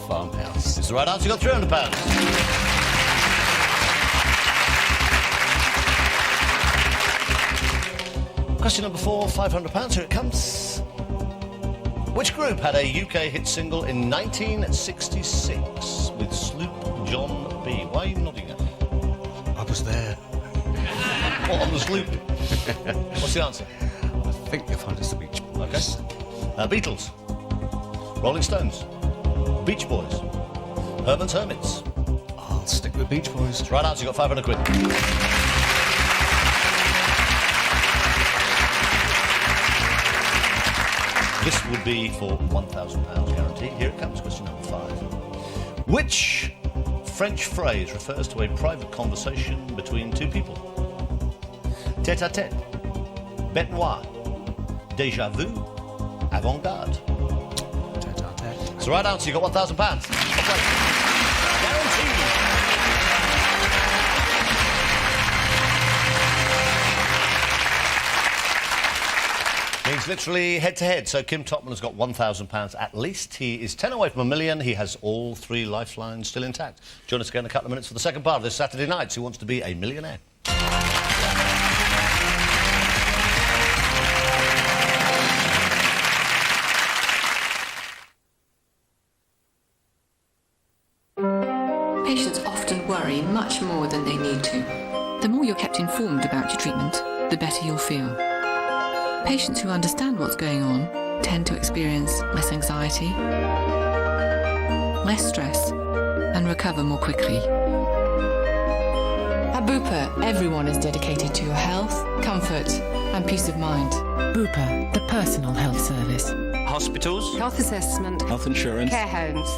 Farmhouse. It's the right answer. You got £300. Question number 4, £500. Here it comes. Which group had a UK hit single in 1966 with Sloop John B? Why are you nodding at me? I was there. What, on the Sloop? What's the answer? I think you'll find it's the Beach Boys. OK. Beatles, Rolling Stones, Beach Boys, Herman's Hermits. I'll stick with Beach Boys. That's right answer. You got 500 quid. This would be for £1,000 guarantee. Here it comes, question number 5. Which French phrase refers to a private conversation between two people? Tête-à-tête, bête noire, déjà vu, avant-garde. Tête-à-tête. It's the right answer. You got £1,000. Guaranteed. Means literally head-to-head. So Kim Topman has got £1,000 at least. He is 10 away from £1 million. He has all 3 lifelines still intact. Join us again in a couple of minutes for the second part of this Saturday Night. Who Wants to Be a Millionaire? Patients often worry much more than they need to. The more you're kept informed about your treatment, the better you'll feel. Patients who understand what's going on tend to experience less anxiety, less stress, and recover more quickly. At Bupa, everyone is dedicated to your health, comfort, and peace of mind. Bupa, the personal health service. Hospitals, Health assessment. health insurance, Care homes.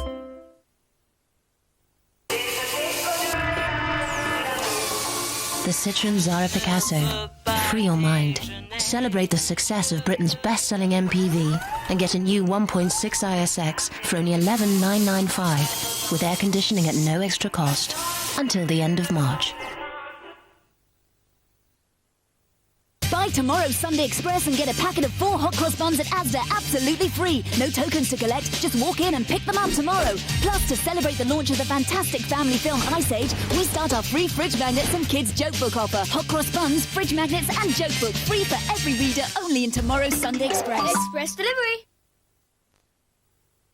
The Citroën Zara Picasso. Free your mind. Celebrate the success of Britain's best-selling MPV and get a new 1.6 ISX for only $11,995 with air conditioning at no extra cost until the end of March. Buy tomorrow's Sunday Express and get a packet of 4 hot cross buns at Asda absolutely free. No tokens to collect, just walk in and pick them up tomorrow. Plus, to celebrate the launch of the fantastic family film Ice Age, we start our free fridge magnets and kids joke book offer. Hot cross buns, fridge magnets and joke book free for every reader only in tomorrow's Sunday Express. Express delivery.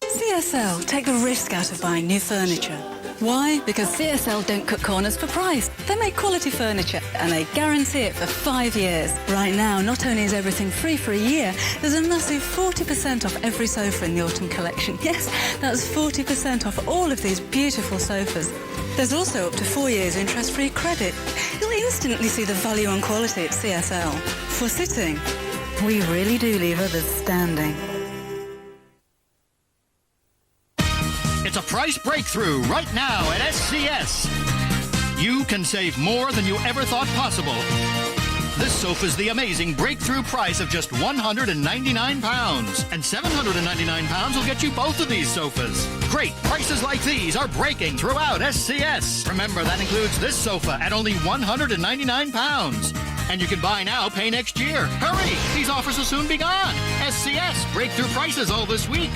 CSL take the risk out of buying new furniture. Why? Because CSL don't cut corners for price. They make quality furniture and they guarantee it for 5 years. Right now, not only is everything free for a year, there's a massive 40% off every sofa in the autumn collection. Yes, that's 40% off all of these beautiful sofas. There's also up to 4 years interest-free credit. You'll instantly see the value and quality at CSL. For sitting, we really do leave others standing. It's a price breakthrough right now at SCS. You can save more than you ever thought possible. This sofa's the amazing breakthrough price of just £199. And £799 will get you both of these sofas. Great prices like these are breaking throughout SCS. Remember, that includes this sofa at only £199. And you can buy now, pay next year. Hurry! These offers will soon be gone. SCS, breakthrough prices all this week.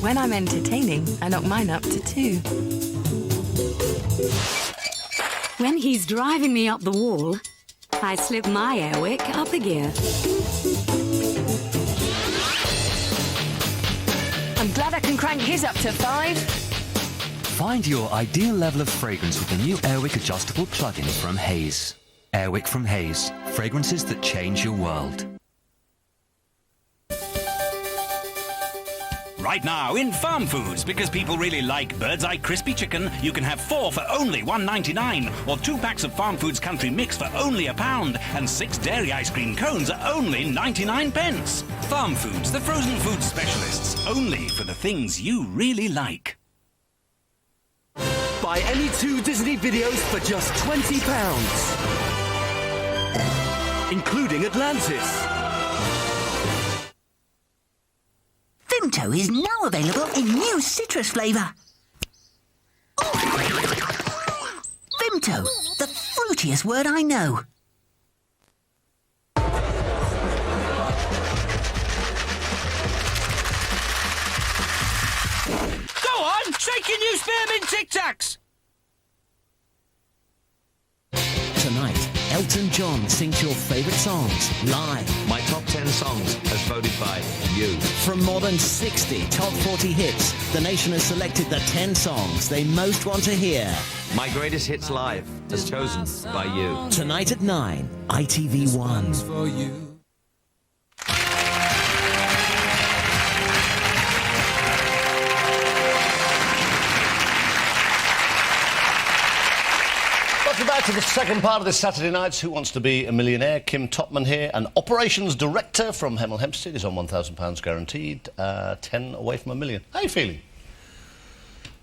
When I'm entertaining, I knock mine up to 2. When he's driving me up the wall, I slip my Airwick up a gear. I'm glad I can crank his up to 5. Find your ideal level of fragrance with the new Airwick adjustable plug-in from Haze. Airwick from Haze. Fragrances that change your world. Right now in Farm Foods, because people really like Bird's Eye Crispy Chicken, you can have 4 for only $1.99, or 2 packs of Farm Foods Country Mix for only £1, and 6 dairy ice cream cones are only 99 pence. Farm Foods, the frozen food specialists, only for the things you really like. Buy any 2 Disney videos for just £20, including Atlantis. Vimto is now available in new citrus flavour. Vimto, the fruitiest word I know. Go on, shake your new spearmint Tic Tacs! Tonight, Elton John sings your favourite songs live. My top 10 songs as voted by you. From more than 60 top 40 hits, the nation has selected the 10 songs they most want to hear. My greatest hits live, as chosen by you. Tonight at 9, ITV1. For you. Welcome back to the second part of this Saturday night's Who Wants to Be a Millionaire? Kim Topman here, and Operations Director from Hemel Hempstead is on £1,000 guaranteed, 10 away from $1 million. How are you feeling?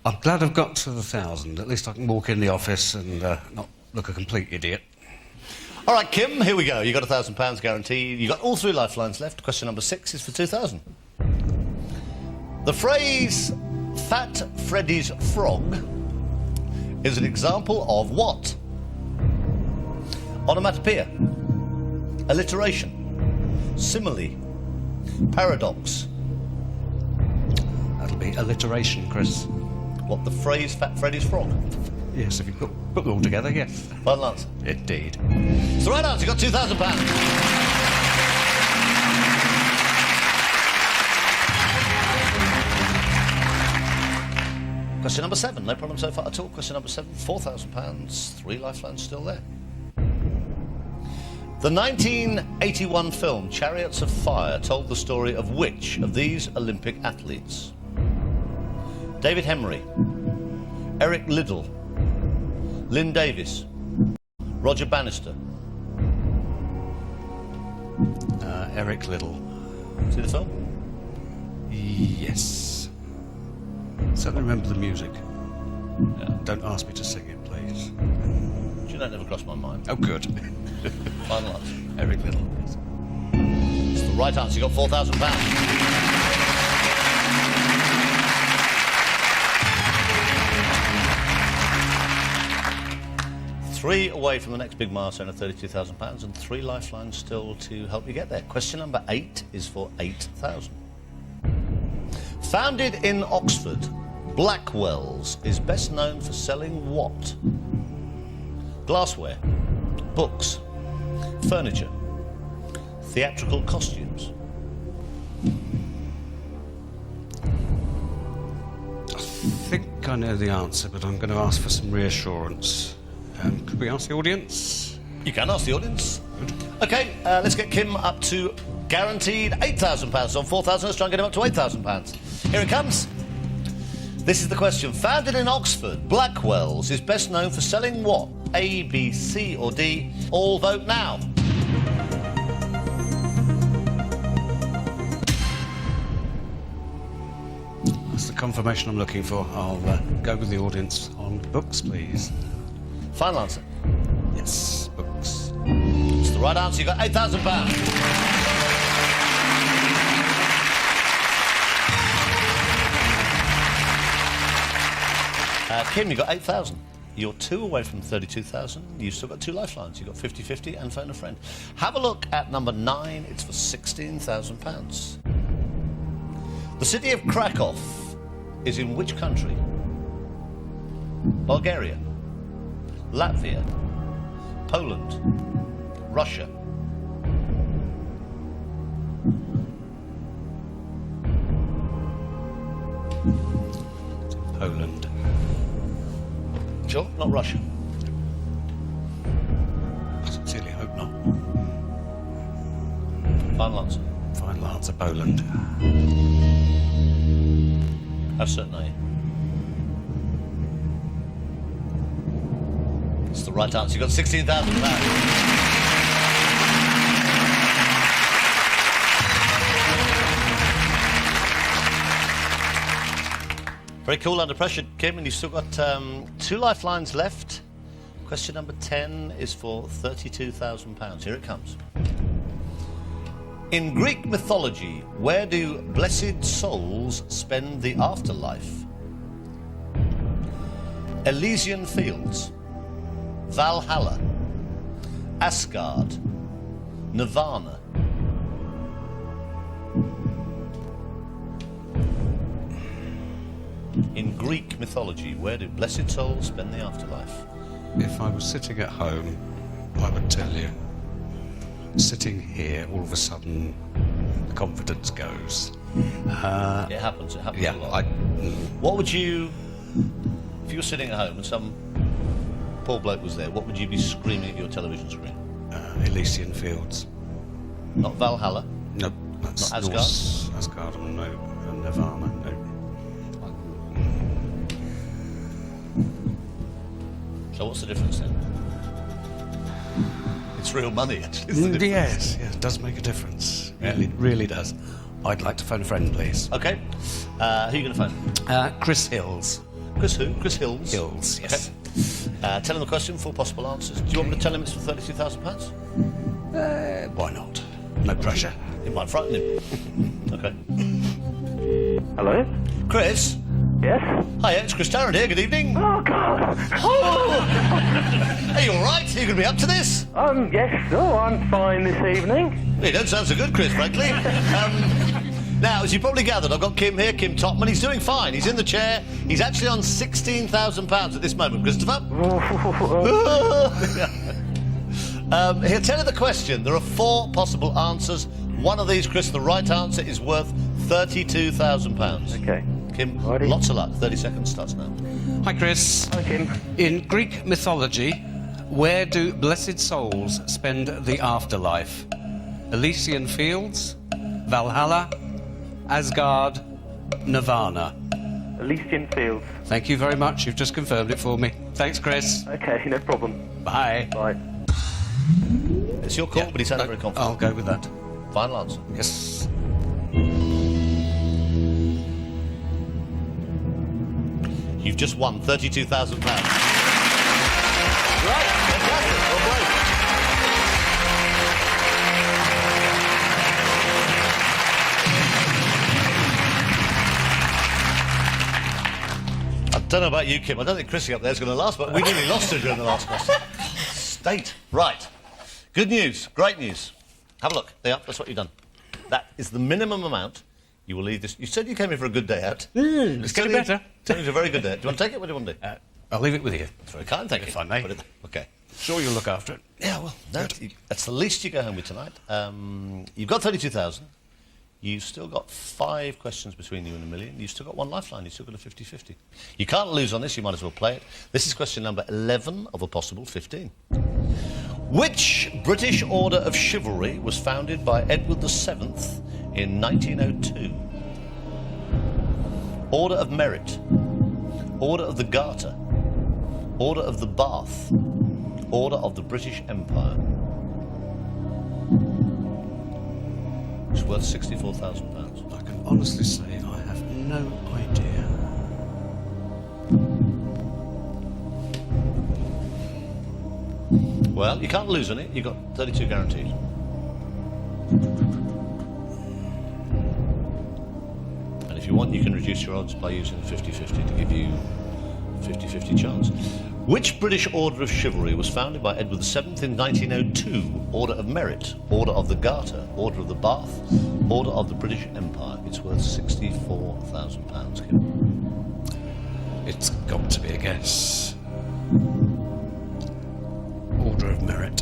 I'm glad I've got to the 1,000. At least I can walk in the office and not look a complete idiot. All right, Kim, here we go. You got £1,000 guaranteed. You got all 3 lifelines left. Question number 6 is for 2,000. The phrase "Fat Freddy's frog" is an example of what? Onomatopoeia, alliteration, simile, paradox. That'll be alliteration, Chris. What, the phrase "Fat Freddy's frog"? Yes, if you put them all together, yes. Final answer. Indeed. It's the right answer. You got £2,000. Question number 7, no problem so far at all. Question number 7, £4,000, 3 lifelines still there. The 1981 film Chariots of Fire told the story of which of these Olympic athletes? David Hemery, Eric Liddell, Lynn Davis, Roger Bannister. Eric Liddell. See the film? Yes. Certainly remember the music. Yeah. Don't ask me to sing it, please. Do you know, it never crossed my mind. Oh, good. Final answer. Eric Liddell, yes. It's the right answer. You got £4,000. 3 away from the next big milestone of £32,000 and 3 lifelines still to help you get there. Question number 8 is for 8,000. Founded in Oxford, Blackwell's is best known for selling what? Glassware, books, furniture, theatrical costumes. I think I know the answer, but I'm going to ask for some reassurance. Could we ask the audience? You can ask the audience. OK, let's get Kim up to guaranteed £8,000 on 4,000. Let's try and get him up to £8,000. Here it comes. This is the question. Founded in Oxford, Blackwell's is best known for selling what? A, B, C or D? All vote now. That's the confirmation I'm looking for. I'll go with the audience on books, please. Final answer? Yes, books. It's the right answer. You got £8,000. Kim, you got 8,000. You're 2 away from 32,000. You've still got 2 lifelines. You've got 50-50 and phone a friend. Have a look at number 9. It's for £16,000. The city of Krakow is in which country? Bulgaria, Latvia, Poland, Russia. Poland. Sure, not Russia. I sincerely hope not. Final answer. Final answer, Poland. How certain are you? It's the right answer. You got £16,000. Very cool under pressure, Kim, and you've still got 2 lifelines left. Question number 10 is for £32,000. Here it comes. In Greek mythology, where do blessed souls spend the afterlife? Elysian Fields, Valhalla, Asgard, Nirvana. In Greek mythology, where do blessed souls spend the afterlife? If I was sitting at home, I would tell you. Sitting here, all of a sudden, the confidence goes. It happens yeah, a lot. What would you, if you were sitting at home and some poor bloke was there, what would you be screaming at your television screen? Elysian Fields. Not Valhalla? Nope. That's not Asgard? Asgard, no. And Nirvana, no. So what's the difference then? It's real money, actually. Yes, it does make a difference. It really does. I'd like to phone a friend, please. OK. Who are you going to phone? Chris Hills. Chris who? Chris Hills? Hills, yes. Okay. Tell him the question, 4 possible answers. Do you want me to tell him it's for £32,000? Why not? No pressure. It might frighten him. OK. Hello? Chris? Yes? Hi, it's Chris Tarrant here. Good evening. Oh, God. Are you all right? Are you going to be up to this? Yes. Oh, I'm fine this evening. You don't sound so good, Chris, frankly. Now, as you probably gathered, I've got Kim here, Kim Topman. He's doing fine. He's in the chair. He's actually on £16,000 at this moment, Christopher. Here, tell you the question. There are 4 possible answers. One of these, Chris, the right answer is worth £32,000. Okay. Kim, Righty. lots of luck. 30 seconds starts now. Hi, Chris. Hi, Kim. In Greek mythology, where do blessed souls spend the afterlife? Elysian Fields, Valhalla, Asgard, Nirvana. Elysian Fields. Thank you very much. You've just confirmed it for me. Thanks, Chris. Okay, no problem. Bye. Bye. It's your call, but he sounded very confident. I'll go with that. Final answer. Yes. You've just won £32,000. Right, fantastic. Well played. I don't know about you, Kim. I don't think Chrissy up there is going to last, but we nearly lost her during the last question. State. Right. Good news. Great news. Have a look. There, that's what you've done. That is the minimum amount you will leave this. You said you came here for a good day out. It's getting better. It's a very good day. Do you want to take it? What do you want to do? I'll leave it with you. It's very kind, thank you. If I may. Okay. Sure you'll look after it. Yeah, well, that's the least you go home with tonight. You've got 32,000. You've still got 5 questions between you and £1 million. You've still got 1 lifeline. You've still got a 50-50. You can't lose on this. You might as well play it. This is question number 11 of a possible 15. Which British Order of Chivalry was founded by Edward VII in 1902? Order of Merit, Order of the Garter, Order of the Bath, Order of the British Empire. It's worth £64,000. I can honestly say I have no idea. Well, you can't lose on it. You've got 32 guaranteed. And if you want, you can reduce your odds by using 50-50 to give you a 50-50 chance. Which British Order of Chivalry was founded by Edward VII in 1902? Order of Merit, Order of the Garter, Order of the Bath, Order of the British Empire. It's worth £64,000, Kim. It's got to be a guess. Order of Merit.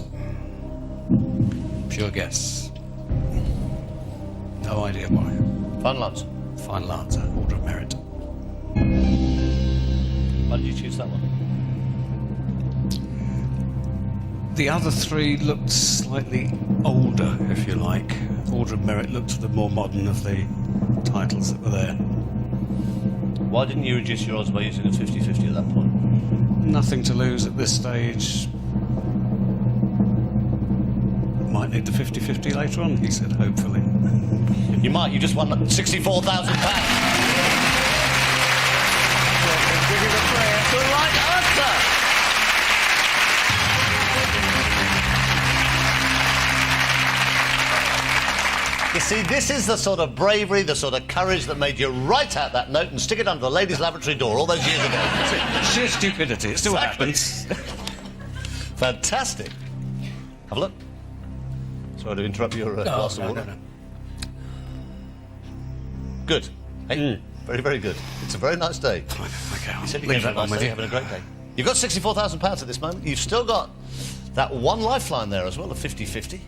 Pure guess. No idea why. Final answer. Final answer. Order of Merit. Why did you choose that one? The other 3 looked slightly older, if you like. Order of Merit looked the more modern of the titles that were there. Why didn't you reduce your odds by using a 50-50 at that point? Nothing to lose at this stage. Might need the 50-50 later on, he said, hopefully. You might. You just won £64,000. The right answer. You see, this is the sort of bravery, the sort of courage that made you write out that note and stick it under the ladies' lavatory door all those years ago. Sheer stupidity. It still happens. Fantastic. Have a look. Sorry to interrupt your glass of water. No. Good. Hey, very, very good. It's a very nice day. Okay, You said you leave came that back one with nice day, you. having a great day. You've got £64,000 at this moment. You've still got that 1 lifeline there as well, a 50-50.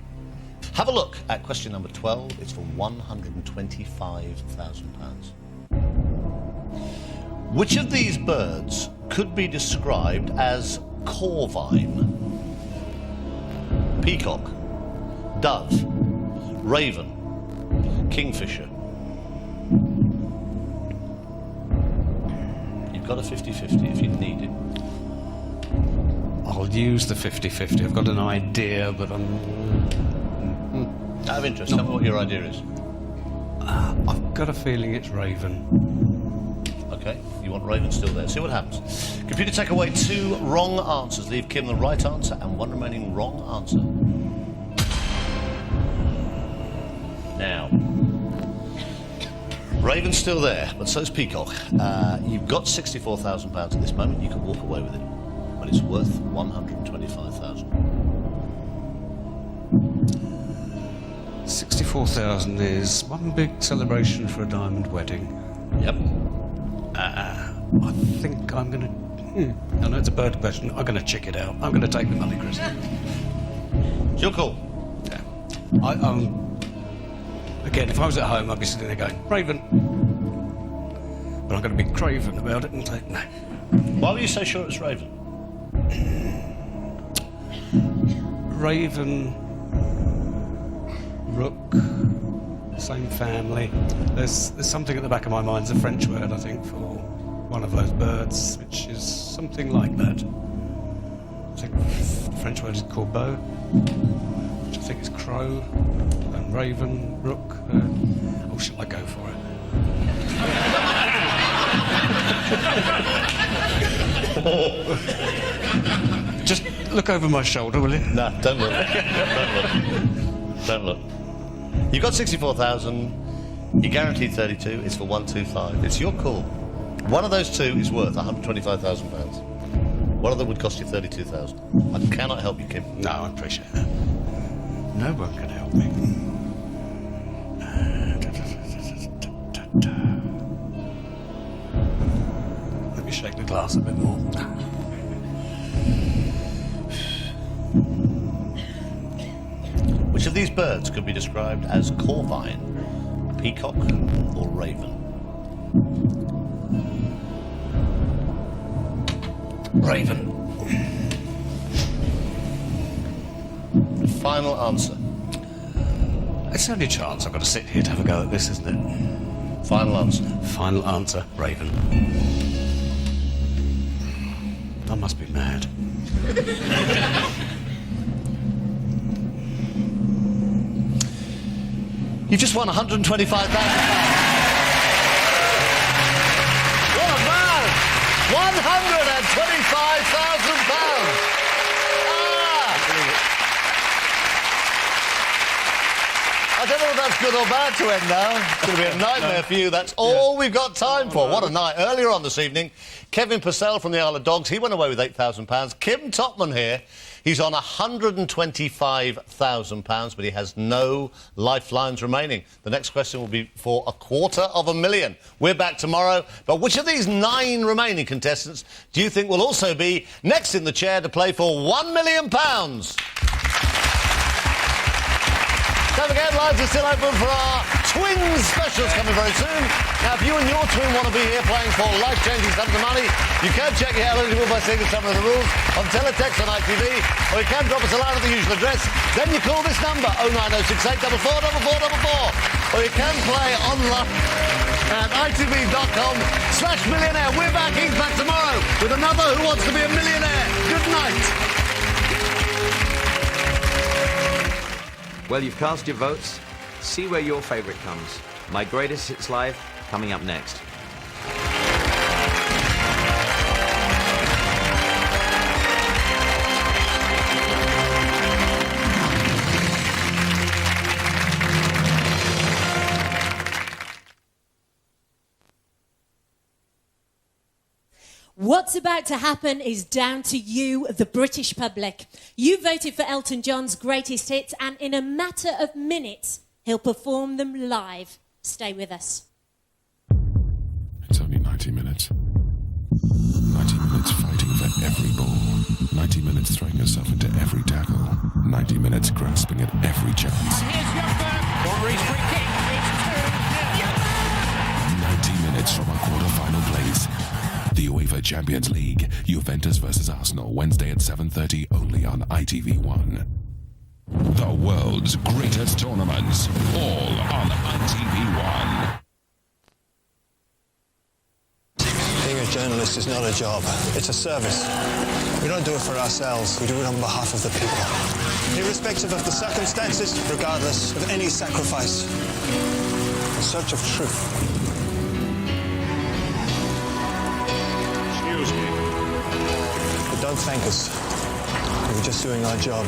Have a look at question number 12. It's for £125,000. Which of these birds could be described as corvine? Peacock, dove, raven, kingfisher. You've got a 50-50 if you need it. I'll I'll use the 50-50. I've got an idea, but I'm... Out of interest, tell me what your idea is. I've got a feeling it's Raven. Okay, you want Raven still there. See what happens. Computer, take away 2 wrong answers. Leave Kim the right answer and 1 remaining wrong answer. Now, Raven's still there, but so's Peacock. You've got £64,000 at this moment. You can walk away with it, but it's worth £125,000. 64,000 is one big celebration for a diamond wedding. Yep. I think I'm going to... I know it's a bird question. I'm going to check it out. I'm going to take the money, Chris. It's your call. Yeah. Again, if I was at home, I'd be sitting there going, Raven. But I'm going to be craven about it and say, no. Why were you so sure it was Raven? Raven, rook, same family. There's something at the back of my mind. It's a French word, I think, for one of those birds, which is something like that. I think the French word is corbeau, which I think is crow, and raven, rook. Oh, shall I go for it? Just look over my shoulder, will you? No, don't look. Don't look. You've got 64,000. You're guaranteed 32. It's for 125. It's your call. One of those 2 is worth £125,000. One of them would cost you 32,000. I cannot help you, Kim. No, I appreciate that. No one can help me. Let me shake the glass a bit more. Which of these birds could be described as corvine, peacock, or raven? Raven. Final answer. It's the only chance I've got to sit here to have a go at this, isn't it? Final answer. Final answer, Raven. I must be mad. You've just won £125,000. What a man! £125,000. I don't know if that's good or bad to end now. It's going to be a nightmare for you. That's all we've got time for. What a night. Earlier on this evening, Kevin Purcell from the Isle of Dogs, he went away with £8,000. Kim Topman here, he's on £125,000, but he has no lifelines remaining. The next question will be for $250,000. We're back tomorrow, but which of these 9 remaining contestants do you think will also be next in the chair to play for £1 million? Don't forget, lines are still open for our twins specials coming very soon. Now, if you and your twin want to be here playing for life-changing sums of money, you can check your eligible by seeing some of the rules on teletext on ITV, or you can drop us a line at the usual address. Then you call this number, 09068 444444, or you can play online at itv.com/millionaire. We're back, he's back tomorrow with another Who Wants to Be a Millionaire. Good night. Well, you've cast your votes. See where your favourite comes. My Greatest Hits Live, coming up next. What's about to happen is down to you, the British public. You voted for Elton John's greatest hits, and in a matter of minutes, he'll perform them live. Stay with us. It's only 90 minutes. 90 minutes fighting for every ball. 90 minutes throwing yourself into every tackle. 90 minutes grasping at every chance. 90 minutes from our quarter-final place. The UEFA Champions League, Juventus versus Arsenal, Wednesday at 7:30, only on ITV1. The world's greatest tournaments, all on ITV1. Being a journalist is not a job, it's a service. We don't do it for ourselves, we do it on behalf of the people. Irrespective of the circumstances, regardless of any sacrifice. In search of truth. Excuse me. But don't thank us. We're just doing our job.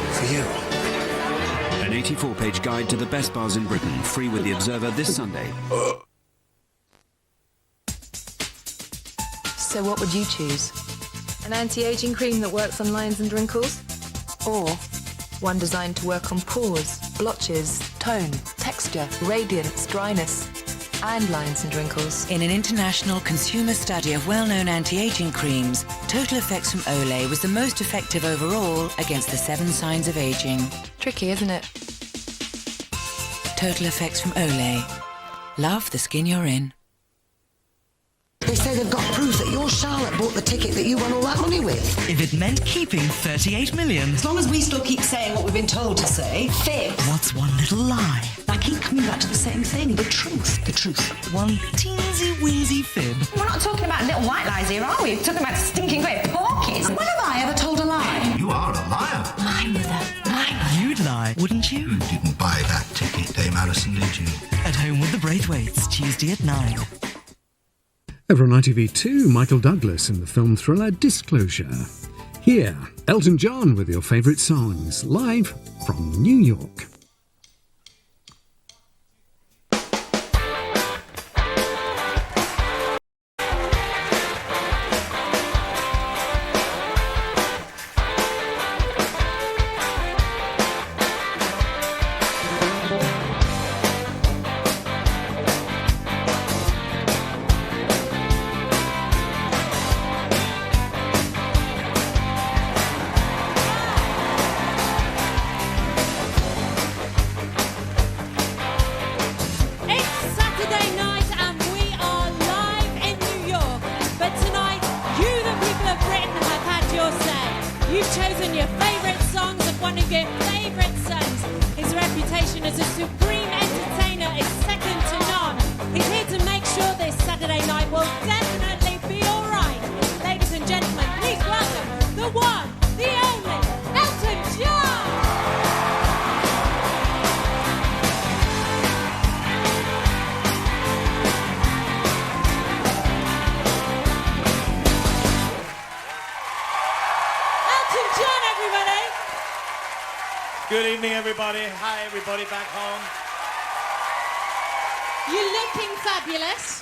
For you. An 84-page guide to the best bars in Britain, free with The Observer this Sunday. So what would you choose? An anti-aging cream that works on lines and wrinkles? Or one designed to work on pores, blotches, tone, texture, radiance, dryness, and lines and wrinkles? In an international consumer study of well-known anti-aging creams, Total Effects from Olay was the most effective overall against the 7 signs of aging. Tricky, isn't it? Total Effects from Olay. Love the skin you're in. They say they've got proof that your Charlotte bought the ticket that you won all that money with. If it meant keeping 38 million. As long as we still keep saying what we've been told to say. Fib. What's one little lie? I keep coming back to the same thing. The truth. The truth. One teensy-weensy fib. We're not talking about little white lies here, are we? We're talking about stinking great porkies. When have I ever told a lie? You are a liar. Lie, Mother. Lie. You'd lie, wouldn't you? You didn't buy that ticket, Dame Alison, did you? At Home with the Braithwaites, Tuesday at 9. Over on ITV2, Michael Douglas in the film thriller Disclosure. Here, Elton John with your favourite songs, live from New York. Good evening, everybody. Hi, everybody back home. You're looking fabulous.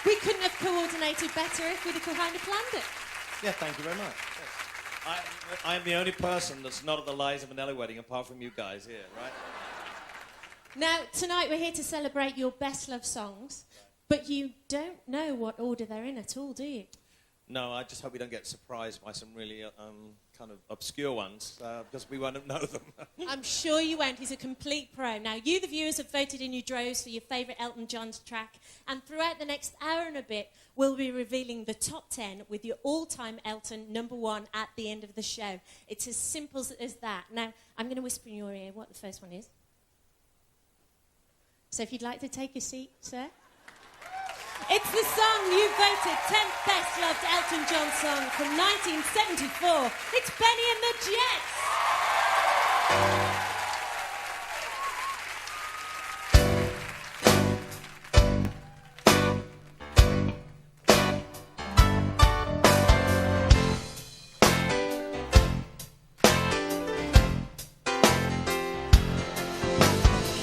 We couldn't have coordinated better if we'd have kind of planned it. Yeah, thank you very much. Yes. I'm the only person that's not at the Liza Minnelli wedding apart from you guys here, right? Now, tonight we're here to celebrate your best love songs, but you don't know what order they're in at all, do you? No, I just hope we don't get surprised by some really kind of obscure ones, because we won't know them. I'm sure you won't. He's a complete pro. Now, you, the viewers, have voted in your droves for your favourite Elton John track, and throughout the next hour and a bit, we'll be revealing the top 10 with your all-time Elton #1 at the end of the show. It's as simple as that. Now, I'm going to whisper in your ear what the first one is. So if you'd like to take a seat, sir. It's the song you voted 10th best loved Elton John song from 1974. It's Benny and the Jets.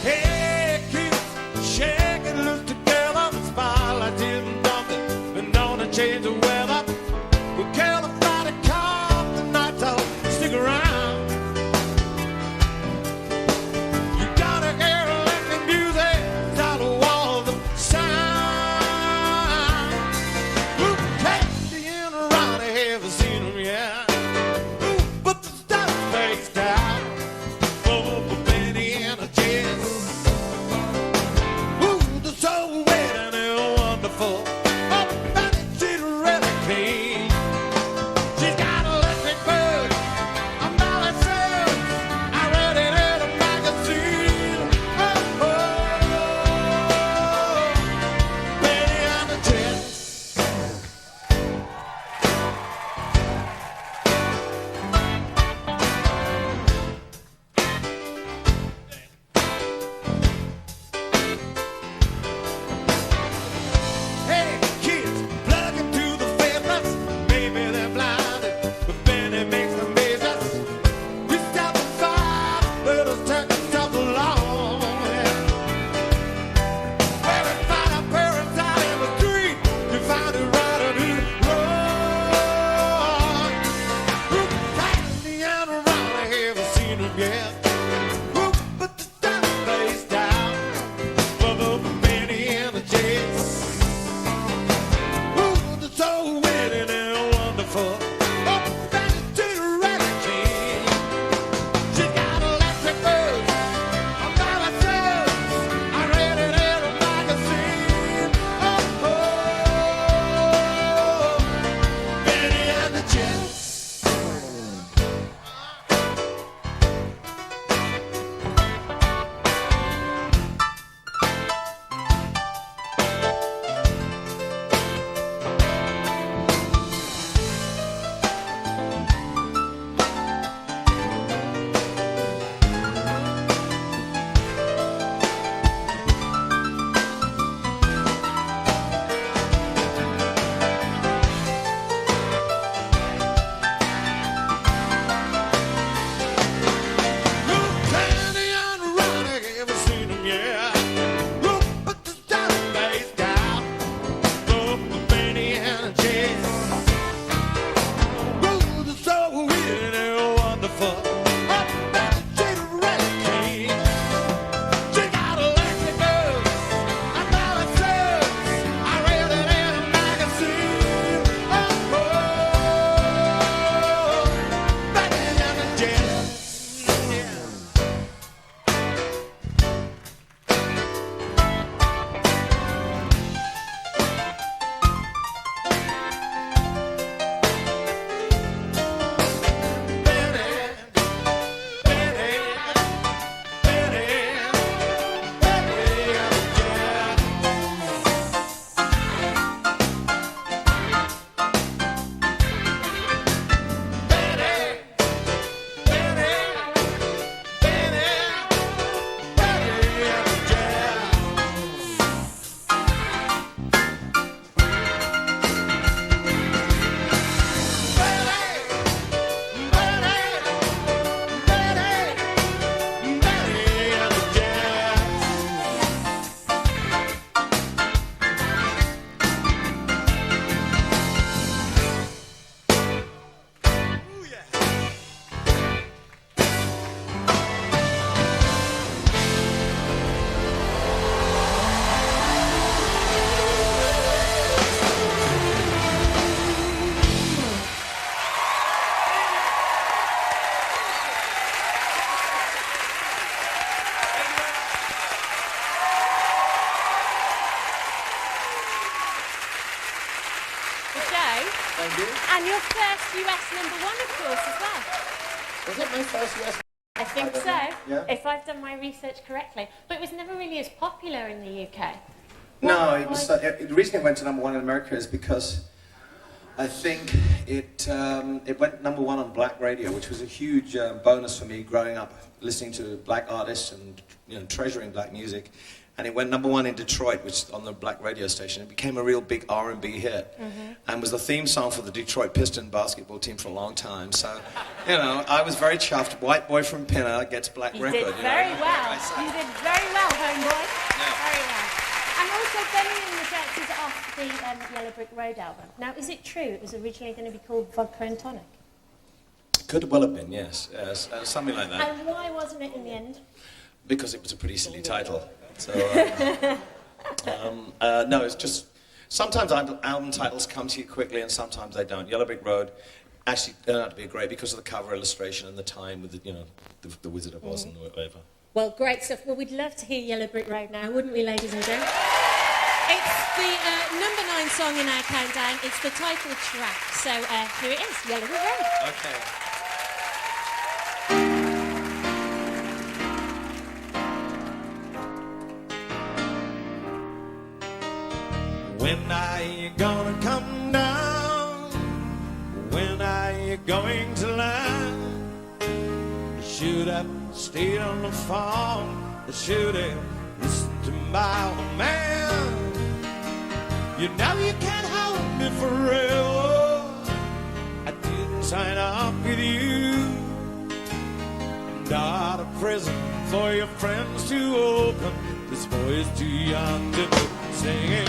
Hey, kids, shake and look together. Smile, I didn't know that. Been known to change the weather. We'll kill the Friday come tonight, so stick around. And your first US #1, of course, as well. Was it my first US? I think so, Yeah. if I've done my research correctly. But it was never really as popular in the UK. No, it was. The reason it went to #1 in America is because I think it went #1 on black radio, which was a huge bonus for me growing up, listening to black artists and treasuring black music. And it went #1 in Detroit, which on the black radio station. It became a real big R&B hit, and was the theme song for the Detroit Piston basketball team for a long time. So, I was very chuffed. White boy from Pinner gets black You record. did very well. You did very well, homeboy. Very well. And also, Benny and the Jets is off the Yellow Brick Road album. Now, is it true it was originally going to be called Vodka and Tonic? Could well have been, yes, something like that. And why wasn't it in the end? Because it was a pretty silly title. So, no, it's just sometimes album titles come to you quickly and sometimes they don't. Yellow Brick Road actually turned out to be great because of the cover illustration and the time with the Wizard of Oz and whatever. Well, great stuff. Well, we'd love to hear Yellow Brick Road now, wouldn't we, ladies and gents? It's the #9 song in our countdown. It's the title track. So here it is, Yellow Brick Road. Okay. When are you gonna come down? When are you going to land? You should have stayed on the farm. You should have listened to my old man. You know you can't hold me forever. I didn't sign up with you. I'm not a present for your friends to open. This boy is too young to be singing.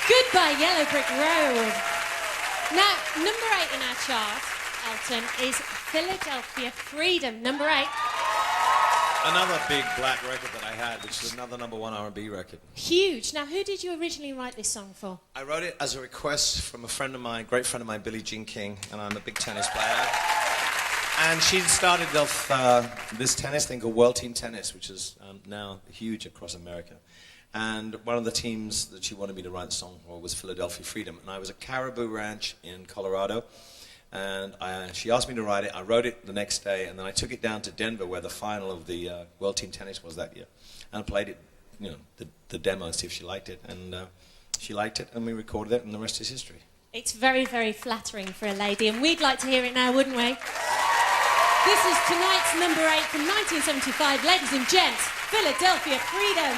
Goodbye, Yellow Brick Road. Now, #8 in our chart, Elton, is Philadelphia Freedom, #8. Another big black record that I had, which was another #1 R&B record. Huge. Now, who did you originally write this song for? I wrote it as a request from a friend of mine, great friend of mine, Billie Jean King, and I'm a big tennis player. And she started off this tennis thing called World Team Tennis, which is now huge across America. And one of the teams that she wanted me to write the song for was Philadelphia Freedom. And I was at Caribou Ranch in Colorado. And she asked me to write it. I wrote it the next day. And then I took it down to Denver, where the final of the World Team Tennis was that year. And I played it, you know, the demo, and see if she liked it. And she liked it, and we recorded it, and the rest is history. It's very, very flattering for a lady, and we'd like to hear it now, wouldn't we? This is tonight's number 8 from 1975. Ladies and gents, Philadelphia Freedom.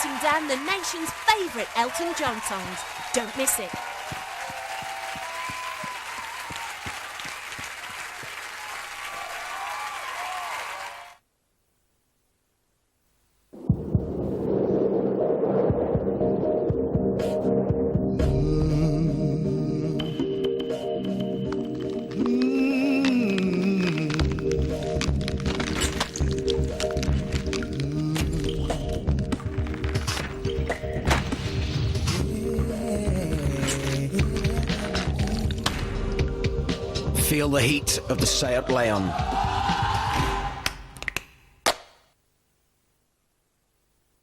counting down the nation's favourite Elton John songs. Don't miss it. Feel the heat of the Seat Leon.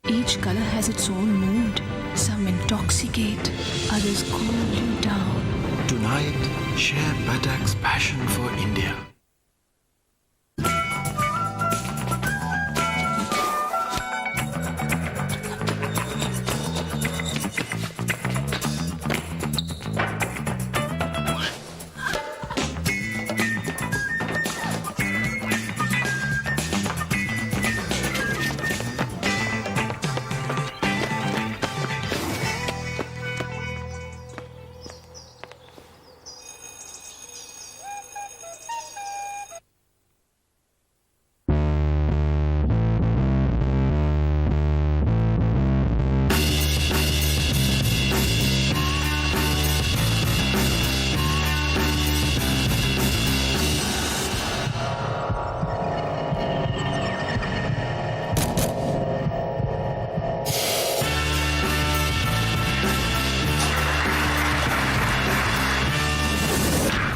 Each colour has its own mood. Some intoxicate, others cool you down. Tonight, share Badak's passion for India.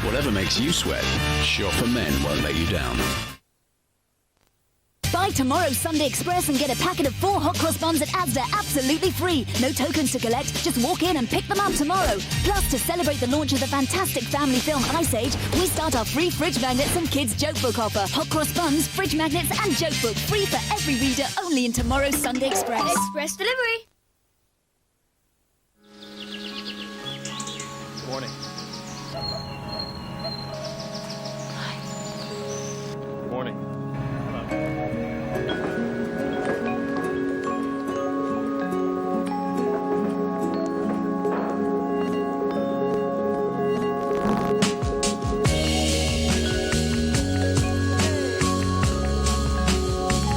Whatever makes you sweat, Shop for Men won't let you down. Buy tomorrow's Sunday Express and get a packet of 4 hot cross buns at Asda absolutely free. No tokens to collect, just walk in and pick them up tomorrow. Plus, to celebrate the launch of the fantastic family film Ice Age, we start our free fridge magnets and kids joke book offer. Hot cross buns, fridge magnets and joke book free for every reader only in tomorrow's Sunday Express. Express delivery. Good morning. Good morning.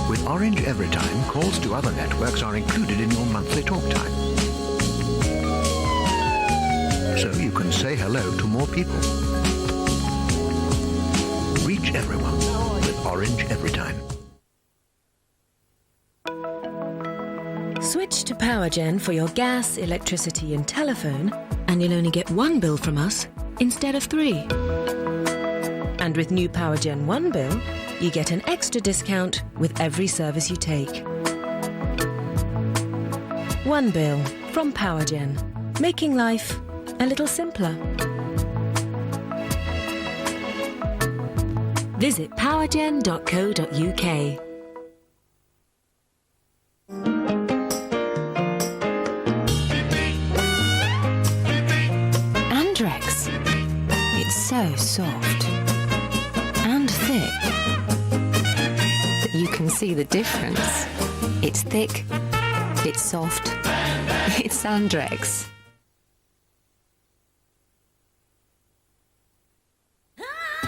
With Orange Everytime, calls to other networks are included in your monthly talk time. So you can say hello to more people. Reach everyone with Orange Everytime. Switch to PowerGen for your gas, electricity and telephone, and you'll only get 1 bill from us instead of 3. And with new PowerGen 1 bill, you get an extra discount with every service you take. 1 bill from PowerGen, making life a little simpler. Visit powergen.co.uk. Andrex. It's so soft and thick that you can see the difference. It's thick, it's soft, it's Andrex.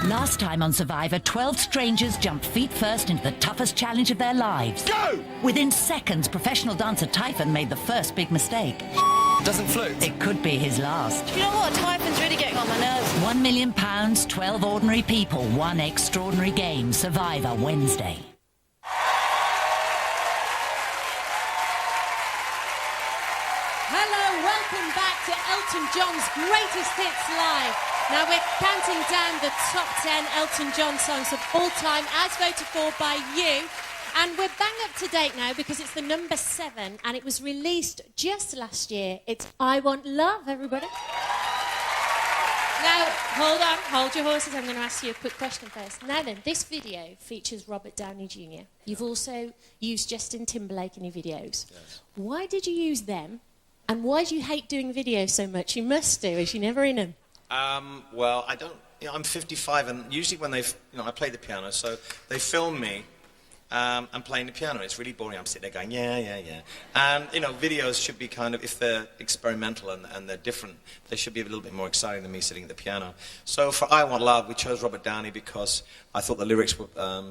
Last time on Survivor, 12 strangers jumped feet first into the toughest challenge of their lives. Go! Within seconds, professional dancer Typhon made the first big mistake. Doesn't float. It could be his last. You know what? Typhon's really getting on my nerves. £1 million, 12 ordinary people, one extraordinary game. Survivor, Wednesday. Hello, welcome back to Elton John's Greatest Hits Live. Now we're counting down the top 10 Elton John songs of all time as voted for by you. And we're bang up to date now because it's the number 7 and it was released just last year. It's I Want Love, everybody. Now, hold on, hold your horses. I'm going to ask you a quick question first. Now then, this video features Robert Downey Jr. You've also used Justin Timberlake in your videos. Yes. Why did you use them? And why do you hate doing videos so much? You must do, as you're never in them. Well, I don't. I'm 55, and usually when I play the piano, so they film me and playing the piano. It's really boring. I'm sitting there going, yeah, yeah, yeah. And, you know, videos should be kind of, if they're experimental and they're different, they should be a little bit more exciting than me sitting at the piano. So for I Want Love, we chose Robert Downey because I thought the lyrics were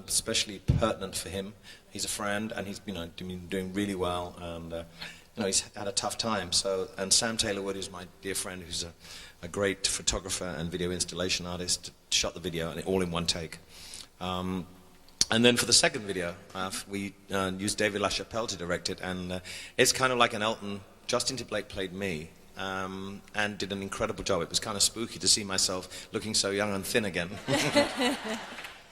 especially pertinent for him. He's a friend, and he's, you know, been doing really well, and, you know, he's had a tough time. So, and Sam Taylor-Wood is my dear friend, who's a great photographer and video installation artist, shot the video and all in one take. And then for the second video, we used David LaChapelle to direct it, and it's kind of like an Elton. Justin Timberlake played me, and did an incredible job. It was kind of spooky to see myself looking so young and thin again.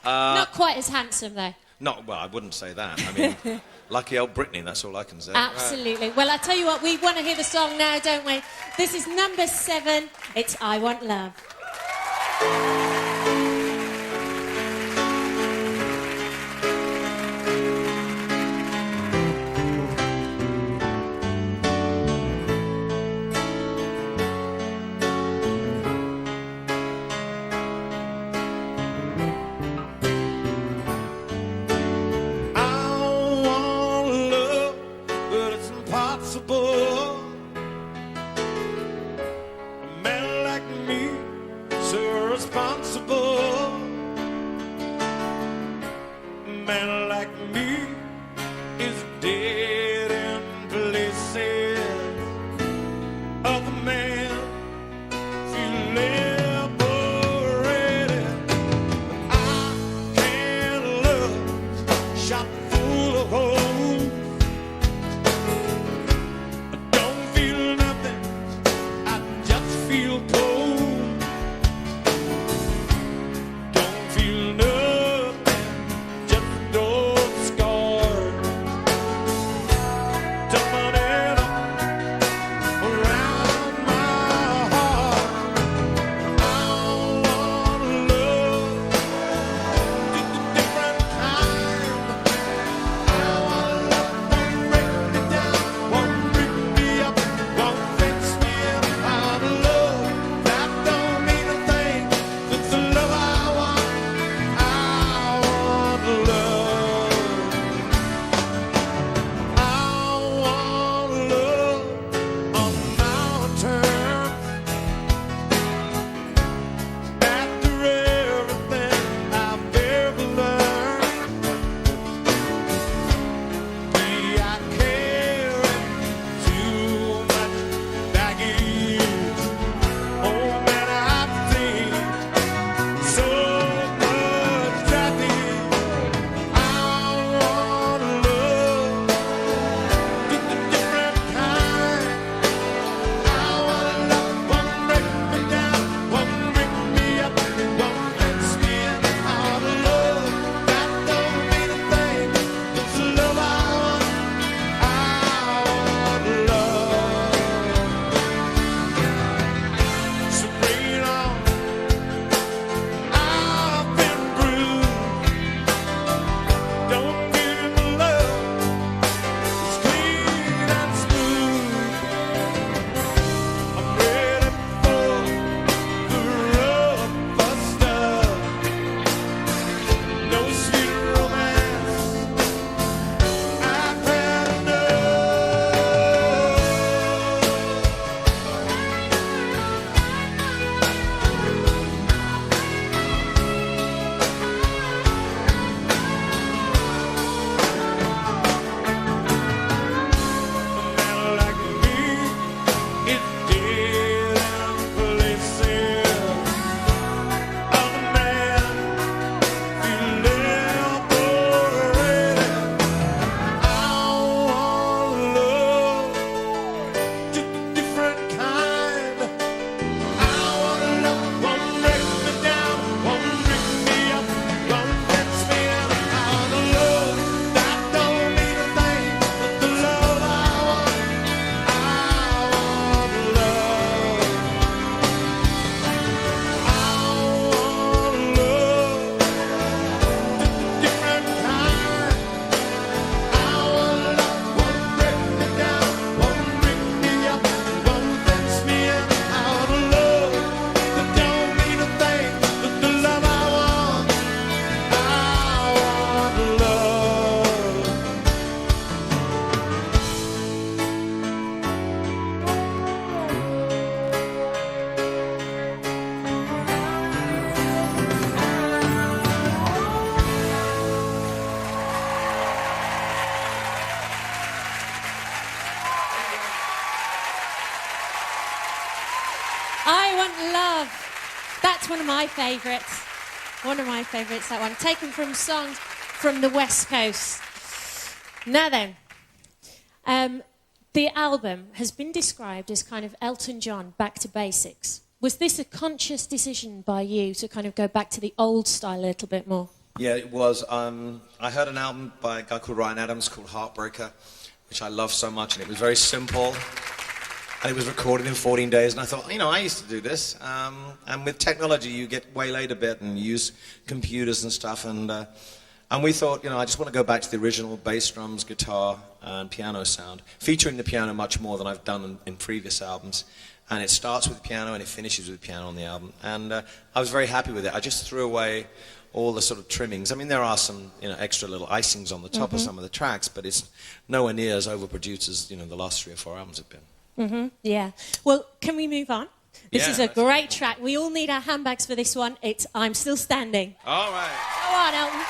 Not quite as handsome, though. Not, well, I wouldn't say that. I mean, lucky old Britney, that's all I can say. Absolutely. Well, I tell you what, we want to hear the song now, don't we? This is number 7. It's I Want Love. A man like me, so responsible. Want Love. That's one of my favourites. One of my favourites, that one. Taken from songs from the West Coast. Now then, the album has been described as kind of Elton John, back to basics. Was this a conscious decision by you to kind of go back to the old style a little bit more? Yeah, it was. I heard an album by a guy called Ryan Adams called Heartbreaker, which I love so much, and it was very simple. And it was recorded in 14 days, and I thought, you know, I used to do this. And with technology, you get waylaid a bit and use computers and stuff. And we thought, you know, I just want to go back to the original bass drums, guitar, and piano sound, featuring the piano much more than I've done in previous albums. And it starts with piano and it finishes with piano on the album. And I was very happy with it. I just threw away all the sort of trimmings. I mean, there are some, you know, extra little icings on the top of some of the tracks, but it's nowhere near as overproduced as, you know, the last 3 or 4 albums have been. Yeah. Well, can we move on? This Yeah, is a great track. We all need our handbags for this one. It's I'm Still Standing. All right. Go on, Elton.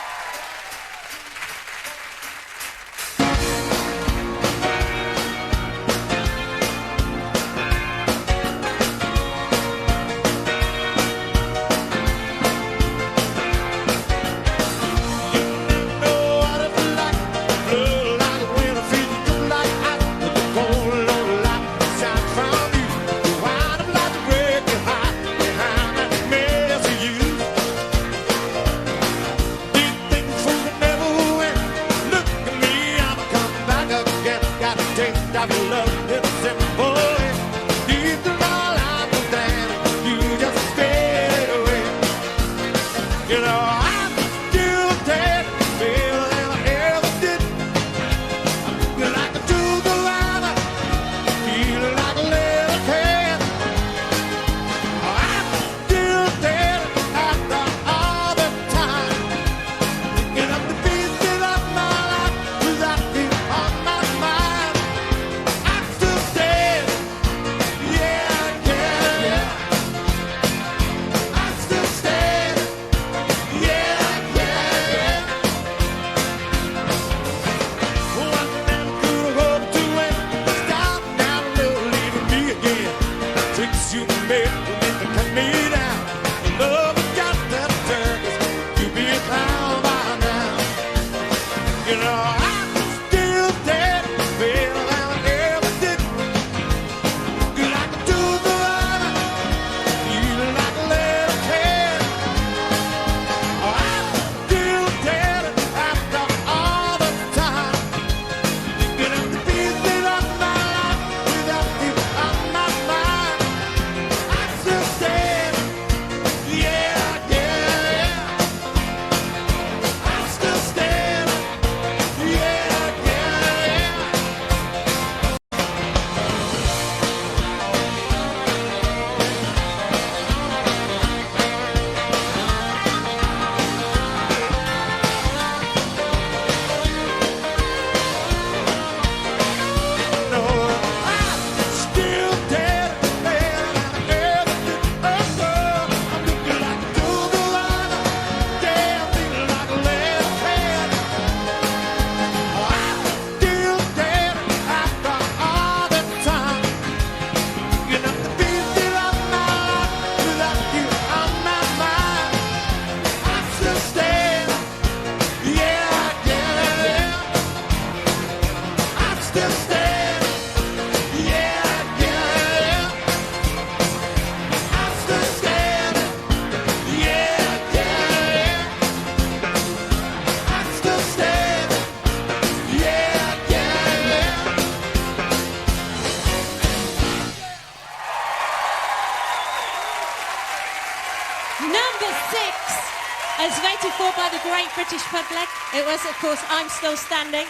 As voted for by the great British public, it was, of course, I'm Still Standing.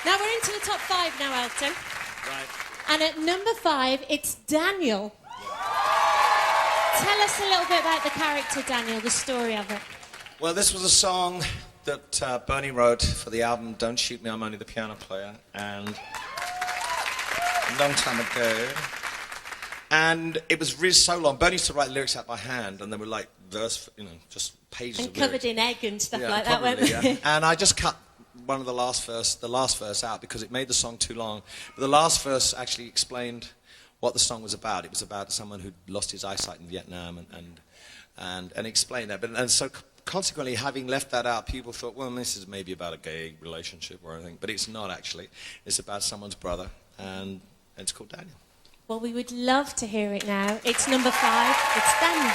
Now we're into the top 5 now, Elton. Right. And at number 5, it's Daniel. Tell us a little bit about the character, Daniel, the story of it. Well, this was a song that Bernie wrote for the album Don't Shoot Me, I'm Only the Piano Player, and a long time ago. And it was really so long. Bernie used to write lyrics out by hand, and they were like verse, you know, just pages and of lyrics. covered in egg and stuff Yeah, like probably, that, weren't they? yeah. And I just cut one of the last verse out because it made the song too long. But the last verse actually explained what the song was about. It was about someone who'd lost his eyesight in Vietnam and explained that. And so consequently, having left that out, people thought, well, this is maybe about a gay relationship or anything, but it's not actually. It's about someone's brother, and it's called Daniel. Well, we would love to hear it now. It's number 5. It's Daniel.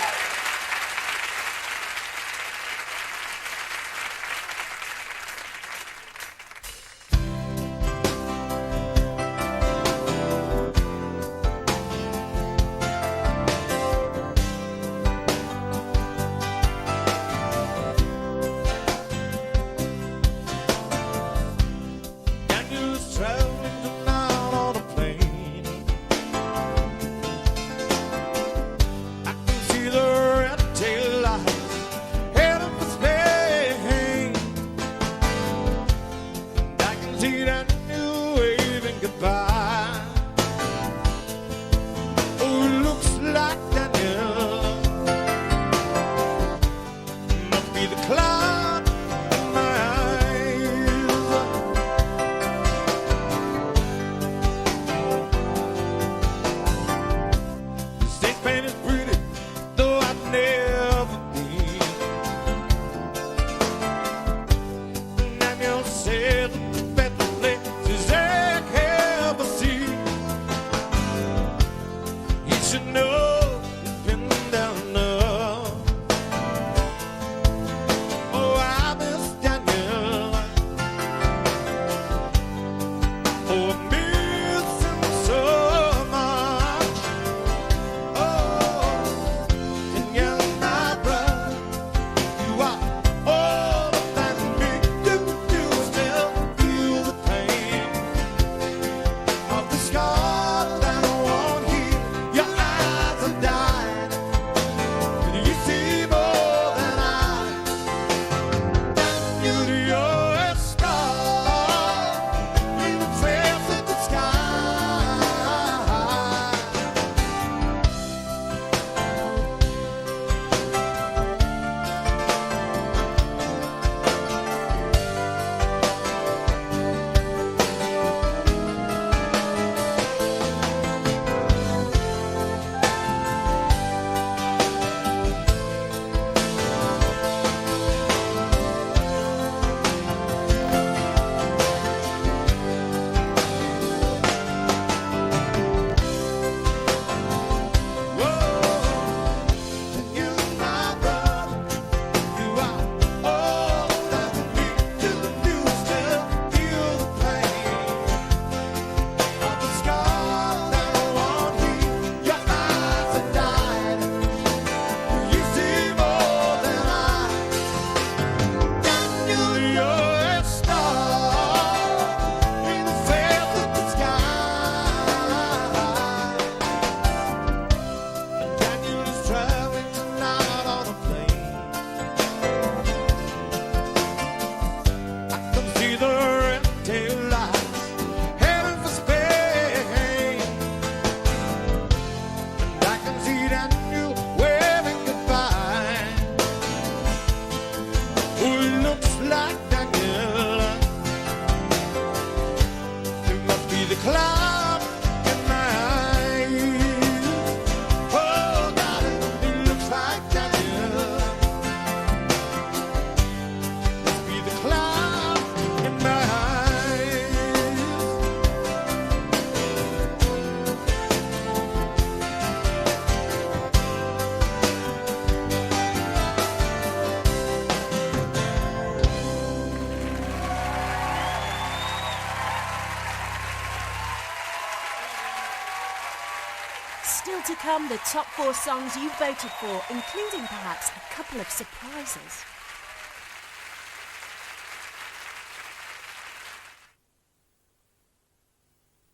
Still to come, the top 4 songs you voted for, including perhaps a couple of surprises.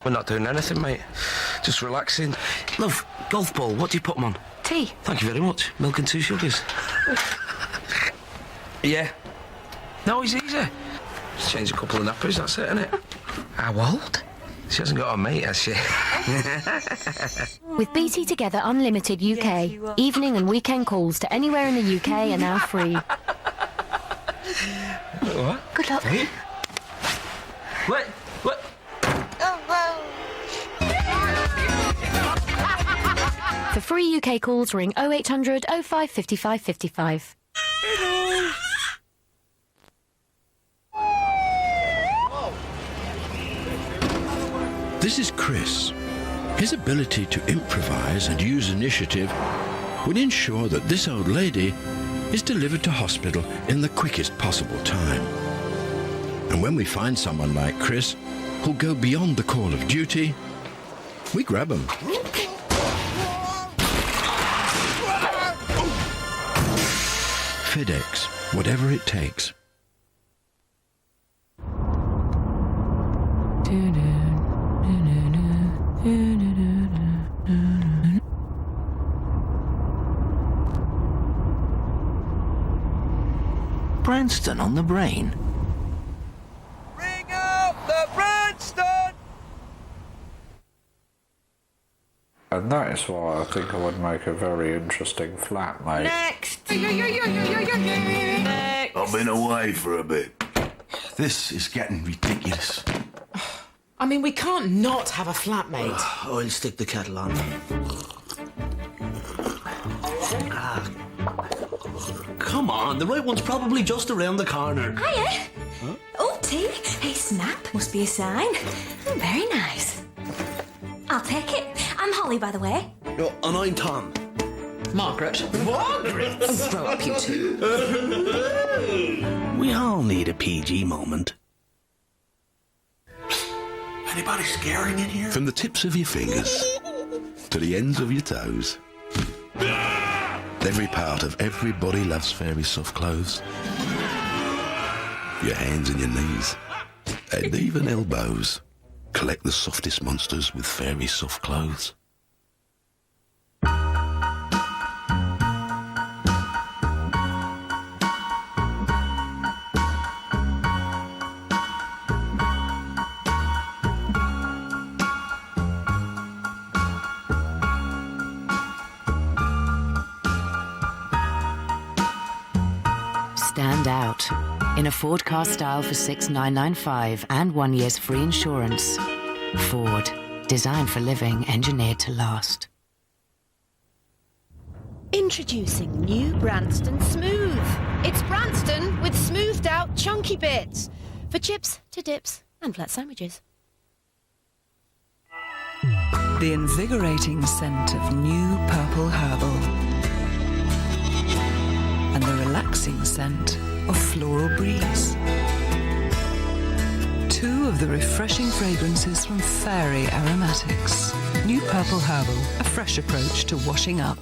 We're not doing anything, mate. Just relaxing. Love, golf ball, what do you put them on? Tea. Thank you very much. Milk and 2 sugars. Yeah. No, it's easy. Just change a couple of nappies, that's it, innit? How old? She hasn't got a mate, has she? With BT Together Unlimited UK, evening and weekend calls to anywhere in the UK are now free. What? Good luck. Hey? What? For free UK calls, ring 0800 05 55 55. This is Chris. His ability to improvise and use initiative will ensure that this old lady is delivered to hospital in the quickest possible time. And when we find someone like Chris who'll go beyond the call of duty, we grab them. FedEx, whatever it takes. Branston on the brain. Ring out the Branston! And that is why I think I would make a very interesting flatmate. Next! Next! I've been away for a bit. This is getting ridiculous. I mean, we can't not have a flatmate. I'll stick the kettle on. Come on, the right one's probably just around the corner. Hiya. Huh? Oh, tea. Hey, snap. Must be a sign. Oh, very nice. I'll take it. I'm Holly, by the way. Oh, and I'm Tom. Margaret. Margaret? Oh, grow up, you two. We all need a PG moment. Anybody scaring in here? From the tips of your fingers to the ends of your toes. Every part of everybody loves Fairy Soft Clothes. Your hands and your knees. And even elbows. Collect the softest monsters with Fairy Soft Clothes. Stand out in a Ford car style for $6,995 and 1 year's free insurance. Ford, designed for living, engineered to last. Introducing new Branston Smooth. It's Branston with smoothed out chunky bits for chips to dips and flat sandwiches. The invigorating scent of new purple herbal and the relaxing scent of floral breeze. Two of the refreshing fragrances from Fairy Aromatics. New Purple Herbal, a fresh approach to washing up.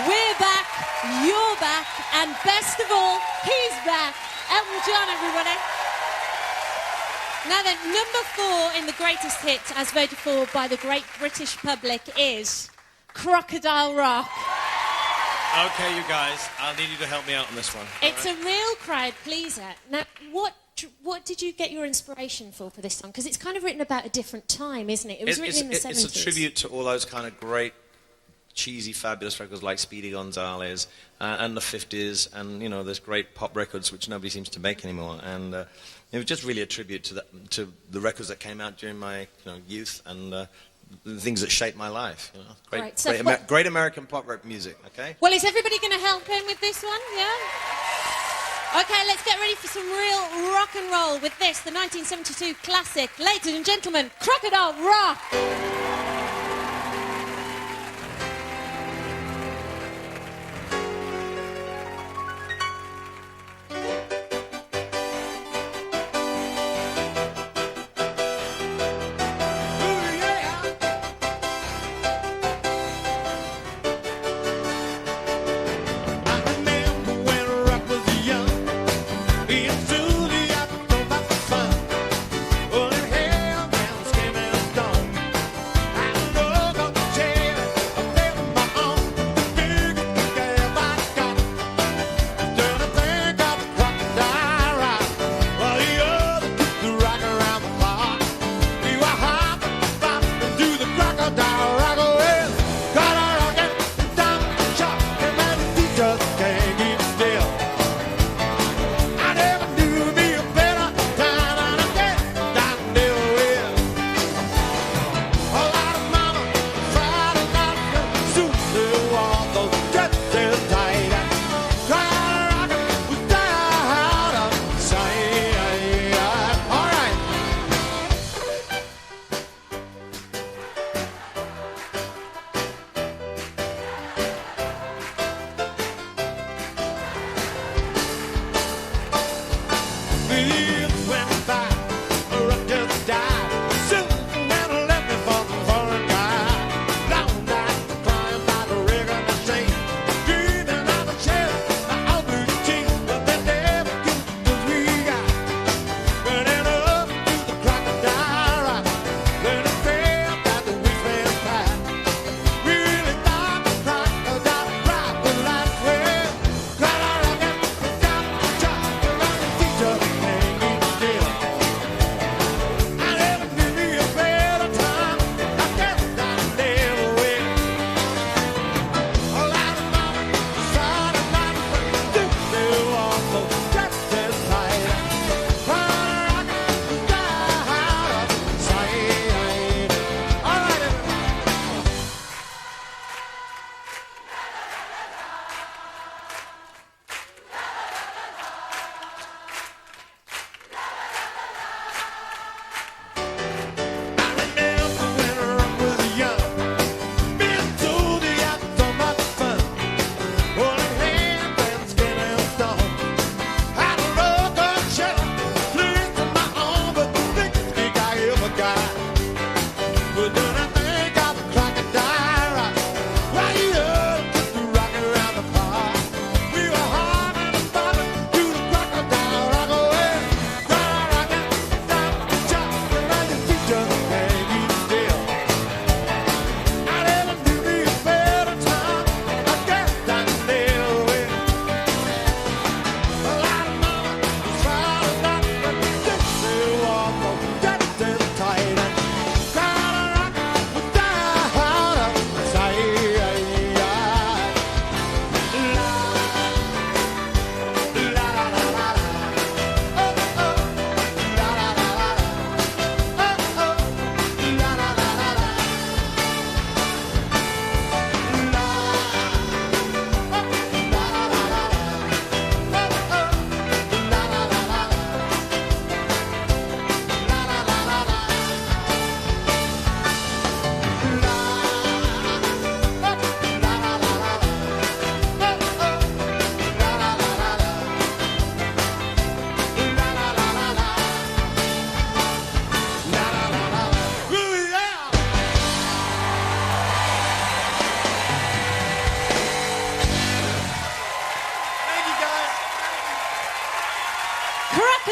We're back, you're back, and best of all, he's back. Elton John, everybody. Now then, number 4 in the greatest hits, as voted for by the great British public, is Crocodile Rock. Okay, you guys, I'll need you to help me out on this one. It's a real crowd pleaser. Now, what did you get your inspiration for this song? Because it's kind of written about a different time, isn't it? It was written in the 70s. It's a tribute to all those kind of great, cheesy, fabulous records like Speedy Gonzales and the 50s, and you know, there's great pop records which nobody seems to make anymore. And it was just really a tribute to the records that came out during my youth and the things that shaped my life. You know? Right, so great American pop rock music. Okay. Well, is everybody going to help him with this one? Yeah. Okay, let's get ready for some real rock and roll with this, the 1972 classic. Ladies and gentlemen, Crocodile Rock.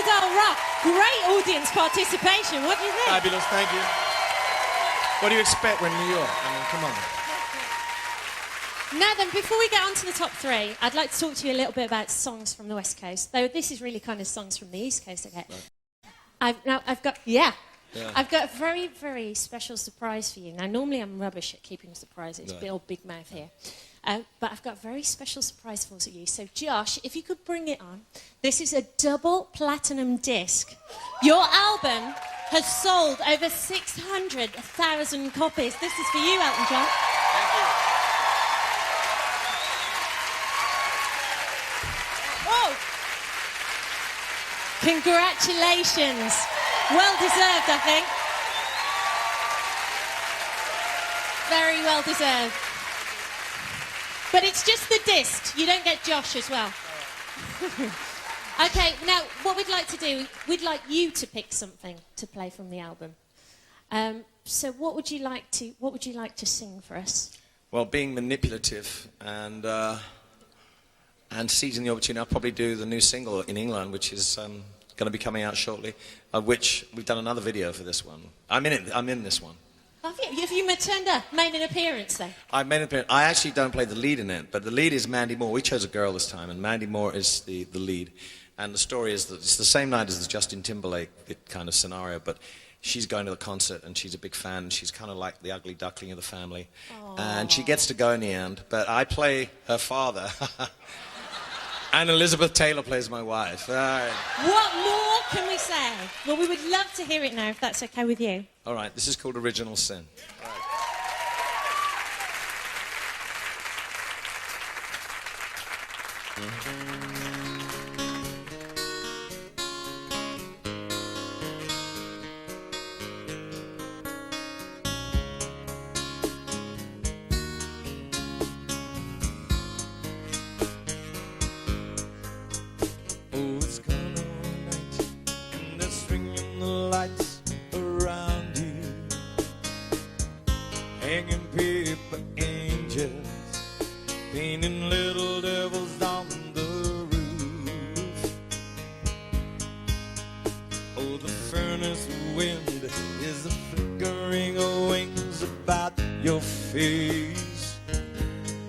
Crocodile Rock. Great audience participation. What do you think? Fabulous, thank you. What do you expect when New York? I mean, come on. Now then, before we get on to the top three, I'd like to talk to you a little bit about songs from the West Coast. Though this is really kind of songs from the East Coast, okay? Right. I've got a very, very special surprise for you. Now, normally I'm rubbish at keeping surprises, big mouth here. But I've got a very special surprise for you. So, Josh, if you could bring it on. This is a double platinum disc. Your album has sold over 600,000 copies. This is for you, Elton John. Thank you. Oh! Congratulations. Well deserved, I think. Very well deserved. But it's just the disc. You don't get Josh as well. Okay, now what we'd like to do, we'd like you to pick something to play from the album. So what would you like to sing for us? Well, being manipulative and seizing the opportunity, I'll probably do the new single in England, which is going to be coming out shortly, of which we've done another video for this one. I'm in this one. Have you made an appearance then? I made an appearance. I actually don't play the lead in it, but the lead is Mandy Moore. We chose a girl this time, and Mandy Moore is the lead. And the story is that it's the same night as the Justin Timberlake kind of scenario, but she's going to the concert and she's a big fan, and she's kind of like the ugly duckling of the family. Aww. And she gets to go in the end, but I play her father. And Elizabeth Taylor plays my wife. What more can we say? Well, we would love to hear it now, if that's okay with you. All right, this is called Original Sin. All right. Hanging paper angels, painting little devils on the roof. Oh, the furnace wind is the flickering of wings about your face.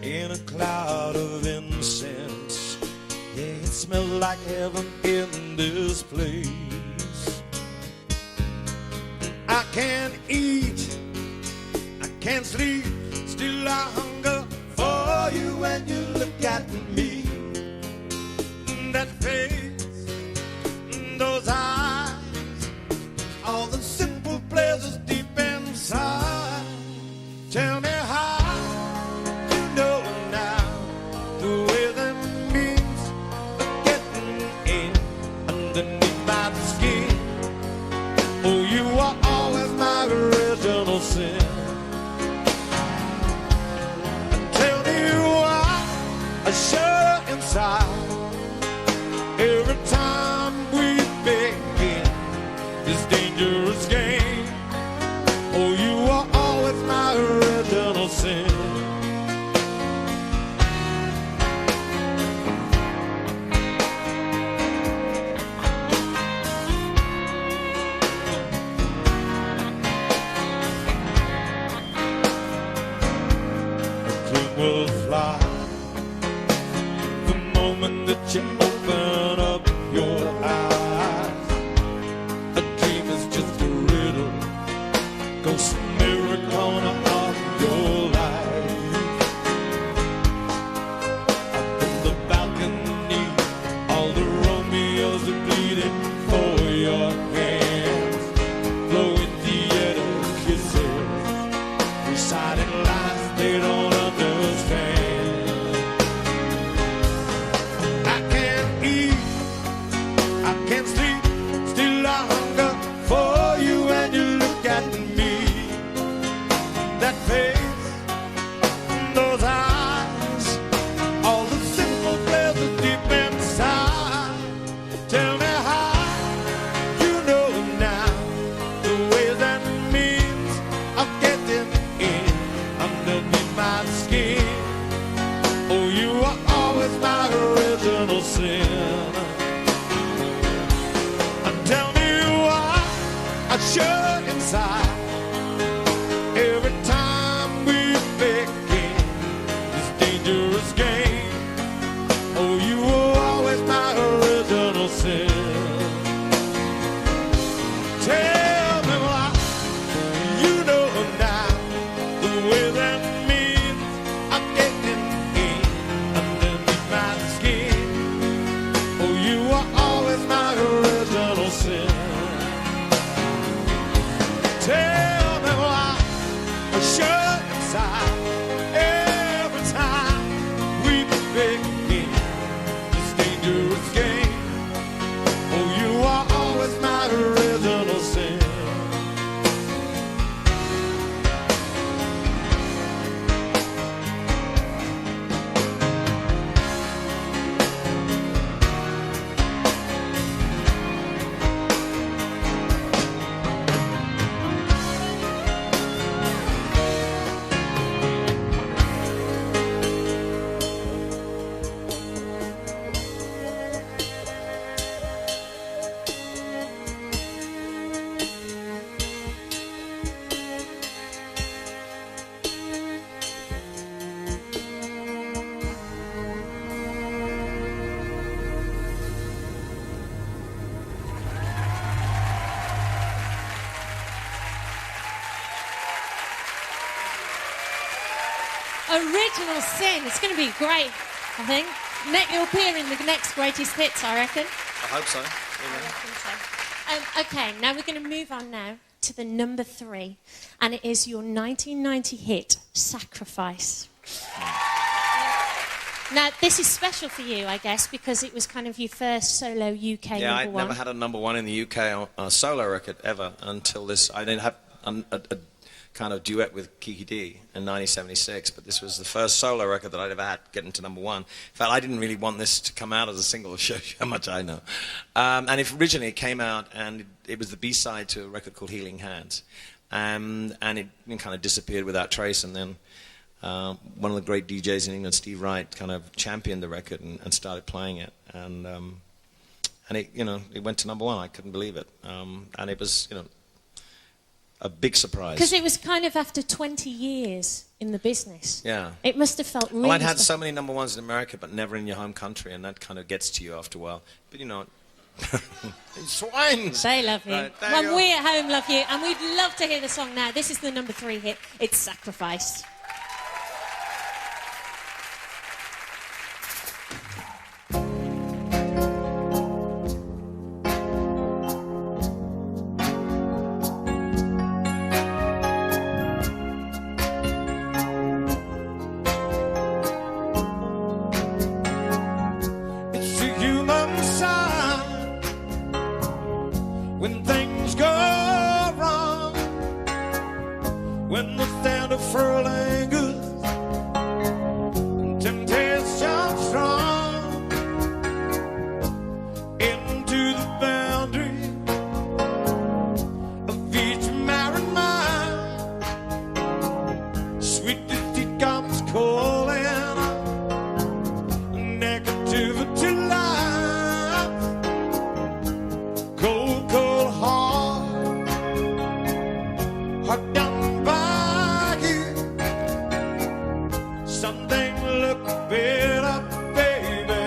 In a cloud of incense, yeah, it smells like heaven in this place. I can't eat, can't sleep, still I hunger for you when you look at me. That face, those eyes, all the simple pleasures deep inside. Tell me how you know now the way that means getting in underneath my skin. Oh, you are always my original sin. Sure inside every time we begin this dangerous game. Oh, you are always my original sin. The dream will fly that you open up your eyes. A dream is just a riddle, ghost mirror corner of your life. Up in the balcony, all the Romeos are bleeding for your hands, blowing theater kisses, reciting lines they don't understand. Can't sleep, still I hunger for you when you look at me. That face, those eyes, all the simple pleasures deep inside. Tell me how you inside. Every time we begin this dangerous game, oh, you were always my original sin. Tell me why you know now the way that means I'm getting in underneath my skin. Oh, you were always my original sin. Tell me why I shut inside every time we begin this dangerous game. Oh, you are always my original sin. Original Sin. It's going to be great, I think. You'll appear in the next greatest hits, I reckon. I hope so. Okay, now we're going to move on now to the number 3, and it is your 1990 hit, Sacrifice. Now, this is special for you, I guess, because it was kind of your first solo UK Yeah, number I'd one. never had a number one in the UK on a solo record ever until this. I didn't have a kind of duet with Kiki D in 1976, but this was the first solo record that I'd ever had get into number one. In fact, I didn't really want this to come out as a single, to show you how much I know. And originally it came out, and it was the B-side to a record called Healing Hands. And it kind of disappeared without trace, and then one of the great DJs in England, Steve Wright, kind of championed the record and started playing it. And it, it went to number one. I couldn't believe it. And it was, a big surprise. Because it was kind of after 20 years in the business. Yeah. It must have felt really... Well, I'd had so many number ones in America, but never in your home country, and that kind of gets to you after a while. But swines! They love you. Right, there Well, you go. we at home love you, and we'd love to hear the song now. This is the number 3 hit. It's Sacrifice. It's a human sign when things go wrong, when the stand of furl lingers, temptation strong, into the boundary of each married mind. Sweet defeat comes calling, negativity lies, cold, cold heart, heart done by you. Something look better, baby,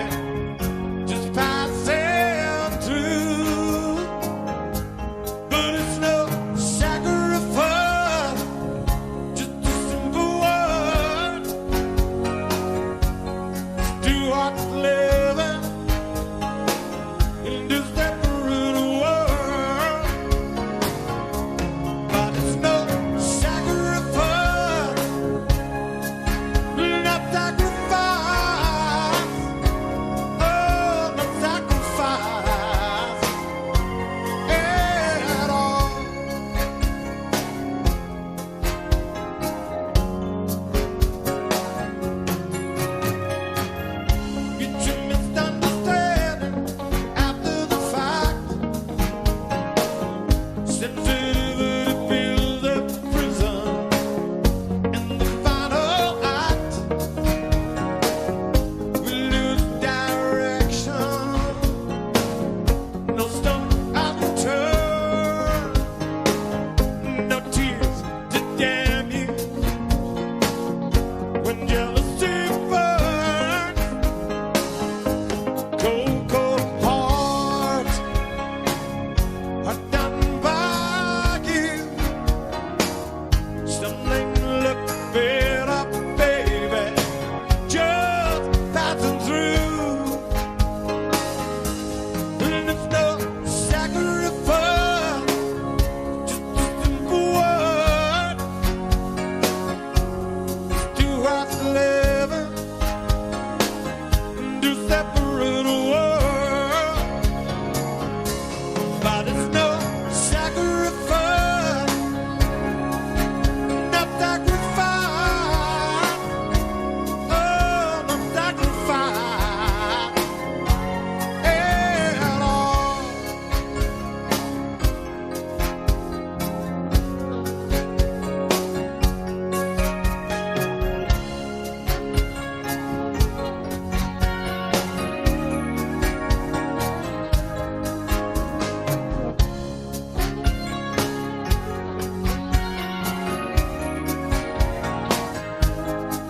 just passing through. But it's no sacrifice, just a simple word. Two hearts living in this separate world, but it's no sacrifice, not sacrifice, oh, not sacrifice at all. It's a misunderstanding after the fact. Sensitivity builds up prison in the final act.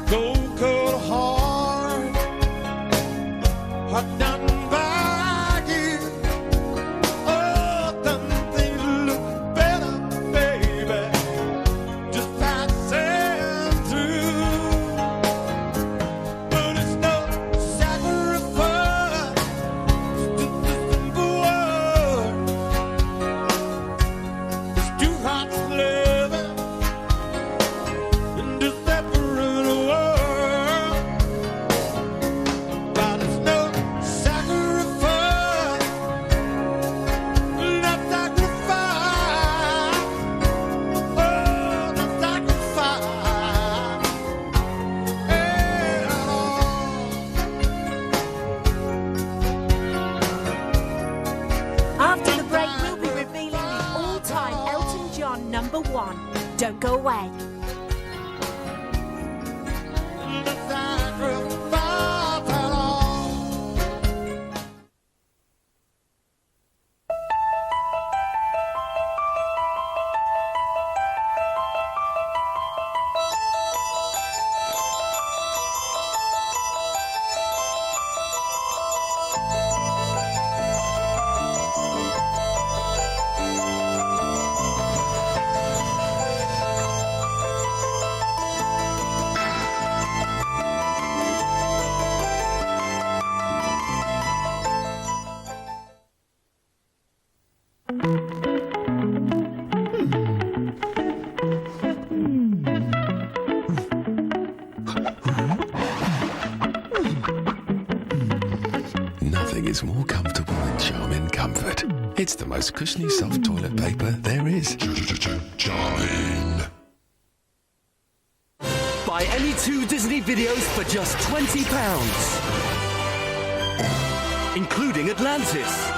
Cold, cold heart, heart done by you. Oh, done things look better, baby. Just passing through, but it's no sacrifice. It's just a simple word. It's two hearts living in two separate worlds, but it's no sacrifice, not sacrifice, oh, not sacrifice at all. After the break, we'll be revealing the all-time Elton John #1. Don't go away. Not sacrifice at all. Nothing is more comfortable than Charmin Comfort. It's the most cushiony soft toilet paper there is. Charmin. Buy any 2 Disney videos for just £20, including Atlantis.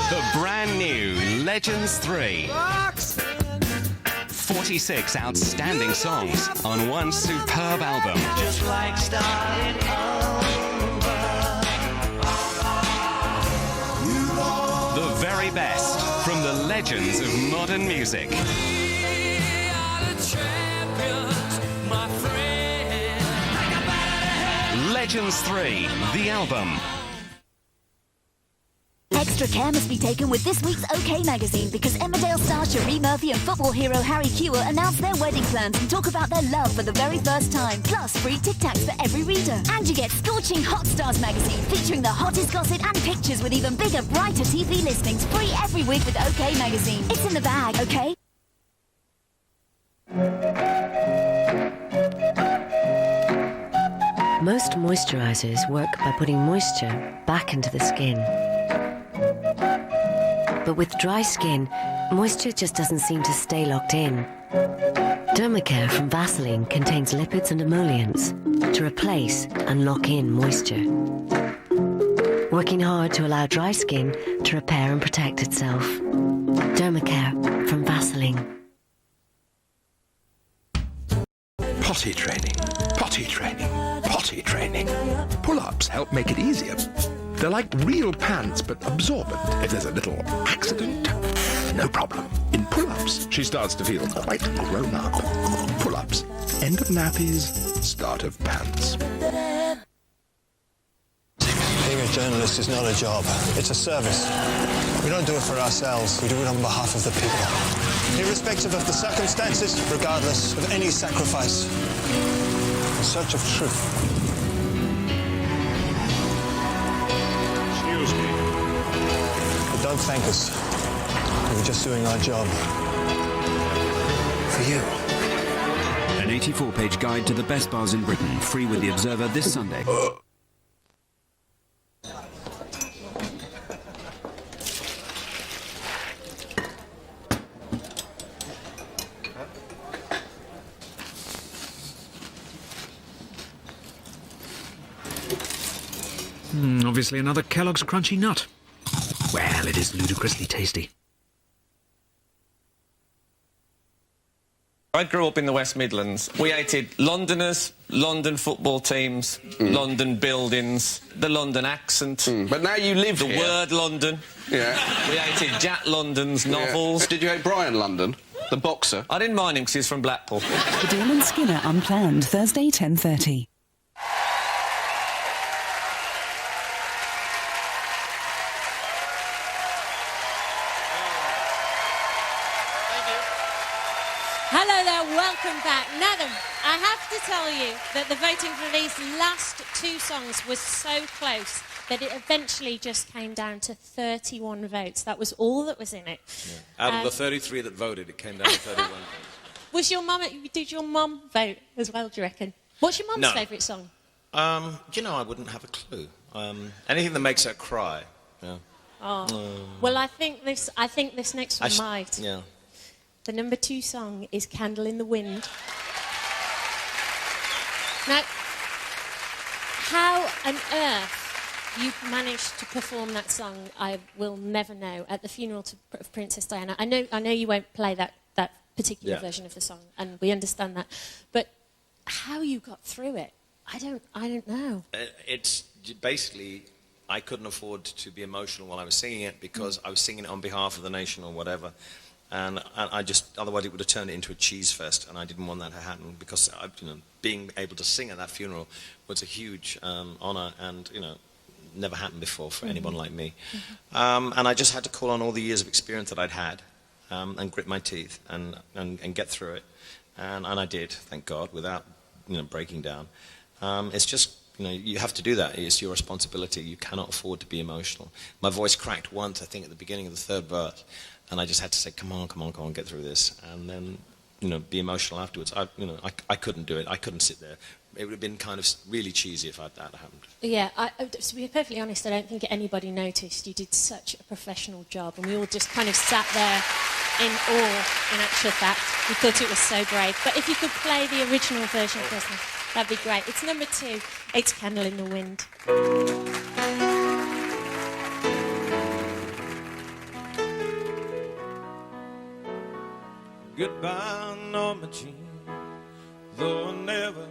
The brand new Legends 3. 46 outstanding songs on one superb album. Just like starting The very best from the legends of modern music. Legends 3, the album. Extra care must be taken with this week's OK magazine because Emmerdale star Cherie Murphy and football hero Harry Kewell announce their wedding plans and talk about their love for the very first time. Plus, free Tic Tacs for every reader. And you get Scorching Hot Stars magazine featuring the hottest gossip and pictures with even bigger, brighter TV listings. Free every week with OK magazine. It's in the bag, OK? Most moisturizers work by putting moisture back into the skin. But with dry skin, moisture just doesn't seem to stay locked in. Dermacare from Vaseline contains lipids and emollients to replace and lock in moisture, working hard to allow dry skin to repair and protect itself. Dermacare from Vaseline. Potty training, potty training, potty training. Pull-ups help make it easier. They're like real pants, but absorbent. If there's a little accident, no problem. In pull-ups, she starts to feel quite grown up. Pull-ups. End of nappies, start of pants. Being a journalist is not a job, it's a service. We don't do it for ourselves, we do it on behalf of the people. Irrespective of the circumstances, regardless of any sacrifice. In search of truth. Excuse me. But don't thank us. We're just doing our job. For you. An 84-page guide to the best bars in Britain, free with The Observer this Sunday. Obviously another Kellogg's Crunchy Nut. Well, it is ludicrously tasty. I grew up in the West Midlands. We hated Londoners, London football teams, London buildings, the London accent. But now you live the here. word London. Yeah. We hated Jack London's novels. Did you hate Brian London? The boxer? I didn't mind him because he's from Blackpool. The Deal and Skinner Unplanned, Thursday, 10:30. Hello there, welcome back. Now then, I have to tell you that the voting for these last two songs was so close that it eventually just came down to 31 votes. That was all that was in it. Yeah. Out of the 33 that voted, it came down to 31. Did your mum vote as well, do you reckon? What's your mum's favourite song? You know, I wouldn't have a clue. Anything that makes her cry. Yeah. Well, I think this next one might. Yeah. The number 2 song is Candle in the Wind. Now, how on earth you managed to perform that song, I will never know. At the funeral of Princess Diana, I know you won't play that particular version of the song, and we understand that. But how you got through it, I don't know. It's basically, I couldn't afford to be emotional while I was singing it because I was singing it on behalf of the nation or whatever. And I just, otherwise it would have turned it into a cheese fest, and I didn't want that to happen because, being able to sing at that funeral was a huge honour and, never happened before for anyone like me. And I just had to call on all the years of experience that I'd had and grit my teeth and get through it. And I did, thank God, without, breaking down. It's just, you have to do that. It's your responsibility. You cannot afford to be emotional. My voice cracked once, I think, at the beginning of the third verse. And I just had to say, come on, get through this. And then, be emotional afterwards. I couldn't do it. I couldn't sit there. It would have been kind of really cheesy if that happened. Yeah, to be perfectly honest, I don't think anybody noticed. You did such a professional job, and we all just kind of sat there in awe, in actual fact. We thought it was so brave. But if you could play the original version of this, that'd be great. It's number 2. It's Candle in the Wind. Goodbye, Norma Jean. Though I never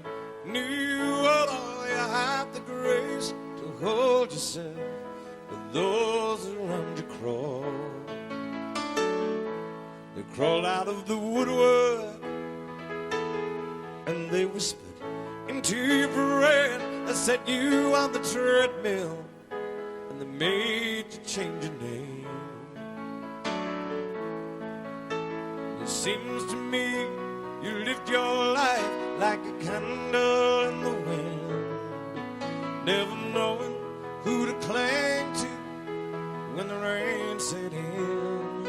knew at all, you have the grace to hold yourself with those around you crawl. They crawled out of the woodwork and they whispered into your brain. They set you on the treadmill and they made you change your name. It seems to me you lived your life like a candle in the wind, never knowing who to cling to when the rain set in.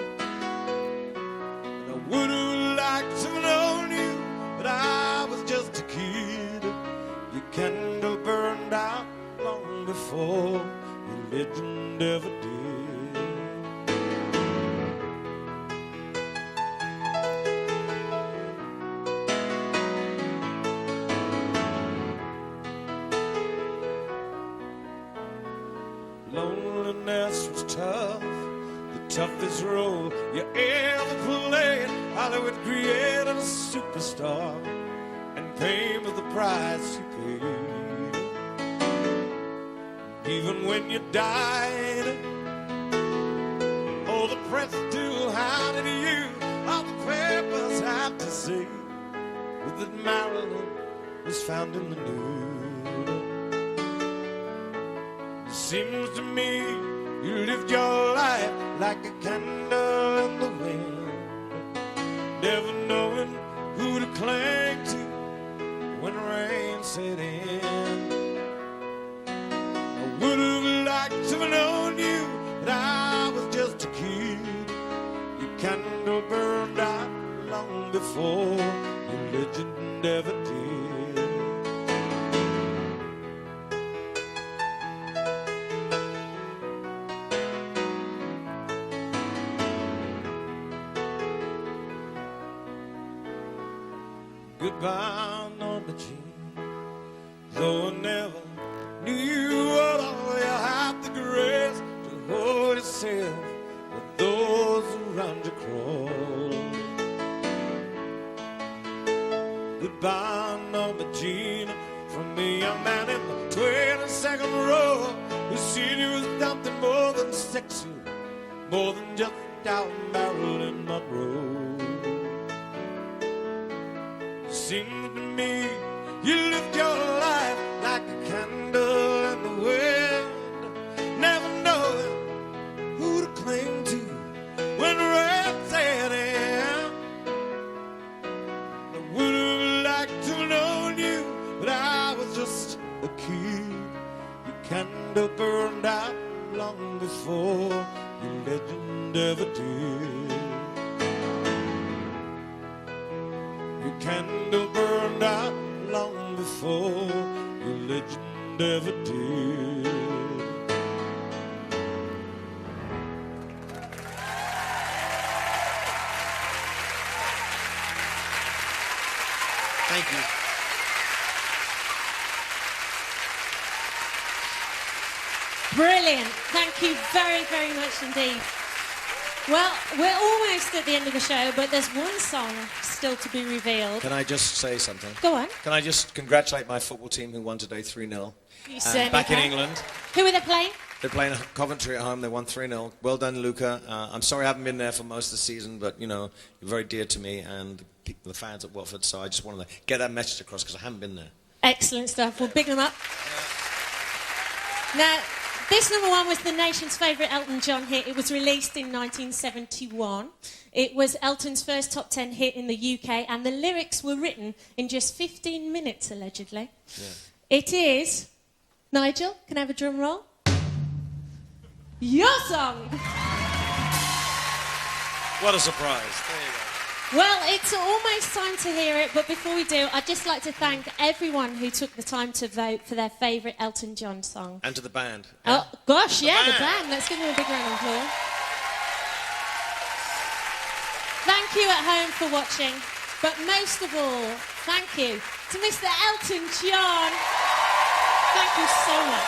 And I would have liked to have known you, but I was just a kid. Your candle burned out long before your legend ever did. Loneliness was tough, the toughest role you ever played. Hollywood created a superstar, and fame was the price you paid. Even when you died, all the press still hounded you. All the papers have to say was that Marilyn was found in the nude. Seems to me you lived your life like a candle in the wind, never knowing who to cling to when rain set in. I would have liked to have known you, but I was just a kid. Your candle burned out long before your legend ever did. Goodbye, Norma Jean. Though I never knew you at all, you have the grace to hold yourself with those around you crawl. Goodbye, Norma Jean, from the young man in the 22nd row who seen you as something more than sexy, more than just out Marilyn Monroe. seems to me you lived your life like a candle in the wind, never knowing who to cling to when the rain set in. I would have liked to have known you, but I was just a kid. Your candle burned out long before your legend ever did. Your candle burned out long before your legend ever did. Thank you. Brilliant. Thank you very, very much indeed. Well, we're almost at the end of the show, but there's one song still to be revealed. Can I just say something? Go on. Can I just congratulate my football team who won today 3-0? You certainly Back in can. England. Who are they playing? They're playing Coventry at home. They won 3-0. Well done, Luca. I'm sorry I haven't been there for most of the season, but, you know, you're very dear to me and the fans at Watford, so I just wanted to get that message across because I haven't been there. Excellent stuff. We'll big them up. Now, this number one was the nation's favourite Elton John hit. It was released in 1971. It was Elton's first top 10 hit in the UK, and the lyrics were written in just 15 minutes, allegedly. Yeah. It is... Nigel, can I have a drum roll? Your song! What a surprise. There you go. Well, it's almost time to hear it, but before we do, I'd just like to thank everyone who took the time to vote for their favourite Elton John song. And to the band. Oh, gosh, yeah, the band. Let's give them a big round of applause. Thank you at home for watching, but most of all, thank you to Mr. Elton John. Thank you so much.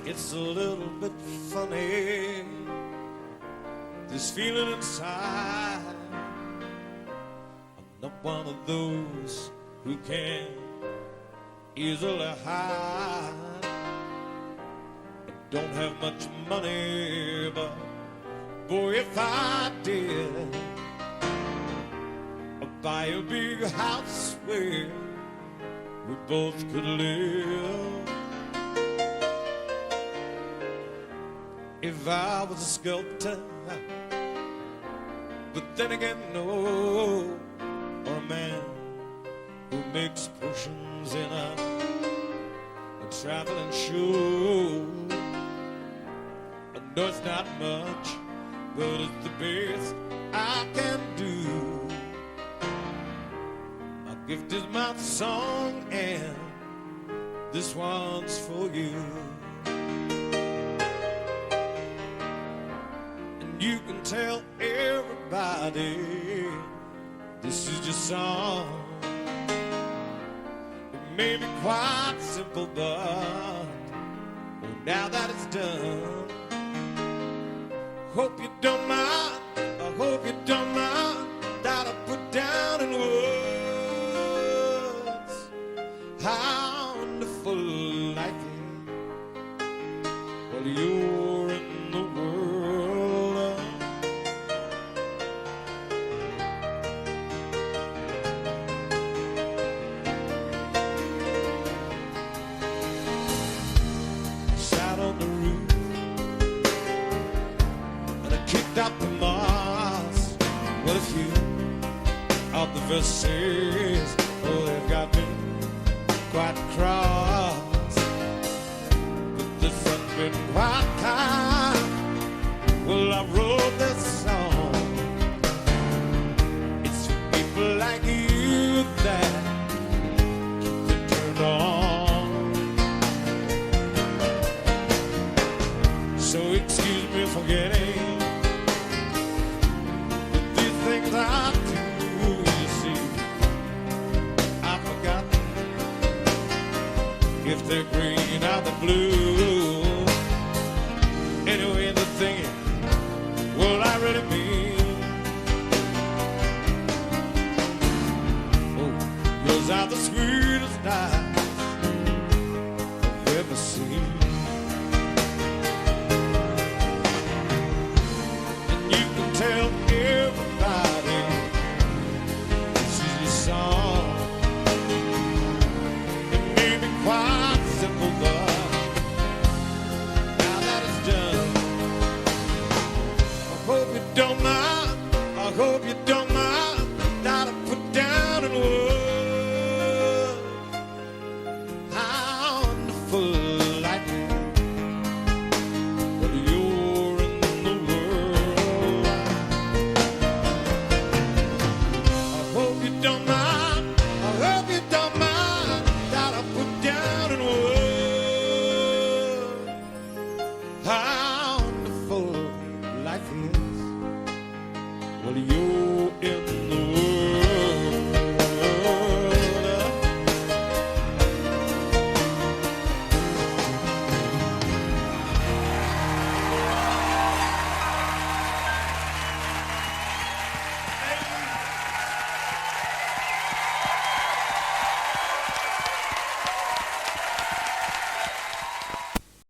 It's a little bit funny, this feeling inside. I'm not one of those who can easily hide. I don't have much money, but boy, if I did, I'd buy a big house where we both could live. If I was a sculptor, but then again, no, or a man who makes potions in a traveling show. I know it's not much, but it's the best I can do. My gift is my song, and this one's for you. You can tell everybody this is your song. It may be quite simple, but now that it's done, hope you don't mind. I hope you don't mind that I put down in words how wonderful life is while you're in the world. Out the Mars, well, a few of the verses, oh, they've got me quite cross. But the sun's been quite kind. Well, I wrote this song. It's for people like you that keep it turned on. So excuse me for getting I do, you see, I've forgotten if they're green or the blue. Anyway, the thing is, well, I really mean, oh, yours are the sweetest eyes I've ever seen. don't mind. I hope you don't.